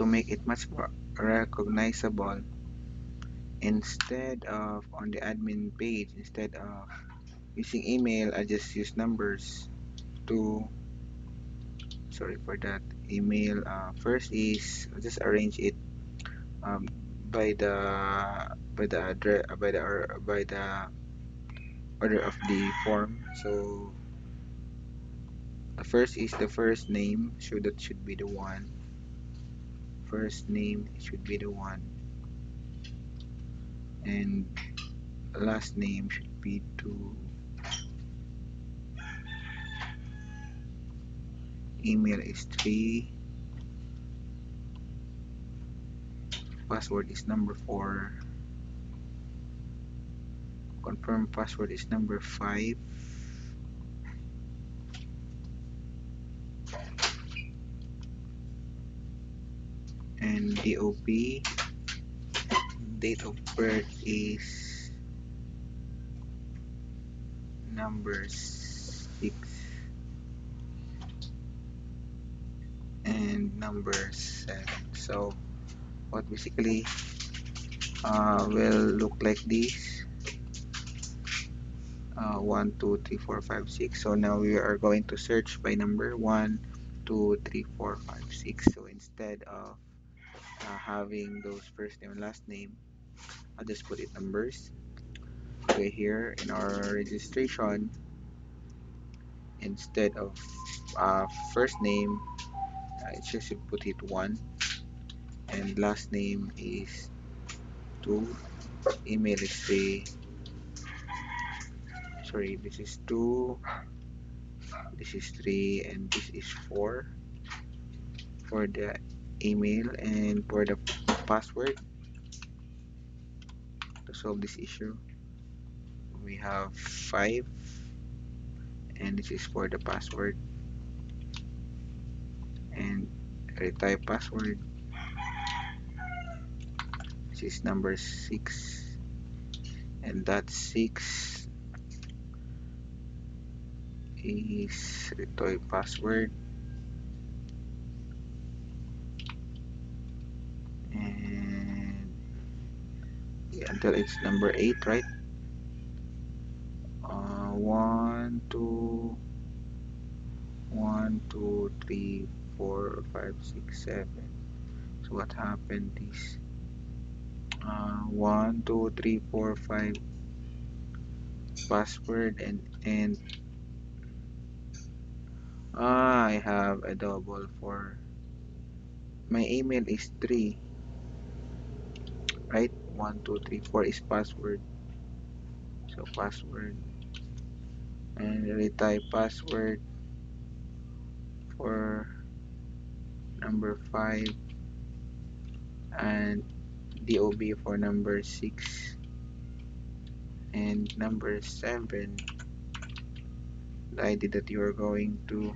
S1: make it much more recognizable, instead of on the admin page, instead of using email, I just use numbers to, sorry for that, email. First is I'll just arrange it um, by the address, by the order of the form. So the first is the first name, so that should be the one. First name should be the one, and last name should be two. Email is three. Password is number four. Confirm password is number five. And DOB, date of birth is number six and number seven. So what basically will look like this: 1 2 3 4 5 6. So now we are going to search by number 1 2 3 4 5 6. So instead of having those first name and last name, I'll just put it numbers. Okay, here in our registration, instead of first name, it should put it 1, and last name is 2, email is 3, sorry, this is 2, this is 3, and this is 4 for the email. And for the password, to solve this issue, we have 5, and this is for the password. And retype password, this is number 6, and that 6 is retype password. And yeah, until it's number 8, right? 1 2 1 2 3 4 5 6 7. So what happened is 1 2 3 4 5 password, and I have a double for my email is 3, right? 1 2 3 4 is password, so password, and retype password for number 5, and DOB for number 6, and number 7, the ID that you are going to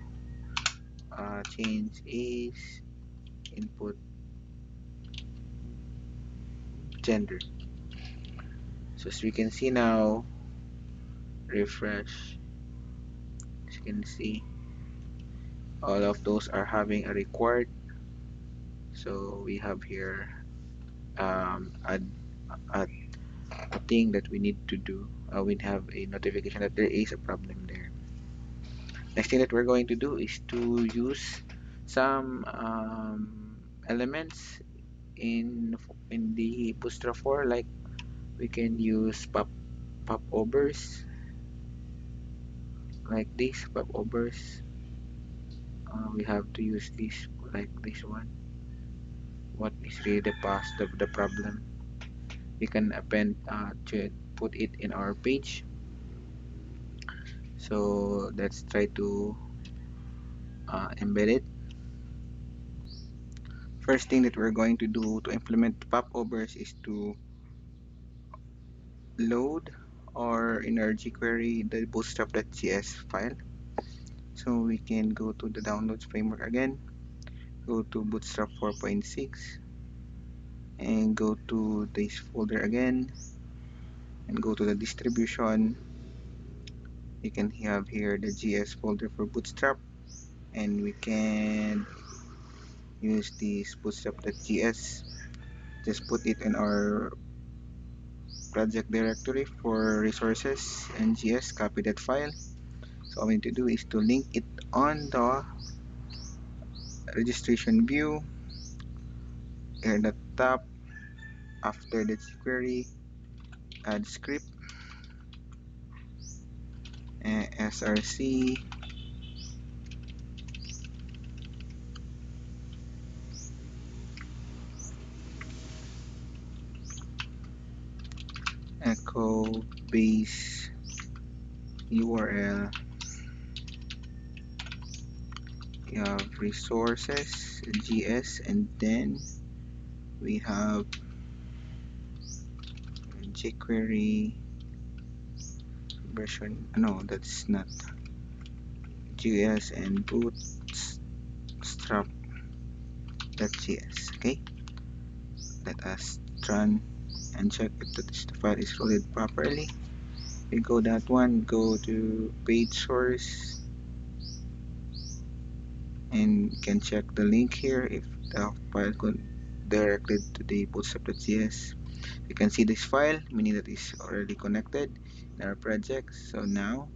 S1: change is input gender. So as we can see now, refresh, as you can see, all of those are having a required. So we have here a thing that we need to do. We have a notification that there is a problem there. Next thing that we're going to do is to use some elements in the Bootstrap 4, like we can use popovers, like this popovers. We have to use this, like this one. What is really the problem? We can append to put it in our page. So let's try to embed it. First thing that we're going to do to implement popovers is to load or in our jQuery the bootstrap.js file. So we can go to the downloads framework again, go to bootstrap 4.6, and go to this folder again, and go to the distribution. You can have here the GS folder for bootstrap, and we can use this bootstrap.js. Just put it in our project directory for resources and GS, copy that file. So all we need to do is to link it on the registration view here at the top. After the query, add script, src echo base URL. We have resources GS, and then we have jQuery version. No, that's not GS, and bootstrap.js. Okay, let us run and check if the file is loaded properly. We go that one, go to page source, and you can check the link here if the file could directed to the bootstrap.js. You can see this file, meaning that it's already connected in our project. So now,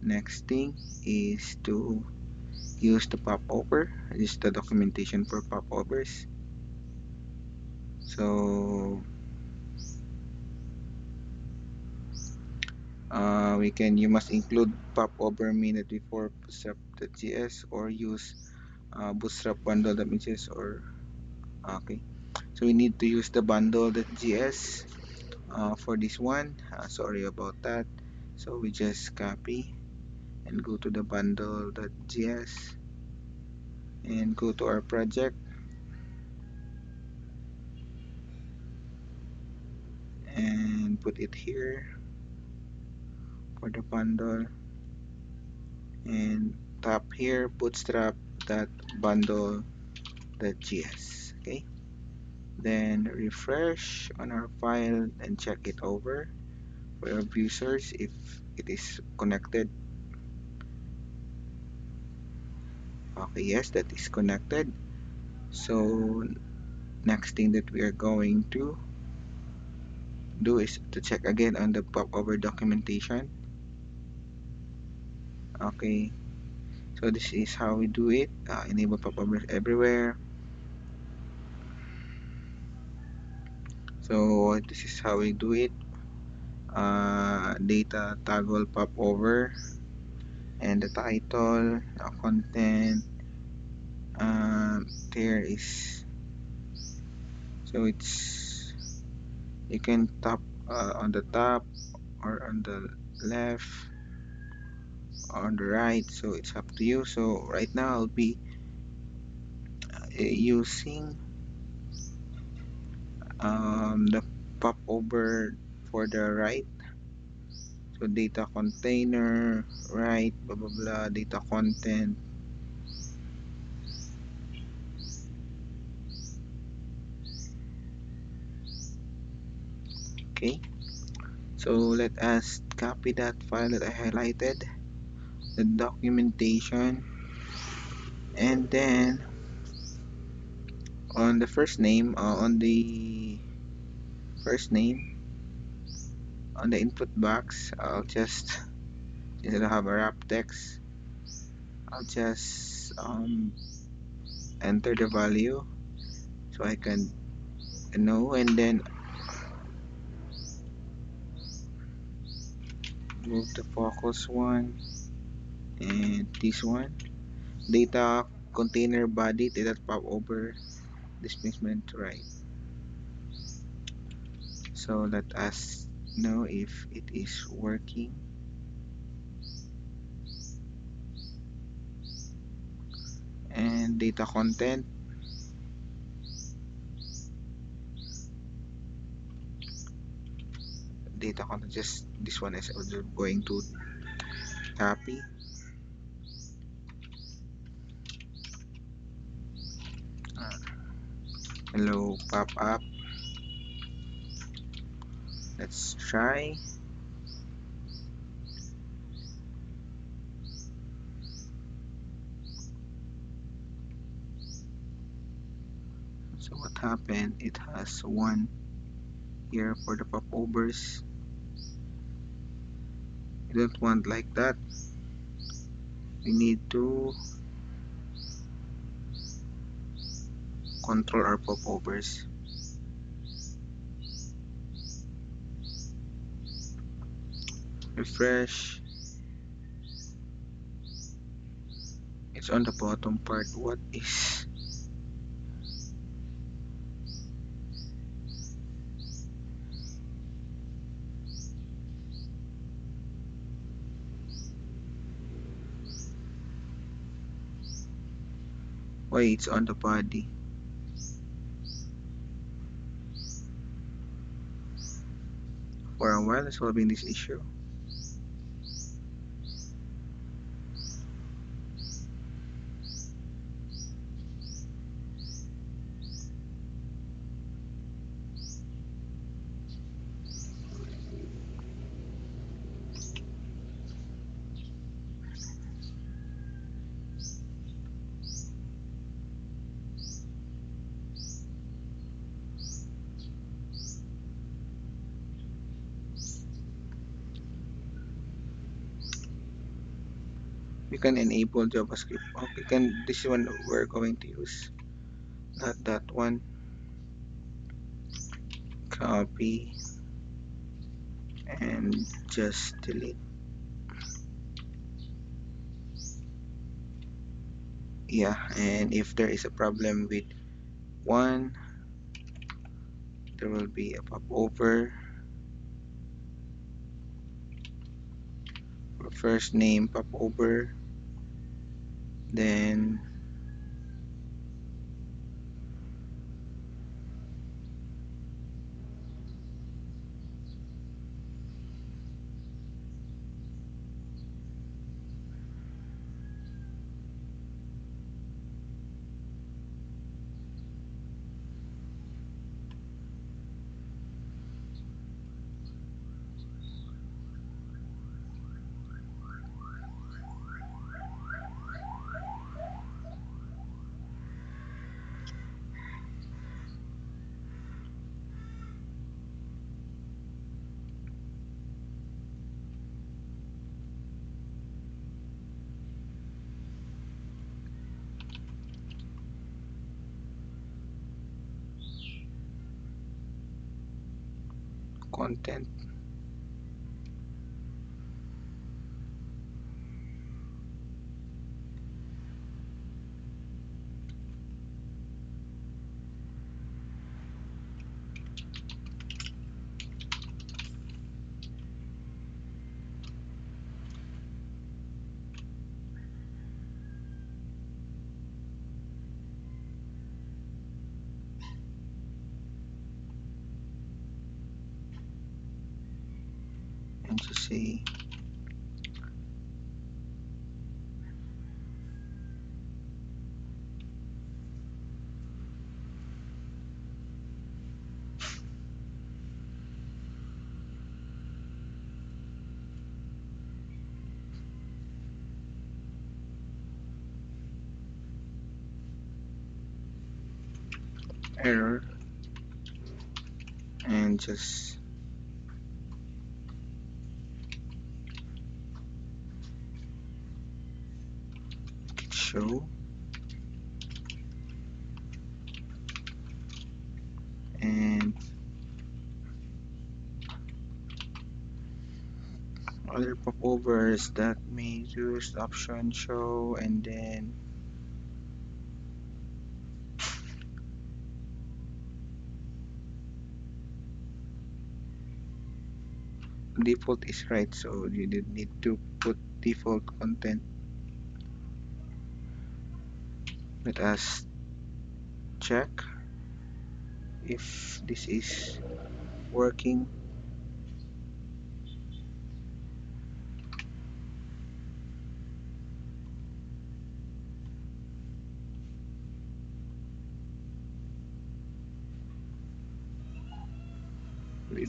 S1: next thing is to use the popover. This is the documentation for popovers. So you must include popover minute before bootstrap.js, or use bootstrap bundle images, or okay. So we need to use the bundle.js for this one. Sorry about that. So we just copy and go to the bundle.js and go to our project and put it here for the bundle, and tap here bootstrap.bundle.js. Okay, then refresh on our file and check it over for your users if it is connected. Okay, yes, that is connected. So next thing that we are going to do is to check again on the popover documentation. Okay, so this is how we do it. Enable popovers everywhere. So this is how we do it. Data toggle popover, and the title, content. There is, so it's, you can tap on the top or on the left or on the right, so it's up to you. So right now I'll be using the popover for the right. So data container, right, blah blah blah, data content. Okay, so let us copy that file that I highlighted, the documentation, and then on the first name, on the first name, on the input box, I'll just, instead of have a wrap text, I'll just enter the value so I can know, and then move the focus one and this one, data container body, data pop over displacement right. So let us know if it is working. And data content, just this one is also going to copy. Hello pop up, let's try. So what happened, it has one here for the popovers. You don't want like that, we need to control our popovers. Refresh, it's on the bottom part. What is, why it's on the body? For a while solving this issue. We can enable JavaScript. Okay, can, this one we're going to use, not that one. Copy and just delete. Yeah, and if there is a problem with one, there will be a popover for first name popover, then content, and just say error, and just show, and other popovers that may use option show, and then default is right, so you did need to put default content. Let us check if this is working.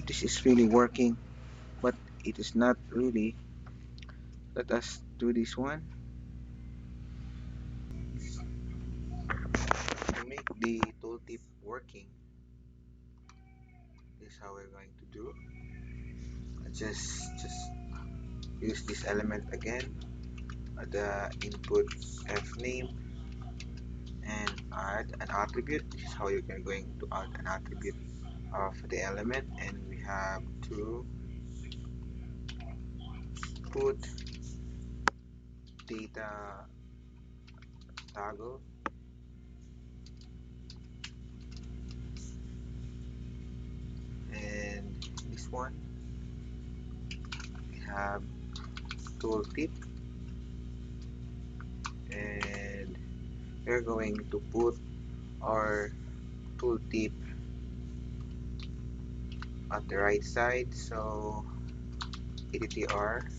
S1: This is really working, but it is not really. Let us do this one. To make the tooltip working, this is how we're going to do. Just use this element again, the input f name, and add an attribute. This is how you're going to add an attribute of the element, and we have to put data toggle, and this one we have tooltip, and we're going to put our tooltip at the right side, so ATTR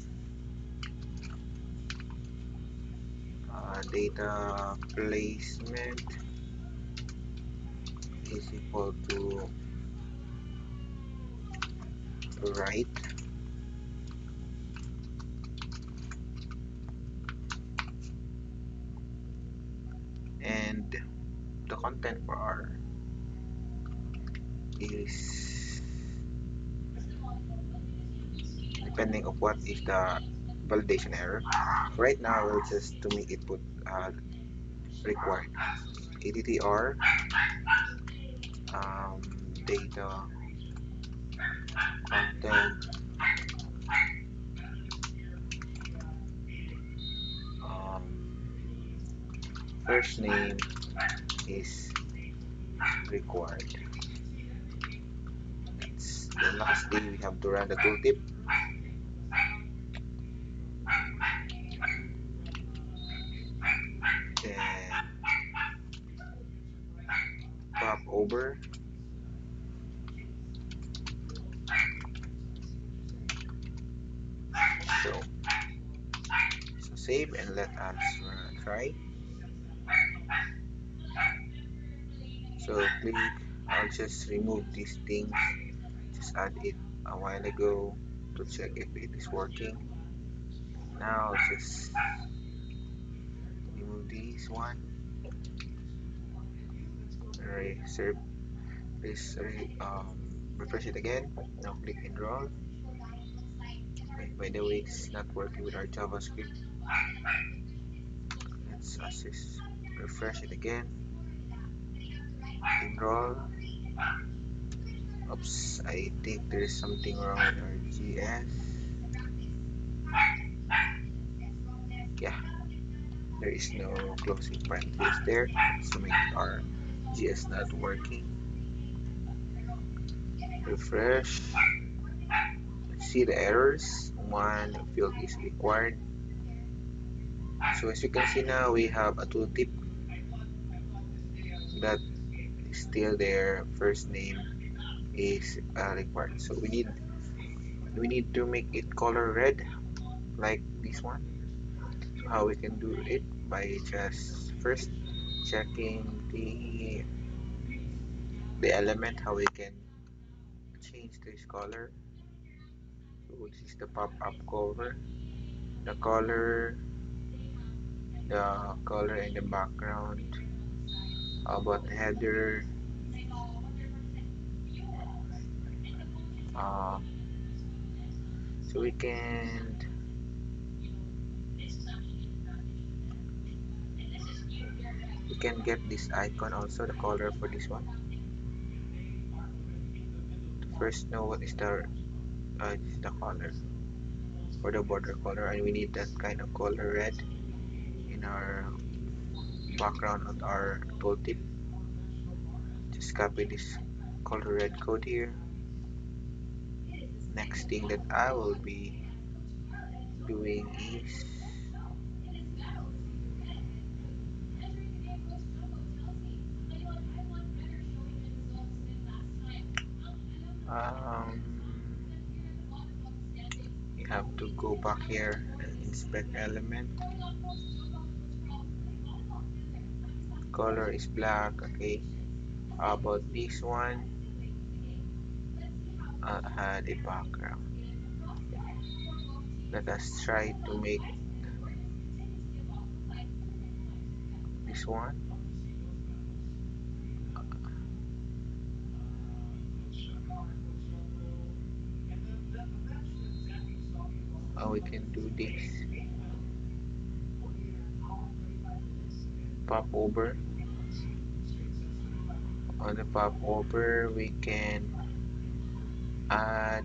S1: data placement is equal to right, and the content for R is depending on what is the validation error. Right now, we'll just to make it put required ADTR um, data content um, first name is required. And lastly, we have to run the tooltip. Then pop over. So, so save and let us try. So click, I'll just remove these things. Just add it a while ago to check if it is working. Now just remove this one. Reserve this, refresh it again. Now click enroll. By the way, it's not working with our JavaScript. Let's assist. Refresh it again. Enroll. Oops, I think there is something wrong with our GS. Yeah, there is no closing parenthesis there, so make our GS not working. Refresh. See the errors. One field is required. So as you can see now, we have a tooltip that is still there. First name is required. So we need to make it color red like this one. So how we can do it by just first checking the element, how we can change this color. So this is the pop-up cover, the color in the background. How about the header? Uh, so we can get this icon also, the color for this one. First know what is this is the color for the border color, and we need that kind of color red in our background of our tooltip. Just copy this color red code here. Next thing that I will be doing is um, you have to go back here and inspect element. Color is black. Okay, how about this one? Had a background. Let us try to make this one. How we can do this? Pop over. On the pop over, we can add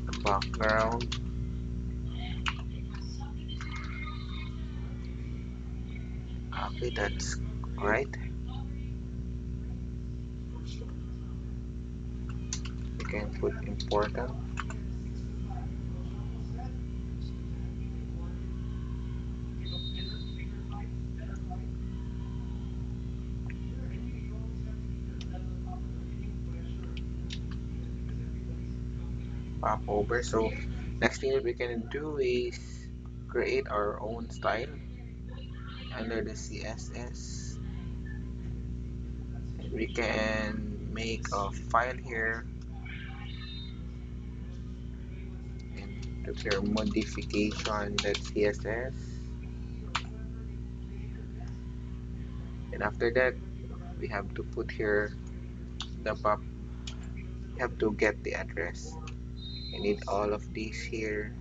S1: the background. Okay, that's right. We can put important. Pop over. So next thing that we can do is create our own style under the CSS. We can make a file here and look here modification.css, and after that we have to put here the pop. We have to get the address. I need all of these here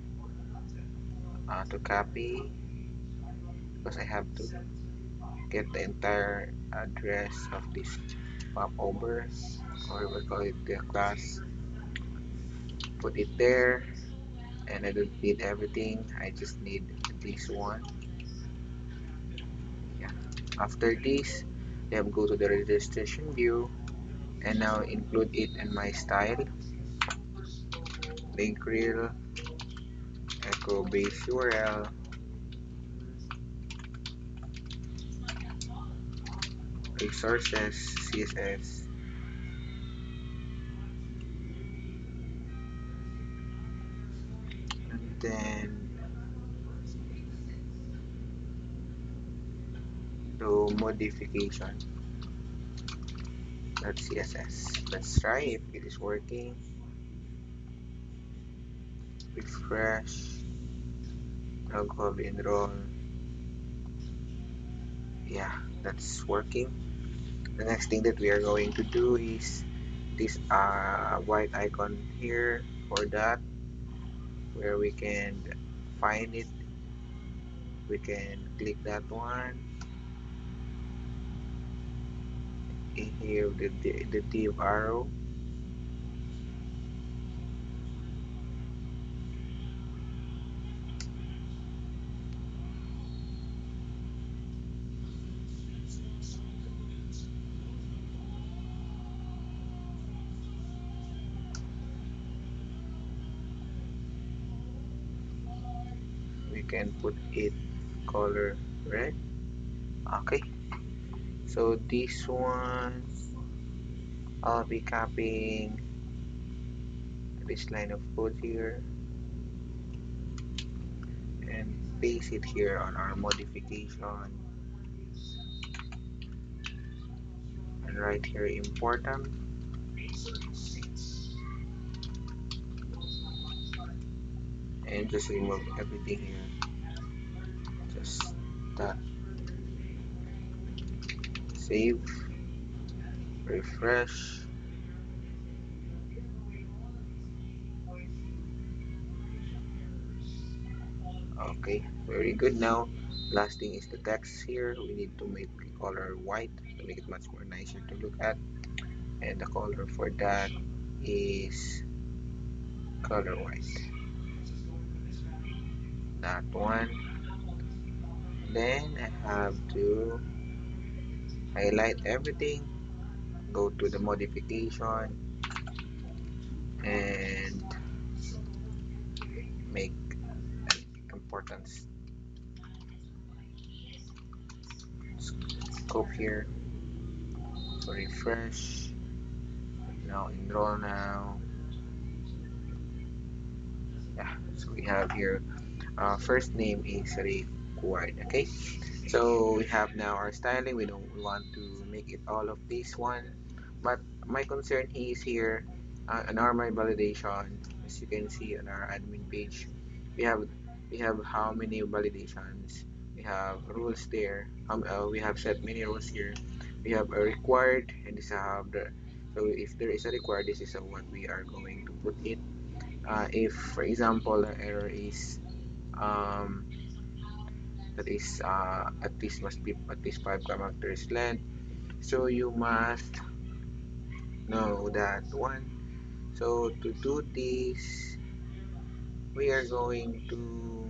S1: to copy because I have to get the entire address of this pop over, or we call it the class. Put it there, and I don't need everything. I just need this one. Yeah. After this, Then go to the registration view and now include it in my style. Link reel, echo base URL, resources, CSS, and then do modification. .css. Let's try if it is working. Refresh. Log hub enroll. Yeah, that's working. The next thing that we are going to do is this white icon here for that, where we can find it. We can click that one. In here, the div arrow. We can put it color red. Okay, so this one I'll be copying this line of code here and paste it here on our modification, and right here important, and just remove everything here. Just that. Save, refresh. Okay, very good. Now last thing is the text here. We need to make the color white to make it much more nicer to look at, and the color for that is color white, that one. Then I have to highlight everything, go to the modification, and make important scope here. So refresh. Now enroll now. Yeah, so we have here first name is required. Okay, so we have now our styling. We don't want to make it all of this one, but my concern is here an normal validation. As you can see on our admin page, we have we have how many validations. We have rules there. We have set many rules here. We have a required, and this have the, so if there is a required, this is what we are going to put it. If for example the error is um, that is at least must be at least 5 characters length, so you must know that one. So to do this, we are going to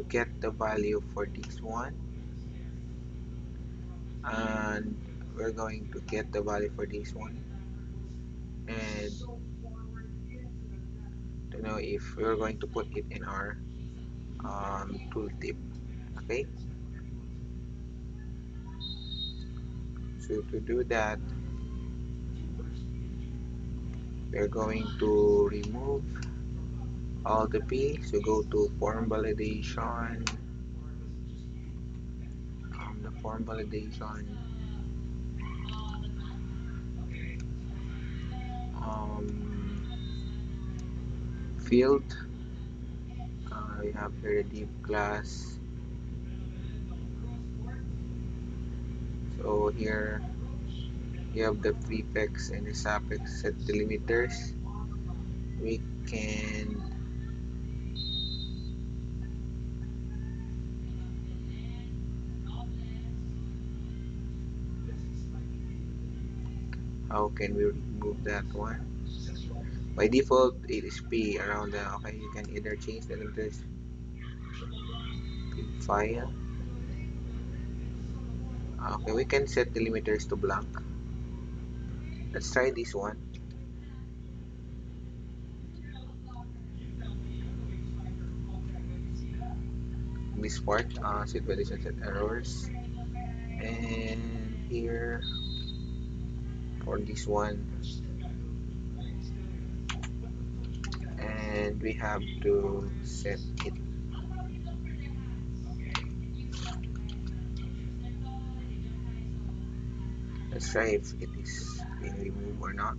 S1: get the value for this one, and we're going to get the value for this one, and to know if we're going to put it in our tooltip. Okay, so to do that, we're going to remove all the P. So go to form validation, the form validation um, field. We have here a div class. So here you have the prefix and the suffix set delimiters. We can how can we remove that one? By default it is P around the, okay, you can either change the delimiters profile. Okay, we can set delimiters to blank. Let's try this one. This part, set validation set errors. And here, for this one, and we have to set it. Let's try if it is being removed or not.